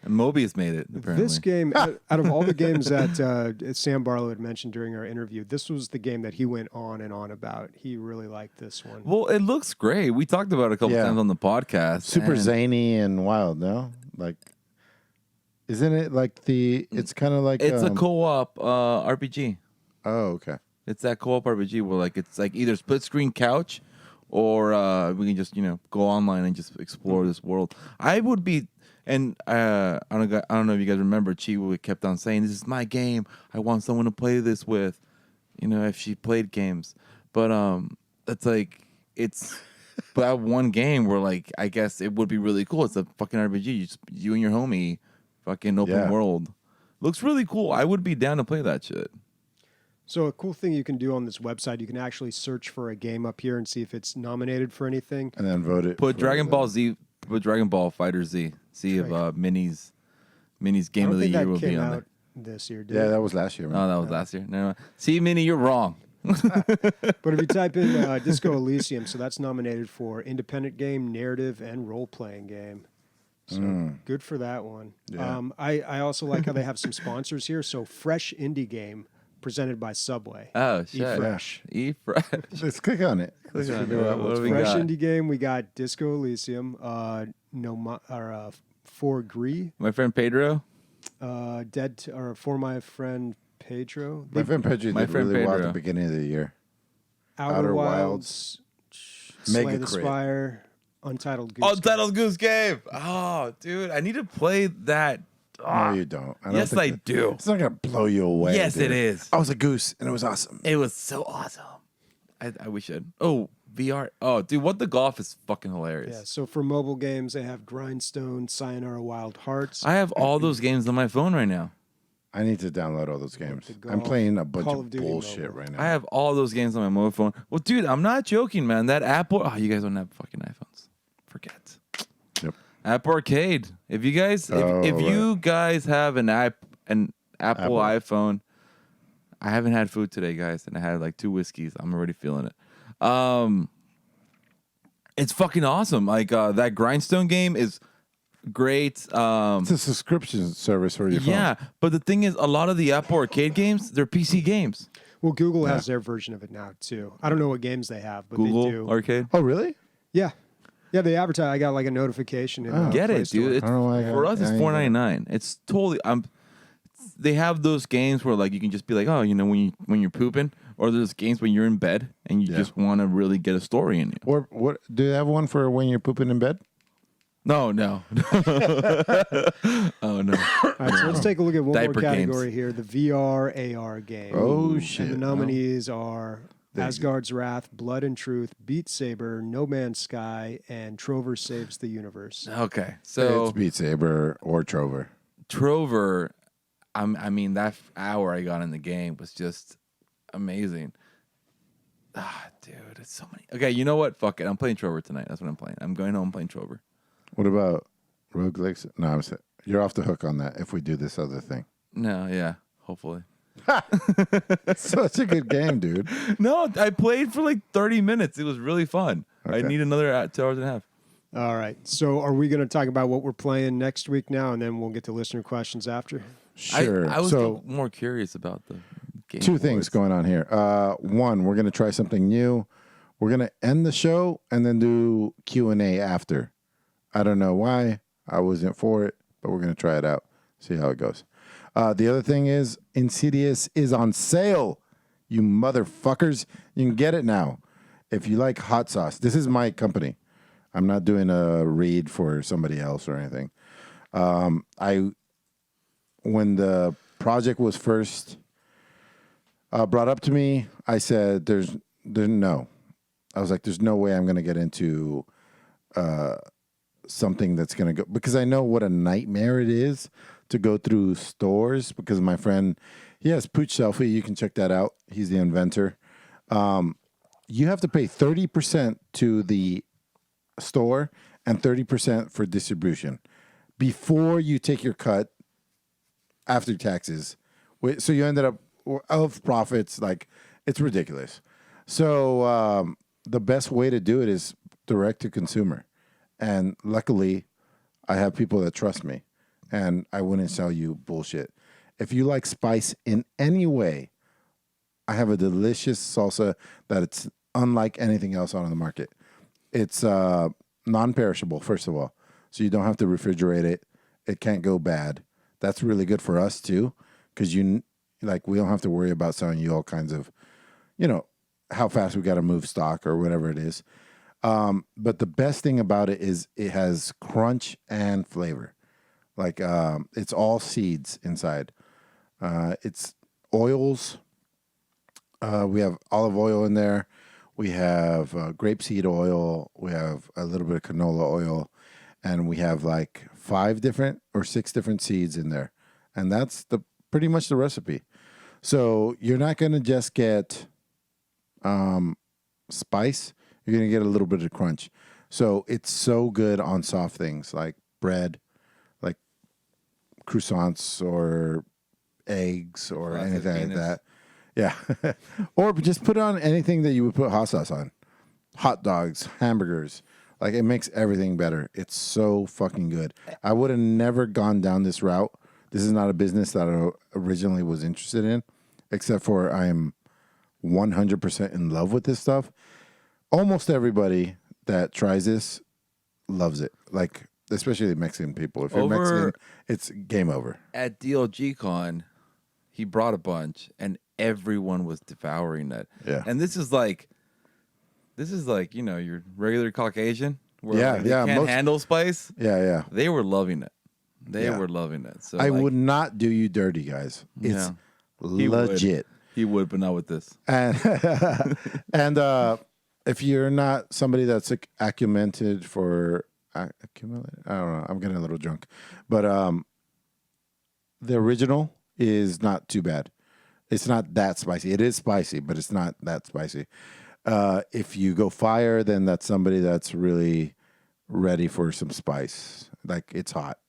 And Mobius made it, apparently. This game, out of all the games that Sam Barlow had mentioned during our interview, this was the game that he went on and on about. He really liked this one. Well, it looks great. We talked about it a couple times on the podcast. Super zany and wild, no? Like, isn't it like it's kind of like... It's a co-op RPG. Oh, okay. It's that co-op RPG where it's like either split screen couch or we can just, go online and just explore this world. I would be... And I don't know if you guys remember, Chiwa kept on saying, "This is my game. I want someone to play this with." If she played games, but it's like it's that one game where I guess it would be really cool. It's a fucking RPG. You and your homie, fucking open world. Looks really cool. I would be down to play that shit. So a cool thing you can do on this website, you can actually search for a game up here and see if it's nominated for anything, and then vote it. Put Dragon Ball Z. Put Dragon Ball Fighter Z. See if Mini's Game of the Year will be on there. This year, did Yeah, it? that was last year. Man. Oh, that was last year. No. See, Mini, you're wrong. But if you type in Disco Elysium, so that's nominated for independent game, narrative, and role-playing game. So good for that one. Yeah. I also like how they have some sponsors here. So Fresh Indie Game presented by Subway. Oh, shit. eFresh. eFresh. Let's click on it. Click Let's on figure it. out What what's do we Fresh got? Indie Game, we got Disco Elysium, For Gree, My friend Pedro. For My Friend Pedro. My friend Pedro My did friend really well at Pedro. the beginning of the year. Outer Wilds, Mega Slay the Crit. Spire, Untitled Goose. Untitled Goose Game. Oh, dude, I need to play that. No, you don't. Yes, I do. It's not gonna blow you away. Yes, dude. it is. I was a goose, and it was awesome. It was so awesome. We should. Oh, VR. Oh, dude, What the Golf is fucking hilarious. Yeah, so for mobile games, they have Grindstone, Sayonara Wild Hearts. I have all those games on my phone right now. I need to download all those games. Golf, I'm playing a bunch Call of of Duty bullshit mobile. right now. I have all those games on my mobile phone. Well, dude, I'm not joking, man. That Apple. Oh, you guys don't have fucking iPhones. Forget. Yep. Apple Arcade. If you guys, if you guys have an Apple iPhone, I haven't had food today, guys, and I had like 2 whiskeys. I'm already feeling it. It's fucking awesome. Like that Grindstone game is great. It's a subscription service for your phone. Yeah, but the thing is, a lot of the Apple Arcade games, they're PC games. Well, Google has their version of it now too. I don't know what games they have, but Google they do. Arcade. Oh, really? Yeah, they advertise. I got like a notification. In, Get Play it, Store. dude. It's, I don't know why I for got- us, it's I ain't got it. $4.99. It's totally. They have those games where like you can just be like, oh, you know, when you're pooping, or there's games when you're in bed and you just want to really get a story in you. Or what? Do they have one for when you're pooping in bed? No. Oh no. All right, so let's take a look at one Diaper more category games. here: the VR AR game. Oh, shit. And the nominees are There you Asgard's Wrath, Blood and Truth, Beat Saber, No Man's Sky, and Trover Saves the Universe. Okay, so It's Beat Saber or Trover. Trover, I mean, that hour I got in the game was just amazing. Dude, it's so many. Okay, you know what? Fuck it. I'm playing Trover tonight. That's what I'm playing. I'm going home playing Trover. What about roguelikes? No, I'm saying you're off the hook on that if we do this other thing. No, yeah, hopefully. Such a good game, dude. No, I played for like 30 minutes. It was really fun. I Okay. need another 2 hours and a half. All right. So are we going to talk about what we're playing next week now, and then we'll get to listener questions after? Sure. I was so more curious about the game. two things going on here. One, we're going to try something new. We're going to end the show and then do Q&A after. I don't know why. I wasn't for it, but we're going to try it out. See how it goes. The other thing is Insidious is on sale. You motherfuckers. You can get it now. If you like hot sauce. This is my company. I'm not doing a read for somebody else or anything. When the project was first brought up to me, I said, there's no. I was like, there's no way I'm going to get into something that's going to go, because I know what a nightmare it is to go through stores, because my friend, he has Pooch Selfie. You can check that out. He's the inventor. You have to pay 30% to the store and 30% for distribution before you take your cut after taxes. So you ended up of profits, like it's ridiculous. So the best way to do it is direct to consumer. And luckily, I have people that trust me, and I wouldn't sell you bullshit. If you like spice in any way, I have a delicious salsa that it's unlike anything else on the market. It's non-perishable, first of all, so you don't have to refrigerate it. It can't go bad. That's really good for us too, because we don't have to worry about selling you all kinds of, how fast we got to move stock or whatever it is. But the best thing about it is it has crunch and flavor. Like it's all seeds inside. It's oils. We have olive oil in there. We have grapeseed oil. We have a little bit of canola oil, and we have like 5 different or 6 different seeds in there, and that's pretty much the recipe. So you're not going to just get spice. You're going to get a little bit of crunch. So it's so good on soft things like bread, like croissants or eggs or anything like that. Yeah. Or just put on anything that you would put hot sauce on. Hot dogs, hamburgers. Like, it makes everything better. It's so fucking good. I would have never gone down this route. This is not a business that I originally was interested in, except for I am 100% in love with this stuff. Almost everybody that tries this loves it. Like, especially the Mexican people. If you're Mexican, it's game over. At DLG Con, he brought a bunch, and everyone was devouring that. Yeah. And this is like, your regular Caucasian. where like, they can't handle spice. Yeah. They were loving it. They were loving it. So I would not do you dirty, guys. It's legit. He would, but not with this. And if you're not somebody that's accumulated for accumulated, I don't know. I'm getting a little drunk, but the original is not too bad. It's not that spicy. It is spicy, but it's not that spicy. If you go fire, then that's somebody that's really ready for some spice. Like it's hot,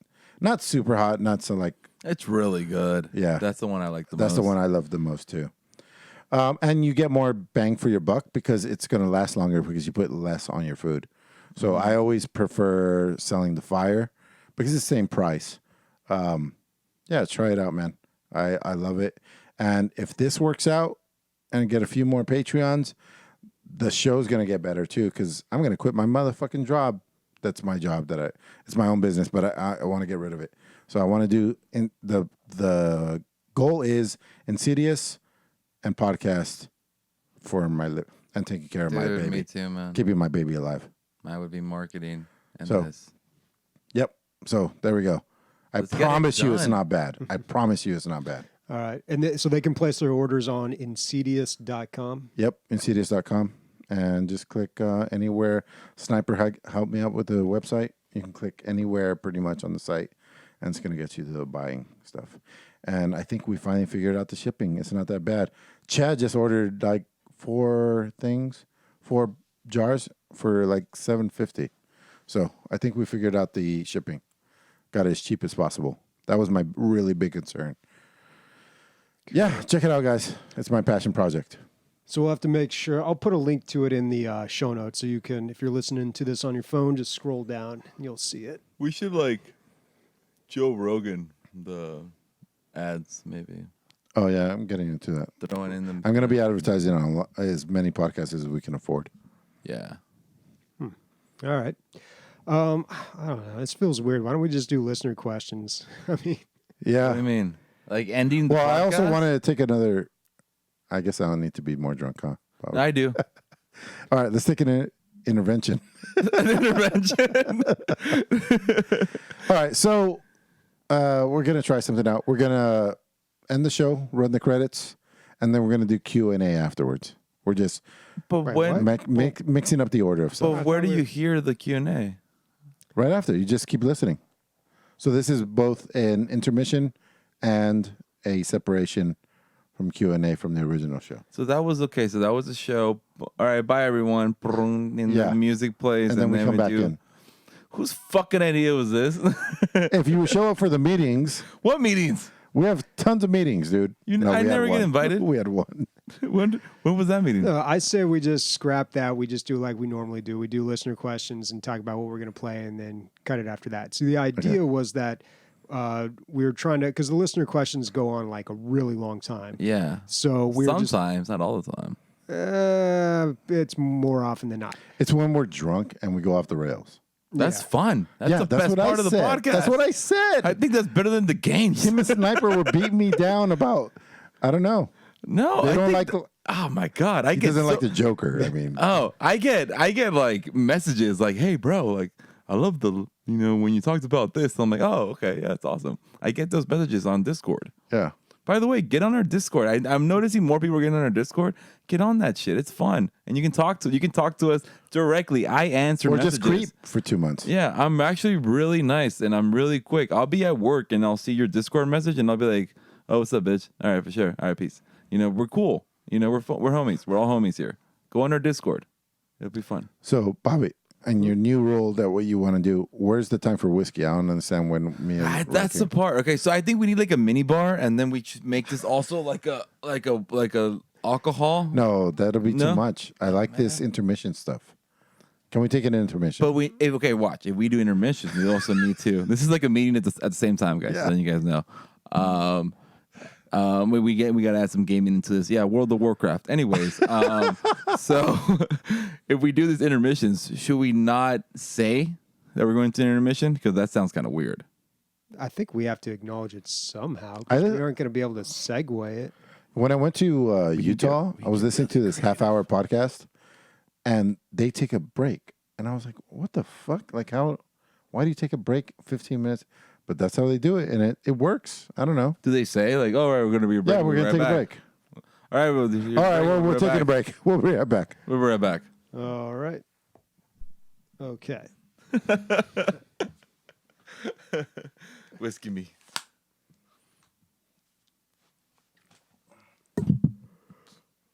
not super hot, not so like. It's really good. Yeah, that's the one I like the most. That's the one I love the most too. And you get more bang for your buck because it's going to last longer because you put less on your food. So I always prefer selling the fire because it's the same price. Yeah, try it out, man. I love it. And if this works out and get a few more Patreons, the show's going to get better too because I'm going to quit my motherfucking job. That's my job. It's my own business, but I want to get rid of it. So I want to do the goal is Insidious and podcast for my and taking care of my baby. Me too, man. Keeping my baby alive. Mine would be marketing and this. Yep. So there we go. I promise you it's not bad. I promise you it's not bad. All right. And so they can place their orders on insidious.com. Yep. Insidious.com. And just click anywhere. Sniper helped me out with the website. You can click anywhere pretty much on the site. And it's going to get you the buying stuff. And I think we finally figured out the shipping. It's not that bad. Chad just ordered like 4 jars for like $7.50. So I think we figured out the shipping. Got it as cheap as possible. That was my really big concern. Yeah, check it out, guys. It's my passion project. So we'll have to make sure. I'll put a link to it in the show notes so you can, if you're listening to this on your phone, just scroll down and you'll see it. We should like Joe Rogan the ads maybe. Oh yeah, I'm getting into that. Throwing in them. I'm going to be advertising on as many podcasts as we can afford. Yeah. All right. I don't know. This feels weird. Why don't we just do listener questions? I mean, yeah. What do you mean? Like ending the Well, podcast? I also wanted to take another. I guess I don't need to be more drunk, huh? Probably. I do. All right, let's take an intervention. An intervention. All right, so we're going to try something out. We're going to end the show, run the credits, and then we're going to do Q&A afterwards. We're just mixing up the order of stuff. But where do you hear the Q&A? Right after. You just keep listening. So this is both an intermission and a separation from Q&A from the original show. So that was okay. So that was the show. All right, bye everyone. And the music plays. And then we come back in. Whose fucking idea was this? If you show up for the meetings. What meetings? We have tons of meetings, dude. I never get invited. We had one. When was that meeting? I say we just scrap that. We just do like we normally do. We do listener questions and talk about what we're going to play and then cut it after that. So the idea was that we were trying to, because the listener questions go on like a really long time. Yeah. So we're sometimes, not all the time. It's more often than not. It's when we're drunk and we go off the rails. That's fun. That's the best part of the podcast. That's what I said. I think that's better than the games. Him and Sniper were beating me down about, I don't know. No, they don't like. Oh my god, he doesn't like the Joker. I mean, I get like messages like, "Hey, bro, like I love when you talked about this." I'm like, "Oh, okay, yeah, it's awesome." I get those messages on Discord. Yeah. By the way, get on our Discord. I'm noticing more people are getting on our Discord. Get on that shit. It's fun, and you can talk to us directly. I answer messages. Or just creep for 2 months. Yeah, I'm actually really nice, and I'm really quick. I'll be at work, and I'll see your Discord message, and I'll be like, "Oh, what's up, bitch? All right, for sure. All right, peace." We're cool. We're homies. We're all homies here. Go on our Discord. It'll be fun. So, Bobby, and your new rule that what you want to do, where's the time for whiskey? I don't understand when me and that's the part. Okay, so I think we need like a mini bar, and then we should make this also like a alcohol. No, that'll be too much. I like this intermission stuff. Can we take an intermission? But watch. If we do intermissions, we also need to. This is like a meeting at the same time, guys. Yeah. So then you guys know. We got to add some gaming into this. Yeah, World of Warcraft. Anyways, so if we do these intermissions, should we not say that we're going to an intermission? Because that sounds kind of weird. I think we have to acknowledge it somehow. We aren't going to be able to segue it. When I went to Utah, I was listening to this half-hour podcast, and they take a break. And I was like, what the fuck? Like, why do you take a break 15 minutes? But that's how they do it, and it works. I don't know. Do they say, like, all right, we're going to be a break? Yeah, we're going to take a break. All right, We're taking a break. We'll be right back. We'll be right back. All right. Okay. Whiskey me.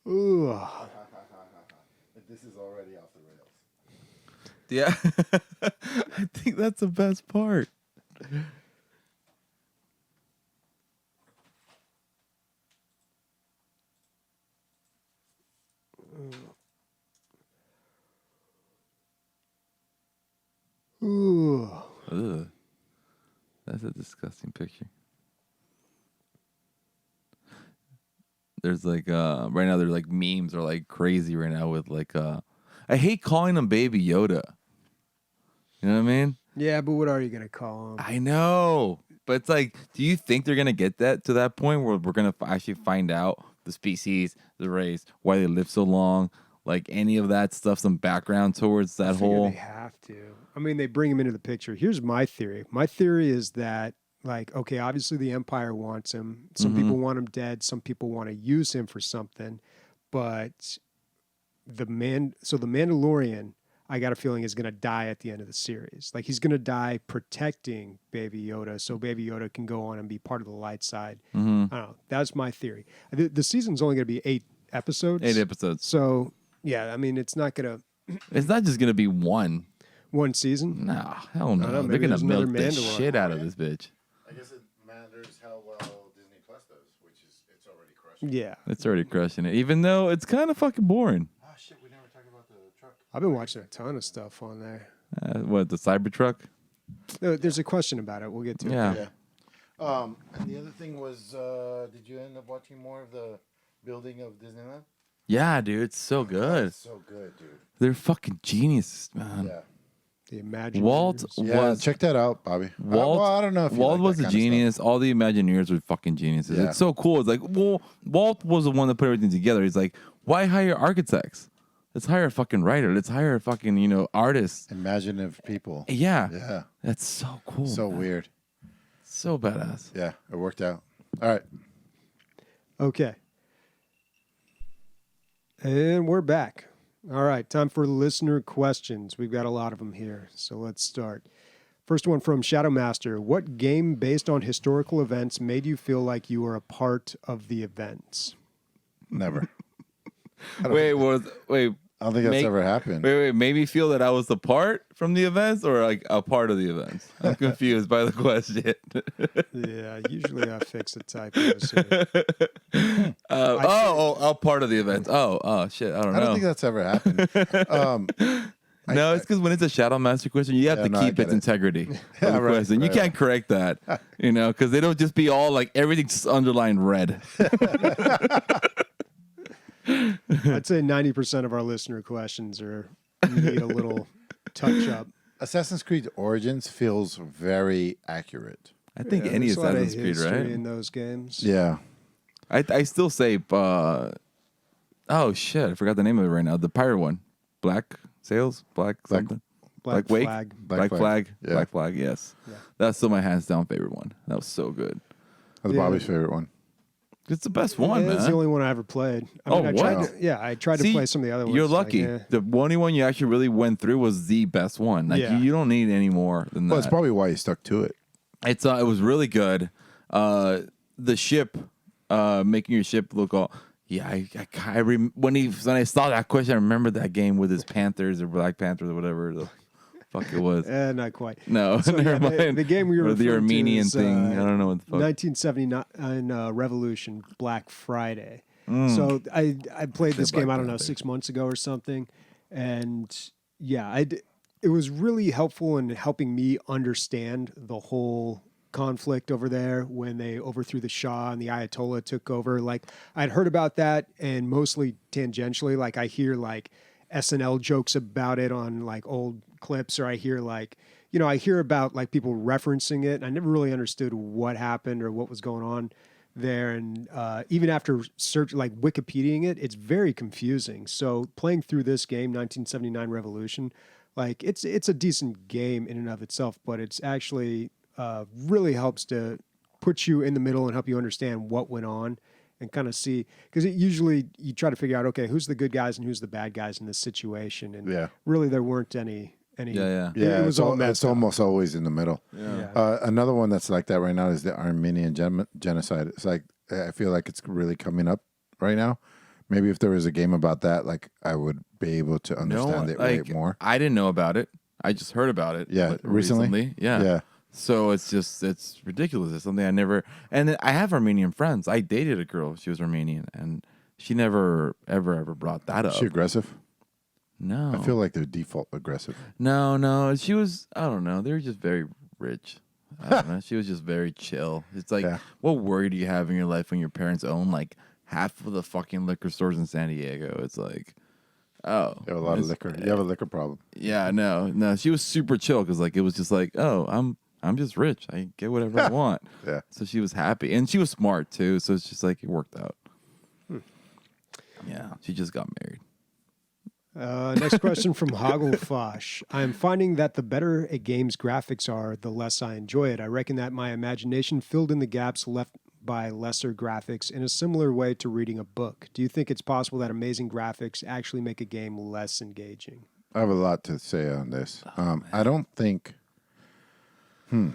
Ooh. This is already off the rails. Yeah. I think that's the best part. Ooh. Ugh. That's a disgusting picture. There's like right now there's like memes are like crazy right now with like I hate calling him Baby Yoda. You know what I mean? Yeah, but what are you gonna call him? I know, but it's like, do you think they're gonna get that to that point where we're gonna actually find out the species, the race, why they live so long, like any of that stuff, some background towards that I figure whole? They have to. I mean, they bring him into the picture. Here's my theory. My theory is that, like, okay, obviously the Empire wants him. Some people want him dead. Some people want to use him for something. But the Mandalorian, I got a feeling, is going to die at the end of the series. Like, he's going to die protecting Baby Yoda, so Baby Yoda can go on and be part of the light side. I don't know. That's my theory. The season's only going to be 8 episodes. 8 episodes. So yeah, I mean, it's not going to. It's not just gonna be one season. No, hell no. I don't know, They're maybe gonna there's milk another the Mandalore. shit out of this bitch. I guess it matters how well Disney Plus does, which is it's already crushing. Yeah, It's already crushing it, even though it's kind of fucking boring. Oh shit, we never talked about the truck. I've been watching a ton of stuff on there. What, the Cybertruck? There's a question about it. We'll get to it. Yeah. And the other thing was, did you end up watching more of the building of Disneyland? Yeah, dude, it's so good. That's so good, dude. They're fucking geniuses, man. Yeah. The Imagineers. Walt Yeah, was check that out, Bobby. Walt. Well, I don't know if you Walt like was that a kind of genius. All the Imagineers were fucking geniuses. Yeah. It's so cool. It's like, well, Walt was the one that put everything together. He's like, why hire architects? Let's hire a fucking writer. Let's hire a fucking artist. stuff. Imaginative people. Yeah, Yeah. that's so cool. So man. weird. So badass. Yeah, it worked out. All right. Okay. And we're back. All right, time for listener questions. We've got a lot of them here, so let's start. First one from Shadow Master. What game based on historical events made you feel like you were a part of the events? Never. Wait, I don't think that's ever happened. Wait. Made me feel that I was the part from the events or like a part of the events? I'm confused by the question. Yeah, usually I fix the typos here. A part of the events. Oh, shit. I don't know. I don't think that's ever happened. No, it's because when it's a Shadow Master question, you have to I keep get its it. integrity. Yeah, Of the right, question. You right. can't correct that, because they don't just be all like everything's underlined red. I'd say 90% of our listener questions need a little touch up. Assassin's Creed Origins feels very accurate. I think Yeah, any there's a lot of Assassin's Creed, history right? in those games. Yeah. I still say, oh shit, I forgot the name of it right now. The pirate one, Black Sails, Black something, Black Wake, Flag. Black Flag, Yeah. Black Flag. Yes, that's still my hands down favorite one. That was so good. That's Yeah. Bobby's favorite one. It's the best one, It's man. the only one I ever played. I Oh, I what? tried I tried to See, play some of the other ones. You're like, lucky. eh. The only one you actually really went through was the best one. Like Yeah. you don't need any more than that. Well, it's probably why you stuck to it. It was really good. The ship, making your ship look all. Yeah, when I saw that question, I remember that game with his Panthers or Black Panthers or whatever the fuck it was. Not quite. No, So, never yeah, mind. the game we were Or the referring to Armenian is, thing. I don't know what the fuck. 1979 Revolution Black Friday. Mm. So I played this Black game, I don't know, Panther. 6 months ago or something. And yeah, it was really helpful in helping me understand the whole conflict over there when they overthrew the Shah and the Ayatollah took over. Like I'd heard about that, and mostly tangentially, like I hear like SNL jokes about it on like old clips, or I hear like, I hear about like people referencing it, and I never really understood what happened or what was going on there. And even after Wikipediaing it, it's very confusing. So playing through this game, 1979 Revolution, like it's a decent game in and of itself, but it's actually really helps to put you in the middle and help you understand what went on and kind of see, because usually you try to figure out, okay, who's the good guys and who's the bad guys in this situation, and really there weren't any. Yeah, it was it's almost always in the middle. Yeah. Another one that's like that right now is the Armenian genocide. It's like, I feel like it's really coming up right now. Maybe if there was a game about that, like I would be able to understand it way more. I didn't know about it. I just heard about it. Yeah, recently. Yeah. So it's ridiculous. It's something I never. And I have Armenian friends. I dated a girl. She was Armenian, and she never ever brought that up. Is she aggressive? No. I feel like they're default aggressive. No. She was. I don't know. They were just very rich. I don't know. She was just very chill. It's like, what worry do you have in your life when your parents own like half of the fucking liquor stores in San Diego? It's like, oh, you have a lot of liquor. You have a liquor problem. Yeah, no. She was super chill because like it was just like, oh, I'm just rich. I get whatever I want. Yeah. So she was happy, and she was smart too. So it's just like it worked out. Yeah. She just got married. Next question from Hagelfosh. I'm finding that the better a game's graphics are, the less I enjoy it. I reckon that my imagination filled in the gaps left by lesser graphics in a similar way to reading a book. Do you think it's possible that amazing graphics actually make a game less engaging? I have a lot to say on this. I don't think... this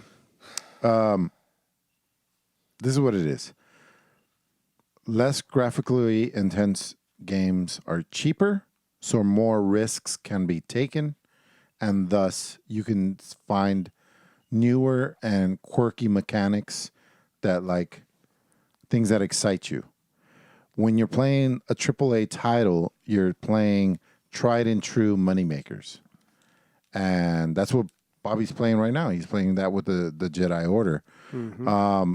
is what it is. Less graphically intense games are cheaper, so more risks can be taken, and thus you can find newer and quirky mechanics that like things that excite you. When you're playing a AAA title, you're playing tried and true moneymakers. And that's what Bobby's playing right now. He's playing that with the Jedi Order. Mm-hmm.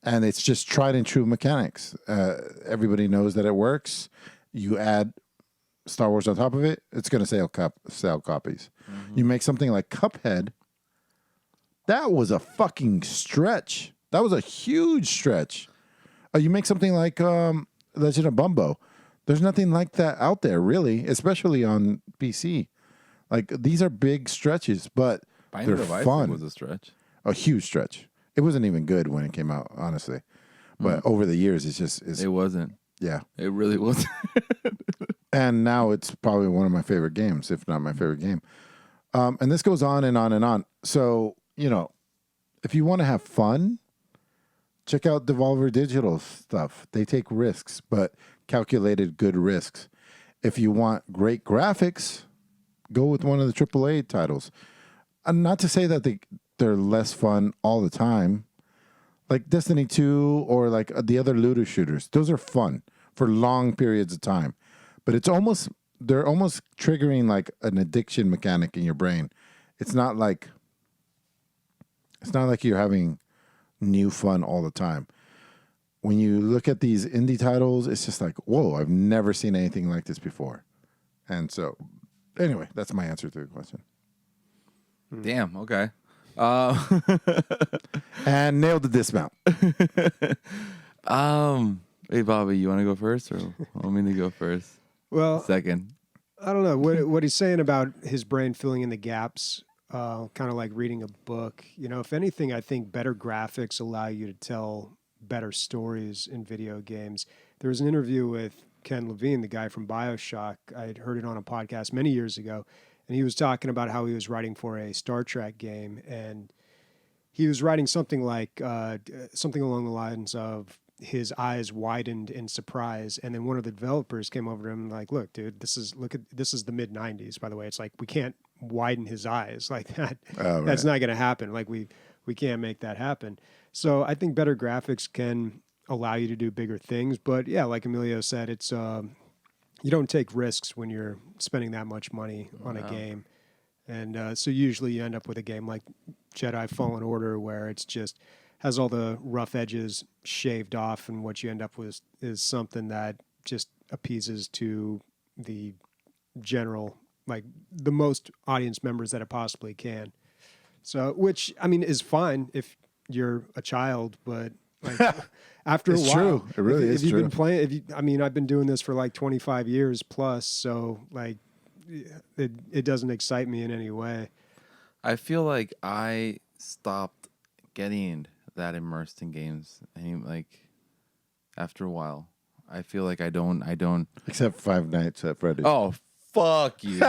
And it's just tried and true mechanics. Everybody knows that it works. You add Star Wars on top of it, it's going to sell copies. Mm-hmm. You make something like Cuphead, that was a fucking stretch. That was a huge stretch. You make something like Legend of Bumbo. There's nothing like that out there, really, especially on PC. Like, these are big stretches, but they're fun. Was a stretch. A huge stretch. It wasn't even good when it came out, honestly. But over the years, it wasn't. Yeah. It really wasn't. And now it's probably one of my favorite games, if not my favorite game. And this goes on and on and on. So, if you want to have fun, check out Devolver Digital stuff. They take risks, but calculated good risks. If you want great graphics, go with one of the AAA titles. And not to say that they're less fun all the time. Like Destiny 2 or like the other looter shooters. Those are fun for long periods of time. But they're almost triggering like an addiction mechanic in your brain. It's not like you're having new fun all the time. When you look at these indie titles, it's just like, whoa, I've never seen anything like this before. And so, anyway, that's my answer to the question. Damn, okay. And nailed the dismount. Hey, Bobby, you want to go first or want me to go first? Well, second. I don't know. What he's saying about his brain filling in the gaps, kind of like reading a book. If anything, I think better graphics allow you to tell better stories in video games. There was an interview with Ken Levine, the guy from BioShock. I had heard it on a podcast many years ago, and he was talking about how he was writing for a Star Trek game, and he was writing something like something along the lines of his eyes widened in surprise, and then one of the developers came over to him like, "Look, dude, this is the mid '90s, by the way. It's like we can't widen his eyes like that. Oh, That's not going to happen. Like we can't make that happen." So I think better graphics can allow you to do bigger things, but yeah, like Emilio said, it's you don't take risks when you're spending that much money on a game, and so usually you end up with a game like Jedi Fallen Order where it's just has all the rough edges shaved off, and what you end up with is something that just appeases to the general, like the most audience members that it possibly can. So, which I mean is fine if you're a child, but like after a while, true. It really is if you've true. been playing, I've been doing this for like 25 years plus, so like it doesn't excite me in any way. I feel like I stopped getting that immersed in games. I mean, like after a while, I feel like I don't. Except Five Nights at Freddy's. Oh, fuck you, dude.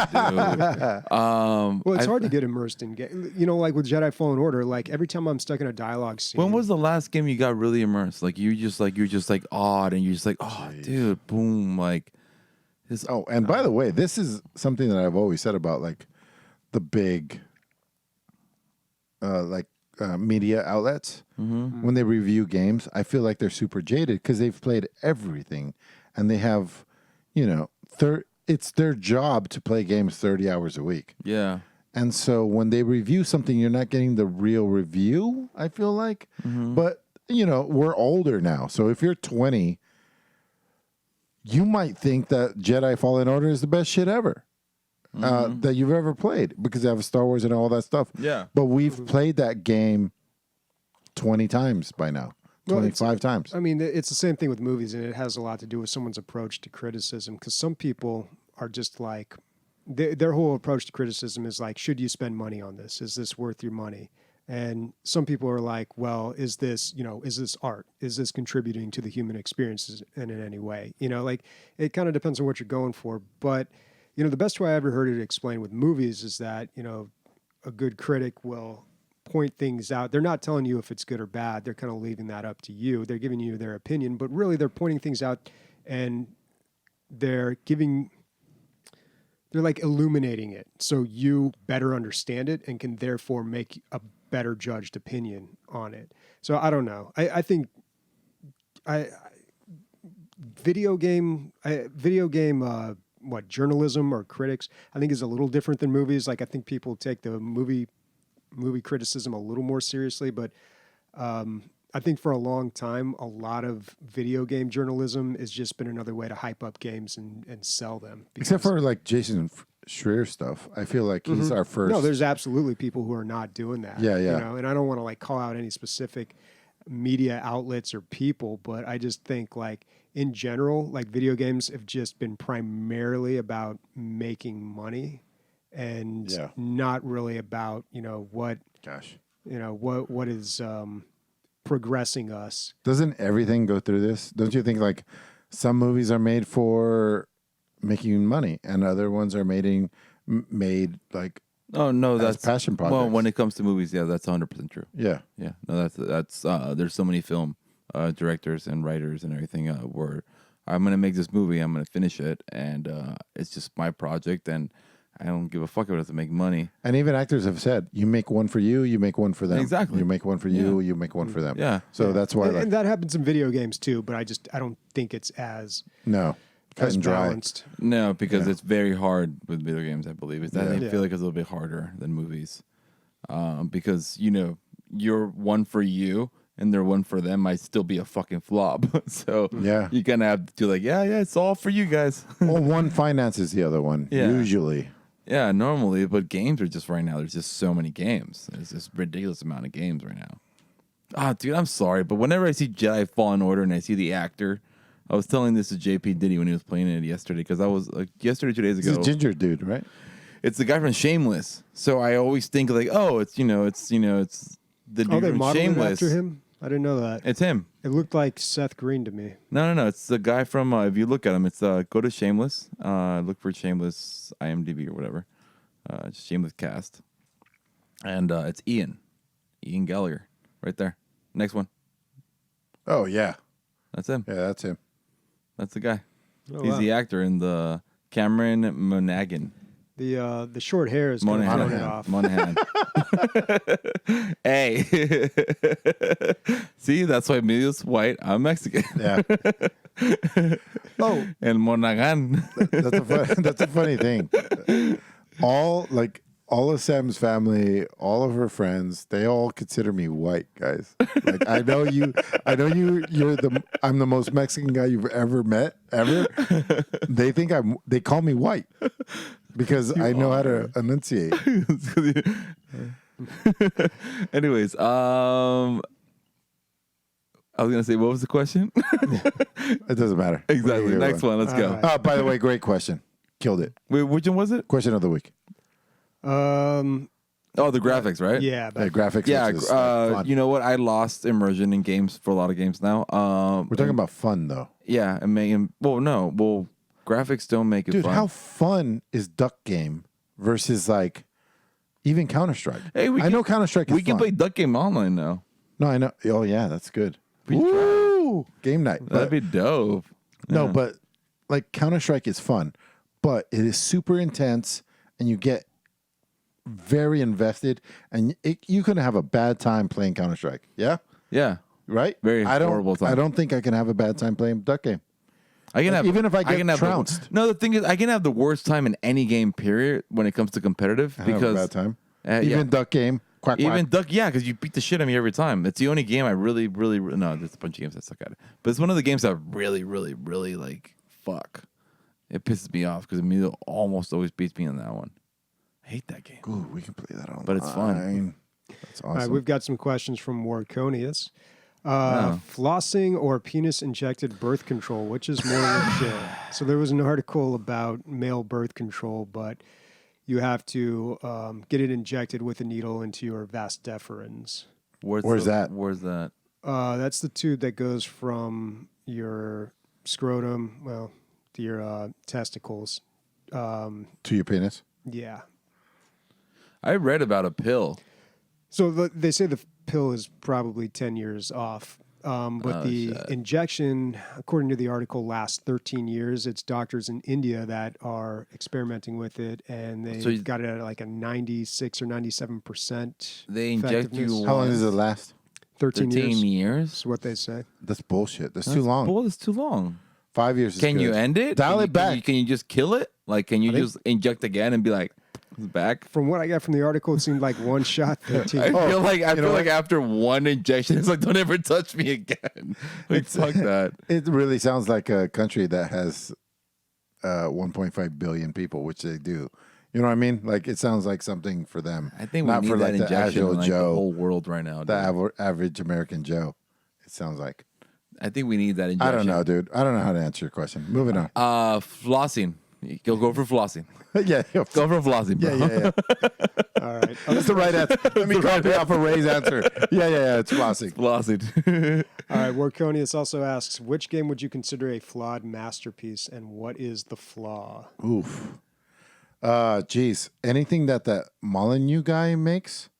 Well, it's hard to get immersed in game. You know, like with Jedi Fallen Order, like every time I'm stuck in a dialogue scene. When was the last game you got really immersed? Like you're just awed, and you're just like, oh, dude, boom, like. This, Oh, and by the way, this is something that I've always said about like the big, media outlets. Mm-hmm. When they review games, I feel like they're super jaded because they've played everything, and they have, it's their job to play games 30 hours a week. Yeah. And so when they review something, you're not getting the real review, I feel like. Mm-hmm. But, we're older now. So if you're 20, you might think that Jedi Fallen Order is the best shit ever that you've ever played because they have Star Wars and all that stuff. Yeah. But we've played that game 20 times by now, 25 times. I mean, it's the same thing with movies, and it has a lot to do with someone's approach to criticism because some people are just like, their whole approach to criticism is like, should you spend money on this? Is this worth your money? And some people are like, well, is this art? Is this contributing to the human experiences in any way? Like it kind of depends on what you're going for. But, the best way I ever heard it explained with movies is that, a good critic will point things out. They're not telling you if it's good or bad. They're kind of leaving that up to you. They're giving you their opinion, but really they're pointing things out and they're like illuminating it so you better understand it and can therefore make a better judged opinion on it. So I don't know. I think video game journalism or critics, I think is a little different than movies. Like I think people take the movie criticism a little more seriously, but I think for a long time, a lot of video game journalism has just been another way to hype up games and sell them. Except for like Jason Schreier stuff. I feel like he's our first. No, there's absolutely people who are not doing that. Yeah, yeah. And I don't want to like call out any specific media outlets or people, but I just think like in general, like video games have just been primarily about making money and not really about, what is progressing us. Doesn't everything go through this? Don't you think like some movies are made for making money and other ones are made like that's passion projects? Well, when it comes to movies, yeah, that's 100% true. Yeah. No, that's there's so many film directors and writers and everything where I'm gonna make this movie, I'm gonna finish it, and it's just my project, and I don't give a fuck if it doesn't make money. And even actors have said, you make one for you, you make one for them. Exactly. You make one for you, you make one for them. Yeah. So that's why. And that happens in video games too, but I don't think it's as cut and dry. Balanced. No, because it's very hard with video games, I believe. I feel like it's a little bit harder than movies. Because, you're one for you and they're one for them might still be a fucking flop. So you kind of have to do like, it's all for you guys. Well, one finances the other one, usually. Yeah, normally, but games are just right now. There's just so many games. There's this ridiculous amount of games right now. Dude, I'm sorry, but whenever I see Jedi Fallen Order and I see the actor, I was telling this to JP Diddy when he was playing it yesterday because I was like 2 days ago. It's a ginger dude, right? It's the guy from Shameless. So I always think like, it's the dude they from modeled Shameless. it after him? I didn't know that. It's him. It looked like Seth Green to me. No. It's the guy from. If you look at him, it's go to Shameless. Look for Shameless IMDb or whatever. Shameless cast, and it's Ian Gallagher right there. Next one. Oh yeah, that's him. Yeah, that's him. That's the guy. Oh, He's the actor in the Cameron Monaghan. The short hair is kind of throwing it off. Monahan. Hey. See, that's why Emilio's white. I'm Mexican. Yeah. And Monaghan. That's a funny thing. All of Sam's family, all of her friends, they all consider me white, guys. Like I'm the most Mexican guy you've ever met, ever. They call me white because I know how to enunciate. Anyways, I was gonna say, what was the question? It doesn't matter. Exactly. Next one. Let's go. By the way, great question. killed it. Wait, which one was it? Question of the week. Oh, the graphics, right? Yeah, Yeah, but graphics. Yeah, which is, fun. you know what? I lost immersion in games for a lot of games now. We're talking about fun, though. Yeah, and making. Well, no, well, graphics don't make it Dude, fun. how fun is Duck Game versus like even Counter Strike? Hey, I know Counter Strike is We can fun. play Duck Game online now. No, I know. Oh yeah, that's good. We can try. Woo! Game night. That'd But, be dope. no, but like Counter Strike is fun, but it is super intense, and you get very invested, and you can have a bad time playing Counter Strike. Yeah, Yeah, right. Very I don't. horrible time. I don't think I can have a bad time playing Duck Game. I can Like, have even if I get can have trounced. the thing is, I can have the worst time in any game. Period. When it comes to competitive, I have because a bad time. yeah. Even Duck Game. Quack, quack. Even Duck, yeah, because you beat the shit out of me every time. It's the only game I really no. There's a bunch of games that suck at it, but it's one of the games that really like fuck. It pisses me off because Emilio almost always beats me in that one. I hate that game. Ooh, we can play that online. But it's fun. That's all right, awesome. we've got some questions from Warconius. Flossing or penis-injected birth control, which is more legit? So there was an article about male birth control, but you have to get it injected with a needle into your vas deferens. Where's that? Where's that? That's the tube that goes from your scrotum, well, to your testicles. To your penis? Yeah. I read about a pill. So they say the pill is probably 10 years off. But the injection, according to the article, lasts 13 years. It's doctors in India that are experimenting with it, and they've got it at like a 96 or 97%. They inject you. How long does it last? 13 years. That's That's what they say. That's bullshit. That's too long. Well, it's too long. 5 years is Can you good. end it? Dial Can it you- back. Can you just kill it? Like, can you just inject again and be like, it's back? From what I got from the article, it seemed like one shot, 13. I feel like know what? after one injection, it's like, don't ever touch me again. Like, fuck that. It really sounds like a country that has 1.5 billion people, which they do. You know what I mean? Like, it sounds like something for them. I think we not need for that like the injection in Agile like Joe, the whole world right now. the dude. average American Joe. It sounds like. I think we need that injection. I don't know, dude. I don't know how to answer your question. Moving on. Flossing. You'll go for flossing. yeah, Go for flossing, bro. yeah. All right. That's the right answer. Let me copy off a Ray's answer. Yeah. It's flossing. Flossing. All right. Warconius also asks, which game would you consider a flawed masterpiece, and what is the flaw? Oof. Geez. Anything that Molyneux guy makes?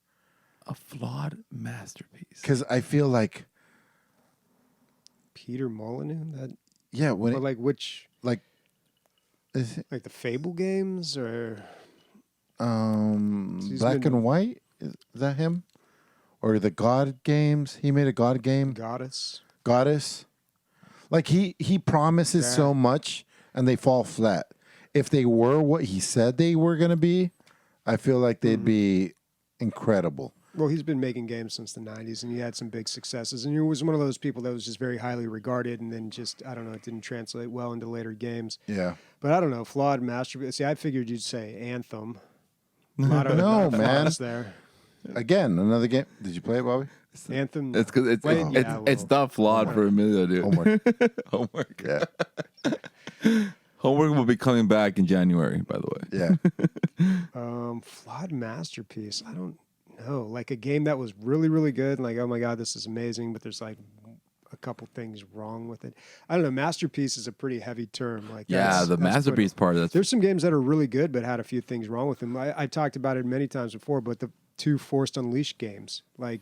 A flawed masterpiece. Because I feel like, Peter Molyneux? yeah, when Or it, like which, is it, like the Fable games, or he's Black been- and White, is that him? Or the God games? He made a God game. Goddess. Like he promises so much and they fall flat. If they were what he said they were going to be, I feel like they'd be incredible. Well, he's been making games since the 90s, and he had some big successes. And he was one of those people that was just very highly regarded, and then just, I don't know, it didn't translate well into later games. Yeah. But I don't know, flawed masterpiece. See, I figured you'd say Anthem. A lot of No, man. flaws there. Again, another game. Did you play it, Bobby? Anthem. It's because it's Wait, yeah, it's well, not flawed for Emilio, dude. Homework. Homework. Yeah. Homework will be coming back in January, by the way. Yeah. Flawed masterpiece. I don't know. Like a game that was really, really good, and like, oh my God, this is amazing, but there's like a couple things wrong with it. I don't know. Masterpiece is a pretty heavy term. Like, Yeah, the masterpiece part of that. There's some games that are really good, but had a few things wrong with them. I talked about it many times before, but the two Forced Unleashed games, like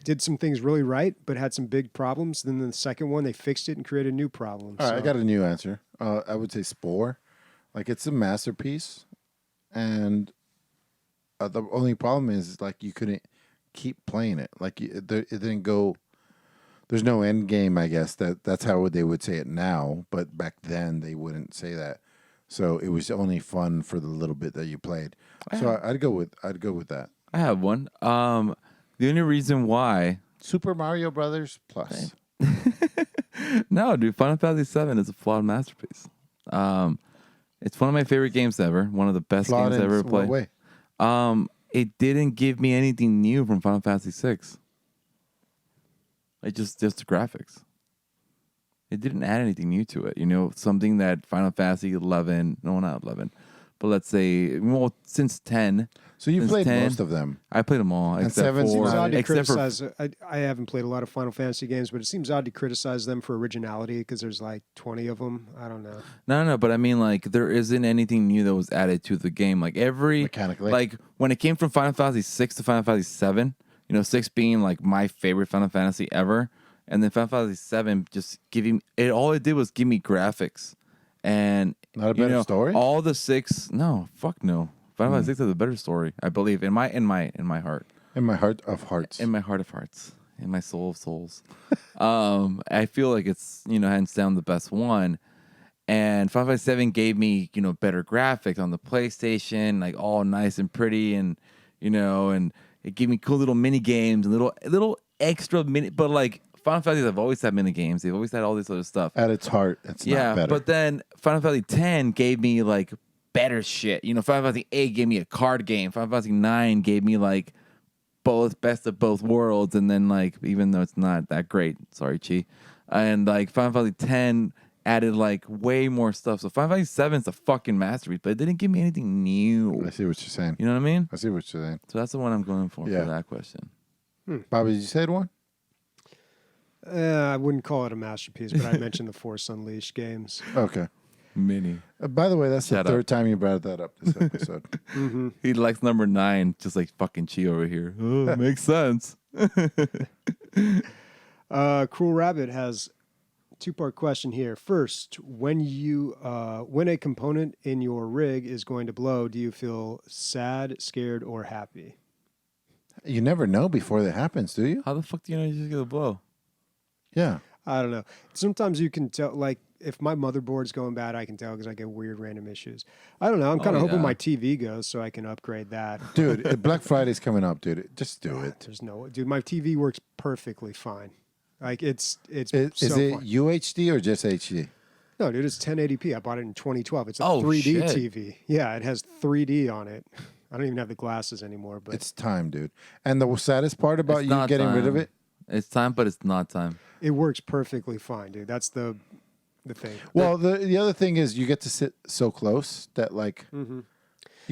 did some things really right, but had some big problems. Then the second one, they fixed it and created new problems. All right, I got a new answer. I would say Spore. Like, it's a masterpiece. And the only problem is, like, you couldn't keep playing it. Like, it didn't go... There's no end game, I guess. That's how they would say it now. But back then, they wouldn't say that. So it was only fun for the little bit that you played. So I'd go with that. I have one. The only reason why... Super Mario Brothers Plus. No, dude, Final Fantasy VII is a flawed masterpiece. It's one of my favorite games ever. One of the best Flawed games in I've ever what played. way? It didn't give me anything new from Final Fantasy VI. It just the graphics. It didn't add anything new to it. You know, something that Final Fantasy 11, no, not 11, but let's say, well, since 10. So you since played 10, most of them. I played them all, except seven's for... It's odd to except for criticize. I haven't played a lot of Final Fantasy games, but it seems odd to criticize them for originality because there's like 20 of them. I don't know. No, but I mean, like, there isn't anything new that was added to the game. Like, Mechanically. like, when it came from Final Fantasy 6 to Final Fantasy 7, you know, 6 being, like, my favorite Final Fantasy ever, and then Final Fantasy 7 just giving... all it did was give me graphics. And, Not a better story? All the 6... No, fuck no. Final Fantasy 6 has a better story, I believe, in my heart. In my heart of hearts. In my heart of hearts. In my soul of souls. I feel like it's, you know, hands down the best one. And Final Fantasy 7 gave me, you know, better graphics on the PlayStation, like all nice and pretty, and, you know, and it gave me cool little mini games and little extra mini, but like Final Fantasy have always had mini games. They've always had all this other stuff. At its heart, it's not better. But then Final Fantasy 10 gave me like better shit. You know, Final Fantasy 8 gave me a card game. Final Fantasy 9 gave me like both best of both worlds, and then like even though it's not that great, sorry, Chi. And like Final Fantasy 10 added like way more stuff. So Final Fantasy 7 is a fucking masterpiece, but it didn't give me anything new. I see what you're saying. You know what I mean? I see what you're saying. So that's the one I'm going for that question. Bobby, did you say one? I wouldn't call it a masterpiece, but I mentioned the Force Unleashed games. Okay. Mini. By the way, that's Shut the third up. time you brought that up this episode. He likes number 9, just like fucking Chi over here. Oh, makes sense. Cruel Rabbit has a two-part question here. First, when a component in your rig is going to blow, do you feel sad, scared, or happy? You never know before that happens, do you? How the fuck do you know you're just gonna blow? Yeah. I don't know. Sometimes you can tell, like, if my motherboard's going bad, I can tell because I get weird random issues. I don't know. I'm kind of hoping my TV goes so I can upgrade that. Dude, Black Friday's coming up, dude. Just do it. There's no... Dude, my TV works perfectly fine. Like, it's Is so it fun. UHD or just HD? No, dude, it's 1080p. I bought it in 2012. It's a Oh, 3D shit. TV. Yeah, it has 3D on it. I don't even have the glasses anymore, but It's time, dude. And the saddest part about It's you not getting rid of time. it? It's time, but it's not time. it works perfectly fine, dude. That's the thing. Well, the other thing is you get to sit so close that, like, you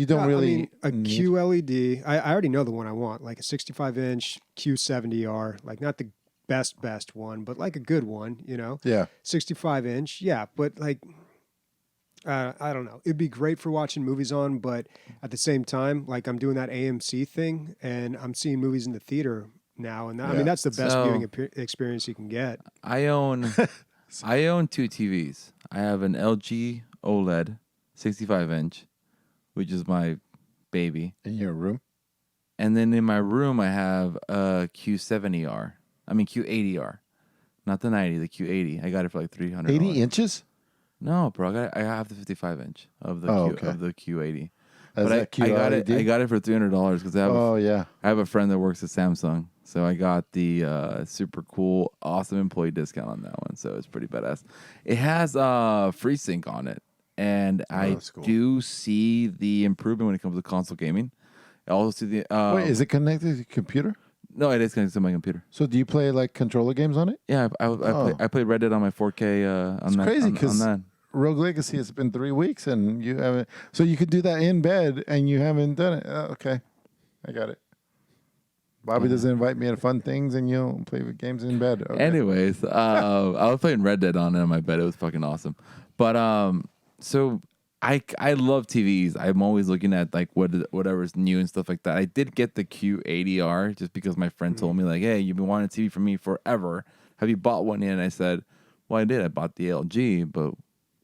don't Yeah, really I mean, a need... QLED. I already know the one I want, like a 65-inch Q70R, like not the best one, but like a good one, you know? Yeah. 65-inch, yeah, but like, I don't know. It'd be great for watching movies on, but at the same time, like I'm doing that AMC thing, and I'm seeing movies in the theater now, and I mean that's the best So- viewing experience you can get. I own 2 TVs. I have an LG OLED 65-inch, which is my baby. In your room? And then in my room, I have a Q70R. I mean, Q80R. Not the 90, the Q80. I got it for like $300. 80 inches? No, bro. I have the 55-inch of the okay. the Q80. Is that I got it. QLED? I got it for $300 because yeah. I have a friend that works at Samsung, so I got the super cool, awesome employee discount on that one. So it's pretty badass. It has FreeSync on it, and I that's cool. do see the improvement when it comes to console gaming. I also see the. Wait, is it connected to the computer? No, it is connected to my computer. So do you play, like, controller games on it? Yeah, I play Red Dead on my 4K. On It's that, crazy on because that. Rogue Legacy has been 3 weeks and you haven't. So you could do that in bed and you haven't done it. Okay, I got it. Bobby doesn't invite me to fun things and you'll play with games in bed. Okay. Anyways, I was playing Red Dead on it on my bed. It was fucking awesome. But so I love TVs. I'm always looking at like whatever's new and stuff like that. I did get the Q80R just because my friend told me like, hey, you've been wanting a TV from me forever. Have you bought one yet? And I said, well, I did. I bought the LG, but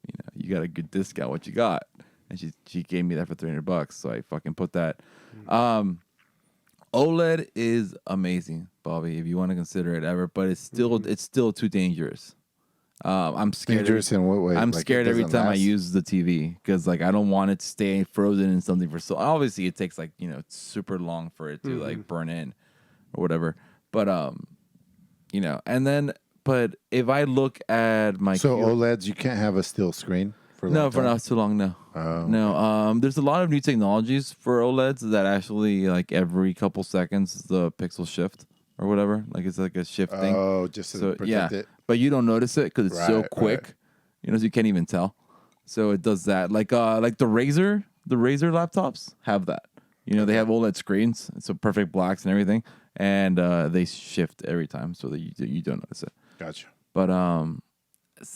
you know, you got a good discount. What you got? And she gave me that for $300. So I fucking put that. OLED is amazing, Bobby, if you want to consider it ever, but it's still too dangerous. I'm scared. Dangerous in what way? I'm Like, scared it every doesn't time I last? use the TV because like I don't want it to stay frozen in something for so. Obviously, it takes like it's super long for it to like burn in or whatever. But and then but if I look at my So OLEDs, you can't have a still screen for a long for time? now it's too long. No, Oh, no. There's a lot of new technologies for OLEDs that actually like every couple seconds the pixels shift or whatever. Like it's like a shift thing. Oh, just to protect it. but you don't notice it because it's so Right, quick. right. You know, so you can't even tell. So it does that. Like the Razer laptops have that. You know, they have OLED screens, so perfect blacks and everything, and they shift every time so that you don't notice it. Gotcha. But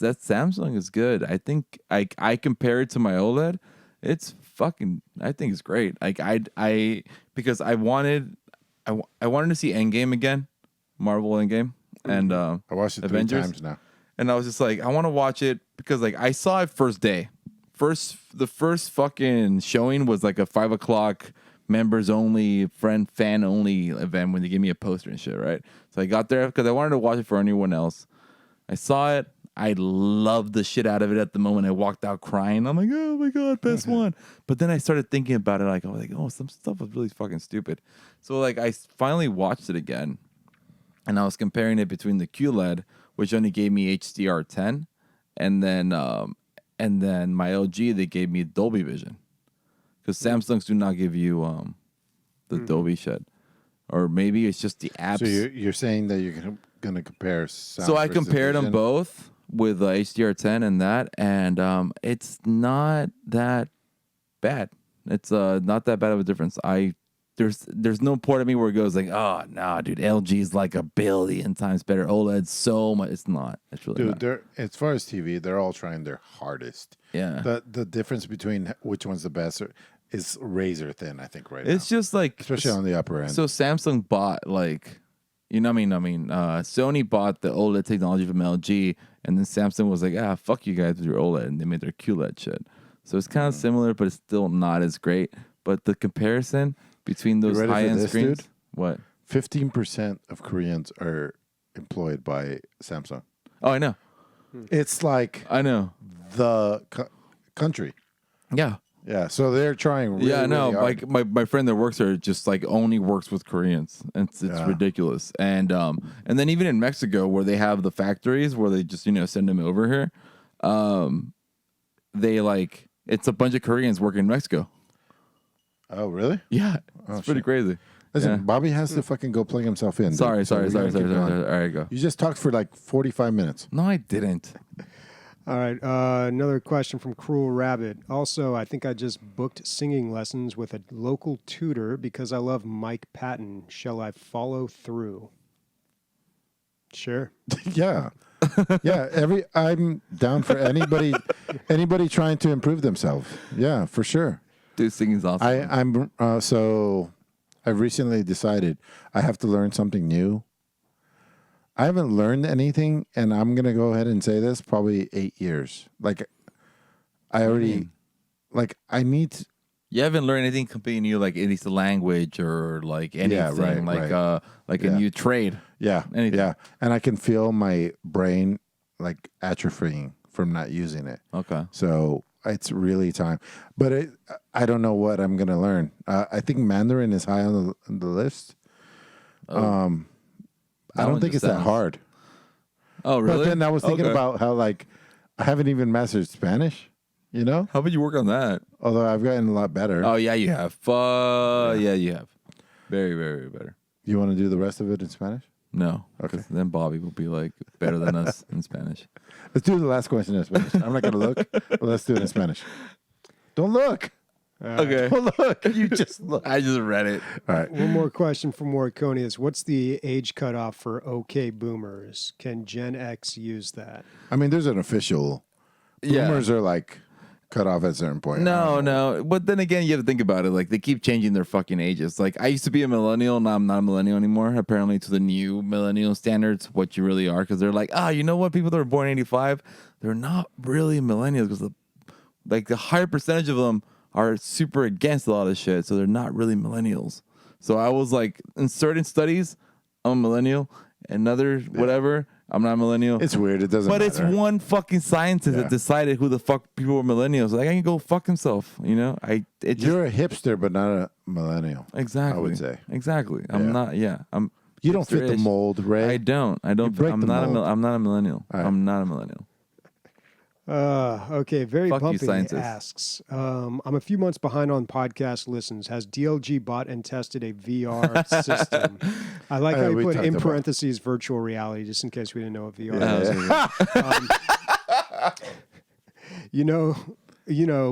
that Samsung is good. I think I compare it to my OLED. It's fucking. I think it's great. Like I because I wanted to see Endgame again, Marvel Endgame, and I watched it Avengers. 3 times now. And I was just like, I want to watch it because like I saw it first day. The first fucking showing was like a 5 o'clock members only, fan only event when they gave me a poster and shit, right? So I got there because I wanted to watch it for anyone else. I saw it. I loved the shit out of it at the moment. I walked out crying. I'm like, oh my God, best one. But then I started thinking about it. I was like, oh, some stuff was really fucking stupid. So like I finally watched it again. And I was comparing it between the QLED, which only gave me HDR10, and then my LG, they gave me Dolby Vision. Because Samsungs do not give you the Dolby shit. Or maybe it's just the apps. So you're saying that you're going to compare sound So I versus compared them vision? both with HDR10 and that, and it's not that bad. It's not that bad of a difference. There's no part of me where it goes like, oh no, dude, LG is like 1 billion times better. OLED's so much. It's not. It's really not. Dude, as far as TV, they're all trying their hardest. Yeah. The difference between which one's the best is razor thin, I think, right now. It's just like, Especially on the upper end. So Samsung bought like, you know what I mean? Sony bought the OLED technology from LG, and then Samsung was like, fuck you guys with your OLED, and they made their QLED shit. So it's kind of similar, but it's still not as great. But the comparison between those ready for high-end this, screens, dude? what? 15% of Koreans are employed by Samsung. Oh, I know. It's like I know. the country. Yeah. Yeah, so they're trying really, Yeah, I know. really hard. My friend that works there just like only works with Koreans. It's ridiculous. And then even in Mexico where they have the factories where they just, send them over here, they like it's a bunch of Koreans working in Mexico. Oh, really? Yeah. It's pretty crazy. Listen, Yeah. Bobby has to fucking go plug himself in. dude. Sorry. So we gotta keep going. All right, go. You just talked for like 45 minutes. No, I didn't. All right. Another question from Cruel Rabbit. Also, I think I just booked singing lessons with a local tutor because I love Mike Patton. Shall I follow through? Sure. Yeah. Yeah, I'm down for anybody trying to improve themselves. Yeah, for sure. Dude, singing's awesome. So I've recently decided I have to learn something new. I haven't learned anything, and I'm going to go ahead and say this, probably 8 years. Like, I need to. You haven't learned anything completely new, like at least a language or like anything, right. a new trade. Yeah, Anything. yeah. And I can feel my brain, like, atrophying from not using it. Okay. So it's really time. But I don't know what I'm going to learn. I think Mandarin is high on the list. I don't think it's that hard. Oh, really? But then I was thinking about how, like, I haven't even mastered Spanish, you know? How about you work on that? Although I've gotten a lot better. Oh, yeah, you have. Yeah, you have. Very, very, very better. You want to do the rest of it in Spanish? No. Okay. Then Bobby will be like better than us in Spanish. Let's do the last question in Spanish. I'm not going to look, but let's do it in Spanish. Don't look. Okay. Don't look. You just look. I just read it. All right. One more question from Morconius. What's the age cutoff for OK Boomers? Can Gen X use that? I mean, there's an official. Boomers are like cut off at a certain point. No. But then again, you have to think about it. Like, they keep changing their fucking ages. Like, I used to be a millennial. Now I'm not a millennial anymore. Apparently, to the new millennial standards, what you really are. Because they're like, you know what? People that were born in 85, they're not really millennials. Because, the higher percentage of them are super against a lot of shit. So they're not really millennials. So I was like, in certain studies, I'm a millennial. Another, whatever, I'm not a millennial. It's weird. It doesn't But matter. it's one fucking scientist that decided who the fuck people were millennials. Like, I can go fuck himself, you know? You're a hipster, but not a millennial. Exactly. I would say. Exactly. I'm not, I'm. You don't fit the hipster-ish. mold, Ray. I don't. break I'm the not mold. I'm not a millennial. All right. I'm not a millennial. Okay, very Fuck you, bumpy scientists. asks. I'm a few months behind on podcast listens. Has DLG bought and tested a VR system? I like how you we put talked in about- parentheses virtual reality, just in case we didn't know what VR is.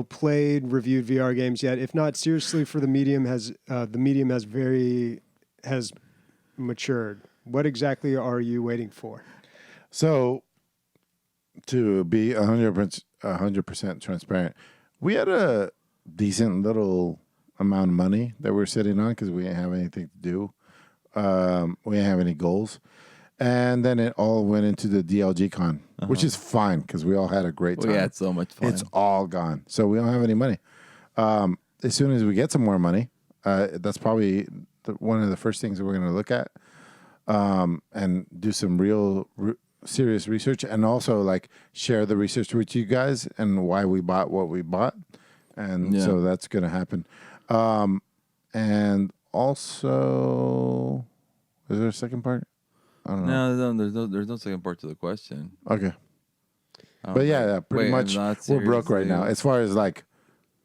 Played, reviewed VR games yet? If not, seriously, for the medium has matured. What exactly are you waiting for? So, to be 100% transparent, we had a decent little amount of money that we're sitting on because we didn't have anything to do. We didn't have any goals. And then it all went into the DLG con, which is fine because we all had a great time. We had so much fun. It's all gone. So we don't have any money. As soon as we get some more money, that's probably one of the first things that we're going to look at and do some real serious research and also like share the research with you guys and why we bought what we bought. And so that's going to happen. And also, is there a second part? I don't know. No, there's no second part to the question. Okay. But yeah, pretty much we're broke right now as far as like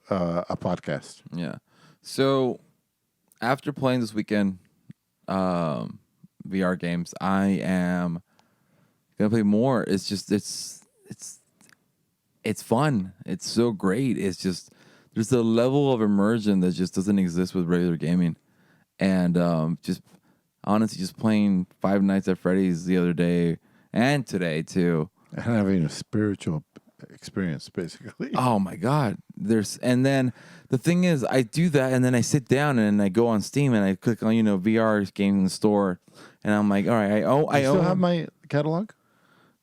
a podcast. Yeah. So after playing this weekend VR games, I am gonna play more. It's just it's fun. It's so great. It's just there's a level of immersion that just doesn't exist with regular gaming. And just honestly, just playing Five Nights at Freddy's the other day and today too. And having a spiritual experience, basically. Oh my God. And then the thing is, I do that and then I sit down and I go on Steam and I click on, VR games in the store. And I'm like, all right, I still have my catalog?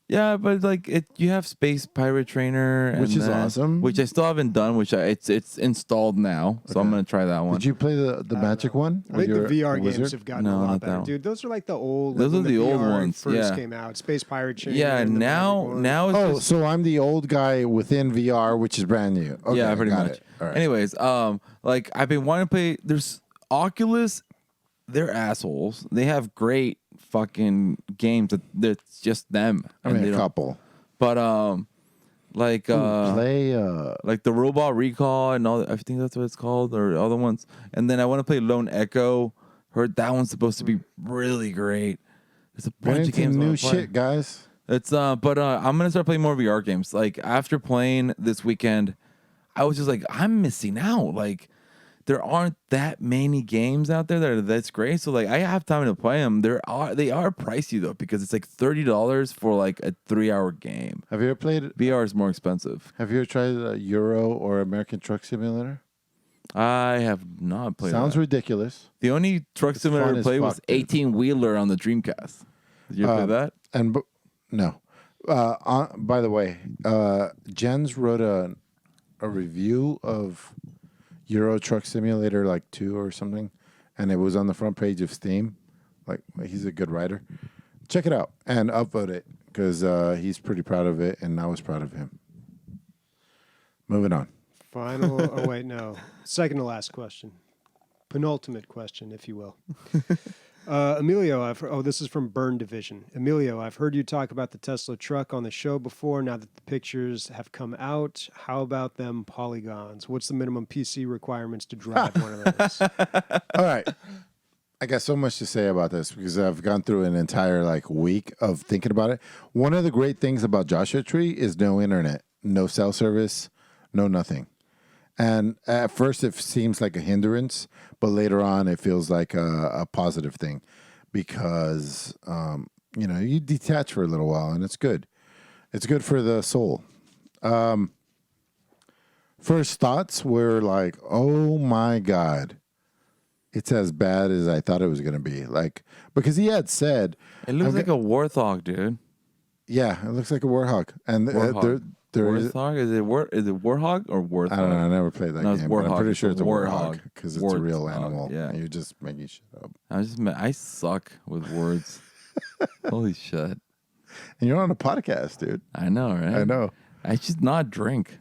Yeah, but like you have Space Pirate Trainer, which is awesome. Which I still haven't done. It's installed now, so I'm gonna try that one. Did you play the magic one? I think the VR wizard? games have gotten a lot better, dude. Those are like the old. Those are the old ones. First came out. Space Pirate Trainer. Yeah, now it's so I'm the old guy within VR, which is brand new. Okay, yeah, pretty much. All right. Anyways, like I've been wanting to play. There's Oculus. They're assholes. They have great fucking games that's just them. I mean, a couple. But like play like the Robot Recall and all. I think that's what it's called, or other ones. And then I want to play Lone Echo. Heard that one's supposed to be really great. There's a bunch of games. New shit, guys. It's I'm gonna start playing more VR games. Like after playing this weekend, I was just like, I'm missing out. Like there aren't that many games out there that's great. So like I have time to play them. They are pricey though because it's like $30 for like a 3-hour game. Have you ever played VR is more expensive. Have you ever tried a Euro or American Truck Simulator? I have not played. Sounds ridiculous. The only truck simulator I played was 18-wheeler on the Dreamcast. Did you play that? No. By the way, Jens wrote a review of Euro Truck Simulator like 2 or something, and it was on the front page of Steam. Like, he's a good writer. Check it out and upvote it because he's pretty proud of it, and I was proud of him. Moving on. Second to last question. Penultimate question, if you will. Emilio, this is from Burn Division. Emilio, I've heard you talk about the Tesla truck on the show before. Now that the pictures have come out, how about them polygons? What's the minimum PC requirements to drive one of those? All right. I got so much to say about this because I've gone through an entire week of thinking about it. One of the great things about Joshua Tree is no internet, no cell service, no nothing. And at first it seems like a hindrance, but later on it feels like a positive thing because, you detach for a little while and it's good. It's good for the soul. First thoughts were like, oh my God, it's as bad as I thought it was going to be. Because he had said. It looks like a Warthog, dude. Yeah, it looks like a Warthog. And Warthog? Is it Warthog or Warthog? I don't know. I never played that game. But I'm pretty sure it's a Warthog because it's a real animal. Yeah. And you're just making shit up. I suck with words. Holy shit. And you're on a podcast, dude. I know, right? I know. I should not drink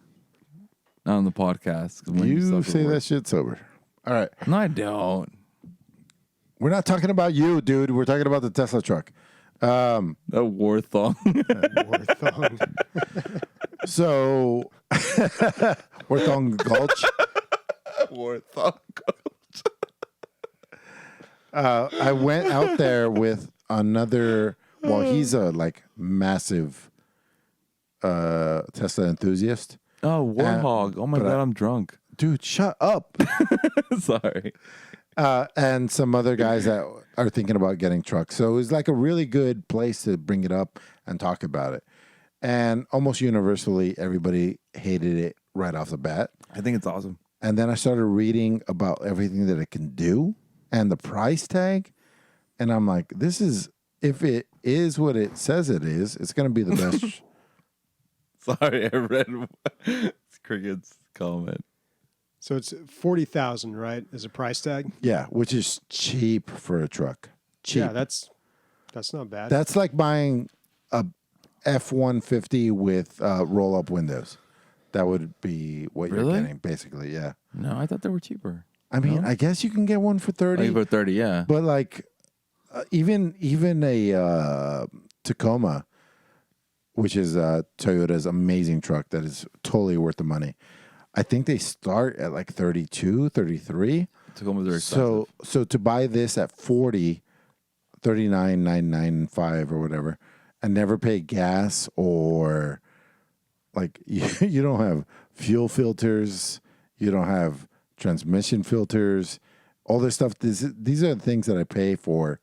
on the podcast. You say that shit sober. All right. No, I don't. We're not talking about you, dude. We're talking about the Tesla truck. The Warthog. So, we're Thong Gulch. I went out there with another. Well, he's a like massive Tesla enthusiast. Oh, Warhog. Oh my God, I'm drunk. Dude, shut up. Sorry. And some other guys that are thinking about getting trucks. So it was like a really good place to bring it up and talk about it. And almost universally, everybody hated it right off the bat. I think it's awesome. And then I started reading about everything that it can do and the price tag. And I'm like, this is, if it is what it says it is, it's going to be the best. Sorry, I read Cricket's comment. So it's 40,000, right? As a price tag. Yeah, which is cheap for a truck. Cheap. Yeah, that's not bad. That's like buying a F-150 with roll-up windows. That would be what Really? you're getting, basically. Yeah. No, I thought they were cheaper. I mean, I guess you can get one for 30. For 30, yeah. But like, even a Tacoma, which is Toyota's amazing truck that is totally worth the money. I think they start at like 32, 33. Tacomas are expensive. So to buy this at 40, 39,995 or whatever, and never pay gas or like you don't have fuel filters, you don't have transmission filters, all this stuff. These are the things that I pay for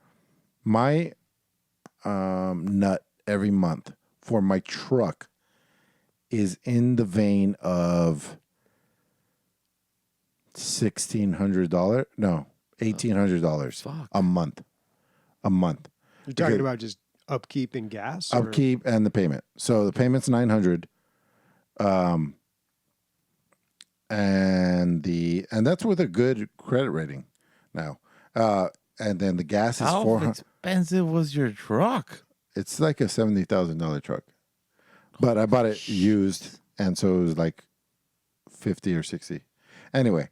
my nut every month for my truck is in the vein of $1,600. No, $1,800 a month. A month. You're talking about just upkeep and gas? Or? Upkeep and the payment. So the payment's $900. And that's with a good credit rating now. And then the gas is How $400. expensive was your truck? It's like a $70,000 truck. But I bought it used, and so it was like 50 or 60. Anyway,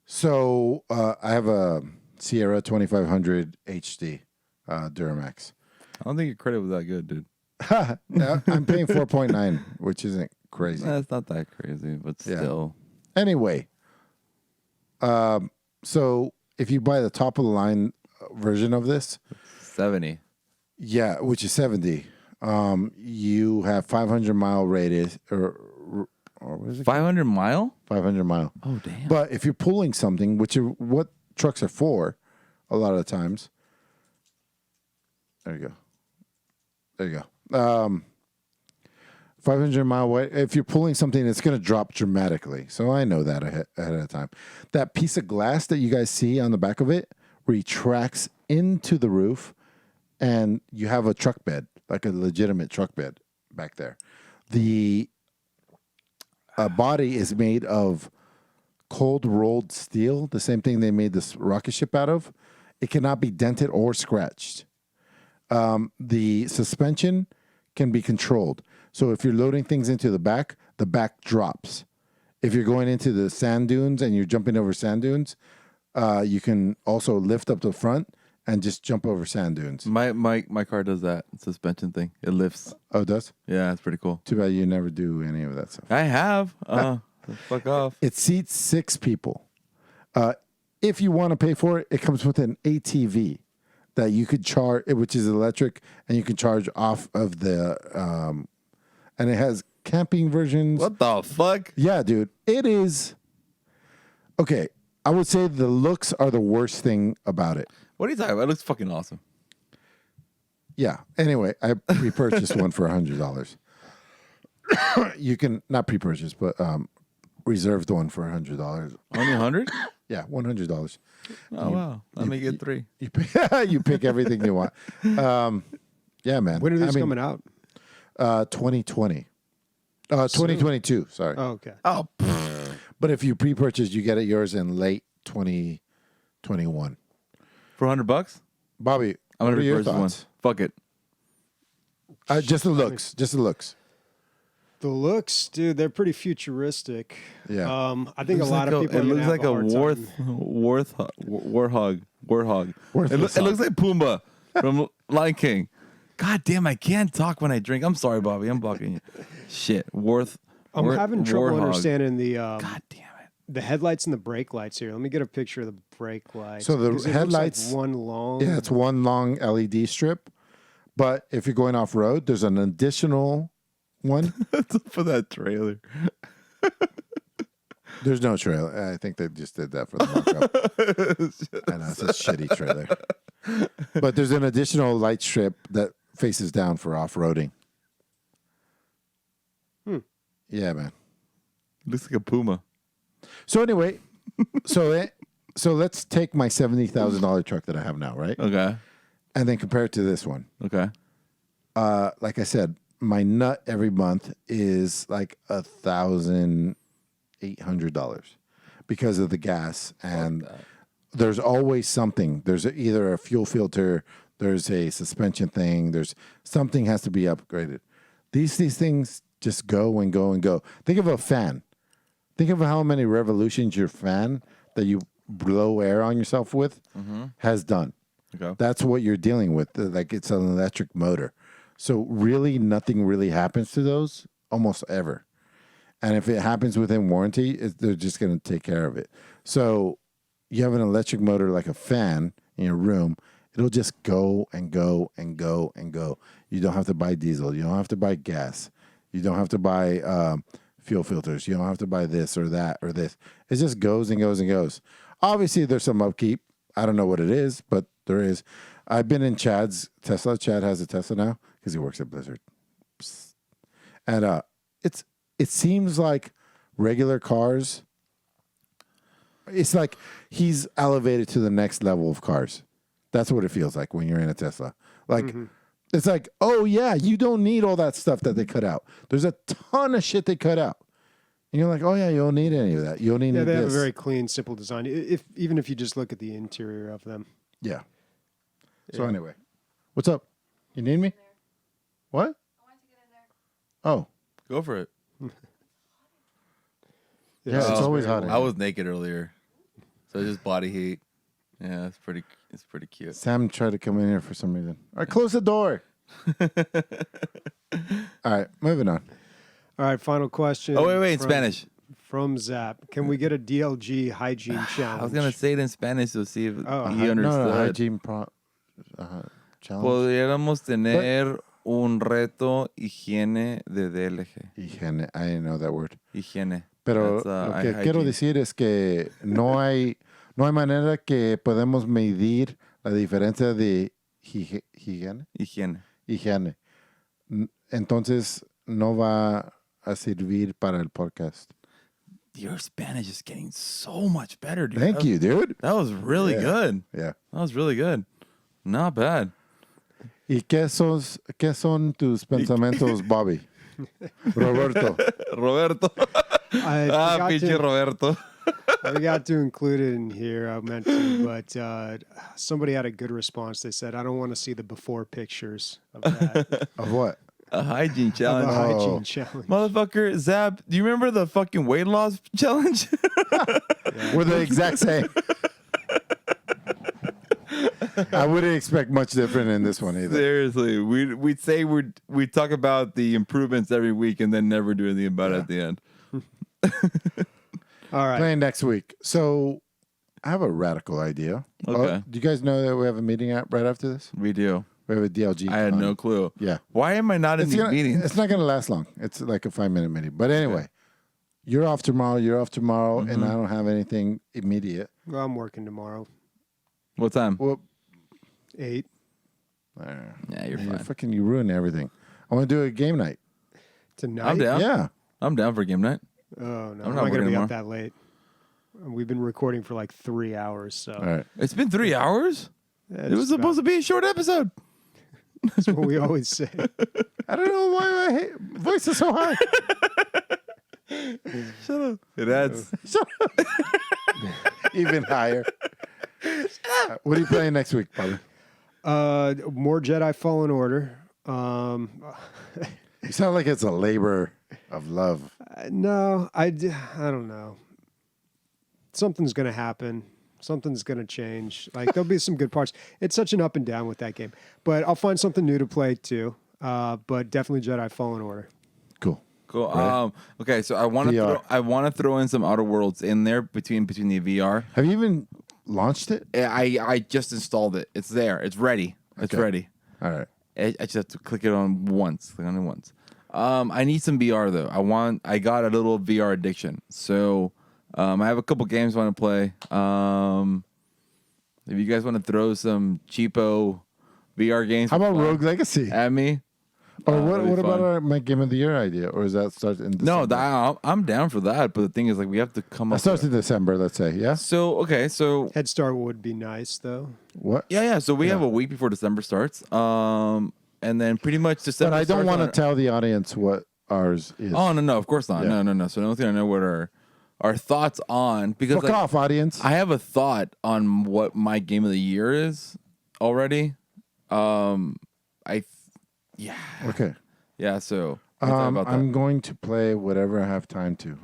so I have a Sierra 2500 HD Duramax. I don't think your credit was that good, dude. I'm paying 4.9, which isn't crazy. That's not that crazy, but still. Anyway, so if you buy the top of the line version of this, 70. yeah, which is 70, you have 500-mile radius or what is it? 500 mile? 500 mile. Oh, damn. But if you're pulling something, which are what trucks are for, a lot of the times. There you go. There you go. 500 mile away. If you're pulling something, it's going to drop dramatically. So I know that ahead of time. That piece of glass that you guys see on the back of it retracts into the roof, and you have a truck bed, like a legitimate truck bed back there. The body is made of cold rolled steel, the same thing they made this rocket ship out of. It cannot be dented or scratched. The suspension can be controlled. So if you're loading things into the back drops. If you're going into the sand dunes and you're jumping over sand dunes, you can also lift up the front and just jump over sand dunes. My car does that suspension thing. It lifts. Oh, it does? Yeah, it's pretty cool. Too bad you never do any of that stuff. I have. Fuck off. It seats 6 people. If you want to pay for it, it comes with an ATV that you could charge, which is electric, and you can charge off of the, and it has camping versions. What the fuck? Yeah, dude. It is, okay, I would say the looks are the worst thing about it. What are you talking about? It looks fucking awesome. Yeah. Anyway, I pre-purchased one for $100. You can, not pre-purchase, but reserved one for $100. Only 100? Yeah, $100. Oh, wow. Let me get 3. You pick everything you want. Yeah, man. When are these coming out? 2020. 2022, sorry. Oh, okay. Oh, But if you pre-purchase, you get it yours in late 2021. for $100? Bobby, I'm what gonna are your repurchase one. thoughts? Fuck it. Just the looks. Just the looks. The looks, dude, they're pretty futuristic. Yeah. I think a lot of people. It looks like a warthog. warthog. It looks like Pumbaa from Lion King. God damn, I can't talk when I drink. I'm sorry, Bobby. I'm blocking you. Shit. I'm having trouble Warthog. understanding the God damn it. the headlights and the brake lights here. Let me get a picture of the brake lights. So the 'Cause it looks headlights- like one long. Yeah, it's one long LED strip. But if you're going off road, there's an additional one. For that trailer. There's no trailer. I think they just did that for the mock-up. I know, it's a shitty trailer. But there's an additional light strip that faces down for off-roading. Yeah, man. Looks like a Puma. So anyway, so let's take my $70,000 truck that I have now, right? Okay. And then compare it to this one. Okay. Like I said, my nut every month is like $1,800 because of the gas, and there's always something. There's either a fuel filter, there's a suspension thing, there's something has to be upgraded. These things just go and go and go. Think of a fan. Think of how many revolutions your fan that you blow air on yourself with has done. Okay. That's what you're dealing with. Like it's an electric motor. So really nothing really happens to those almost ever. And if it happens within warranty, they're just going to take care of it. So you have an electric motor like a fan in your room. It'll just go and go and go and go. You don't have to buy diesel. You don't have to buy gas. You don't have to buy fuel filters. You don't have to buy this or that or this. It just goes and goes and goes. Obviously, there's some upkeep. I don't know what it is, but there is. I've been in Chad's Tesla. Chad has a Tesla now because he works at Blizzard. Psst. And it seems like regular cars. It's like he's elevated to the next level of cars. That's what it feels like when you're in a Tesla. Like, it's like, oh, yeah, you don't need all that stuff that they cut out. There's a ton of shit they cut out. And you're like, oh, yeah, you don't need any of that. You don't need Yeah, they have a this. very clean, simple design. Even if you just look at the interior of them. Yeah. So anyway, what's up? You need me? What? Oh, Go for it. yeah, it's always hot. in I here. was naked earlier. So it's just body heat. Yeah, it's pretty cute. Sam tried to come in here for some reason. All right, close the door. All right, moving on. All right, final question. Oh, wait, in Spanish. From Zap. Can we get a DLG hygiene challenge? I was going to say it in Spanish to see if Oh, he understood. No, hygiene challenge. Podríamos tener un reto higiene de DLG. Higiene. I didn't know that word. Higiene. Pero That's, lo que quiero hygiene. decir es que no hay manera que podemos medir la diferencia de higiene. Higiene. Entonces no va a servir para el podcast. Your Spanish is getting so much better, dude. Thank you, dude. That was really good. Yeah. That was really good. Not bad. ¿Y qué son tus pensamientos, Bobby? Roberto. Roberto. Pinche Roberto. I forgot to include it in here. I meant to, but somebody had a good response. They said, I don't want to see the before pictures of that. Of what? A hygiene of challenge. a hygiene challenge. Motherfucker, Zap, do you remember the fucking weight loss challenge? We're the exact same. I wouldn't expect much different in this one either. Seriously, we'd say we talk about the improvements every week and then never do anything about it at the end. All right. Playing next week. So I have a radical idea. Okay. Do you guys know that we have a meeting right after this? We do. We have a DLG. I had no clue. Yeah. Why am I not in these meetings? It's not going to last long. It's like a 5-minute meeting. But anyway, you're off tomorrow. And I don't have anything immediate. Well, I'm working tomorrow. What time? Well, 8. Yeah, you're fine. You ruin everything. I want to do a game night. Tonight? I'm down. Yeah. I'm down for game night. Oh, no. I'm not not going to working be tomorrow. up that late. We've been recording for like 3 hours. So All right. It's been 3 hours? Yeah, It was supposed to be a short episode. That's what we always say. I don't know why my voice is so high. Shut up. It adds. Even higher. What are you playing next week, Bobby? More Jedi Fallen Order. You sound like it's a labor of love. No, I don't know. Something's going to happen. Something's going to change. Like, there'll be some good parts. It's such an up and down with that game. But I'll find something new to play, too. But definitely Jedi Fallen Order. Cool. Cool. Right. Okay, so I want to throw in some Outer Worlds in there between the VR. Have you even launched it? I just installed it. It's there. It's ready. It's ready. All right. I just have to click it on once. Click on it once. I need some VR though. I got a little VR addiction. So I have a couple games I want to play. If you guys want to throw some cheapo VR games, How about Rogue Legacy? at me? Or that'd be what about fun. my Game of the Year idea? Or is that starts in December? No, I'm down for that. But the thing is, like, we have to come That up. starts in December, let's say. Yeah? So okay, so Head Start would be nice, though. What? yeah. So we have a week before December starts. And then pretty much December. But I don't starts want to on- tell the audience what ours is. Oh no, of course not. Yeah. No. So the only thing I know what our thoughts on because Fuck like, off, audience. I have a thought on what my game of the year is already. Okay. Yeah. So we can talk about that. I'm going to play whatever I have time to.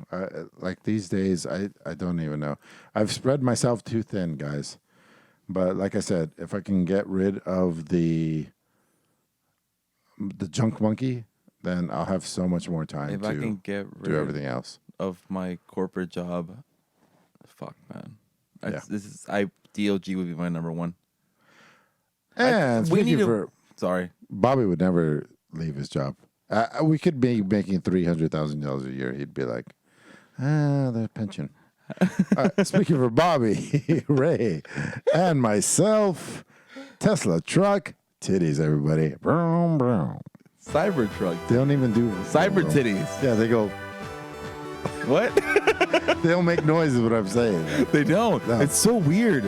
Like these days, I don't even know. I've spread myself too thin, guys. But like I said, if I can get rid of the junk monkey, then I'll have so much more time If to I can get do rid everything else. of my corporate job, fuck man. Yeah. DLG would be my number one. And we need speaking for Sorry. Bobby would never leave his job. We could be making $300,000 a year. He'd be like, the pension. Speaking for Bobby, Ray, and myself, Tesla truck, titties, everybody. Brown, brown. Cybertruck. They don't even do Cyber titties. Yeah, they go. What? They don't make noise, is what I'm saying. They don't. No. It's so weird.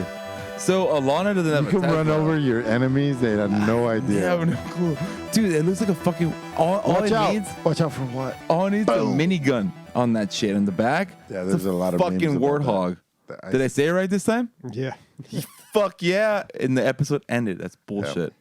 So Alana doesn't have You a can run Tesla. over your enemies. They have no They idea. have no clue. Dude, it looks like a fucking all Watch it out! needs Watch out for what? all it needs is a Boom. minigun on that shit in the back. Yeah, It's there's a lot of fucking memes about warthog. that. Did I say it right this time? Yeah. Fuck yeah. And the episode ended. That's bullshit.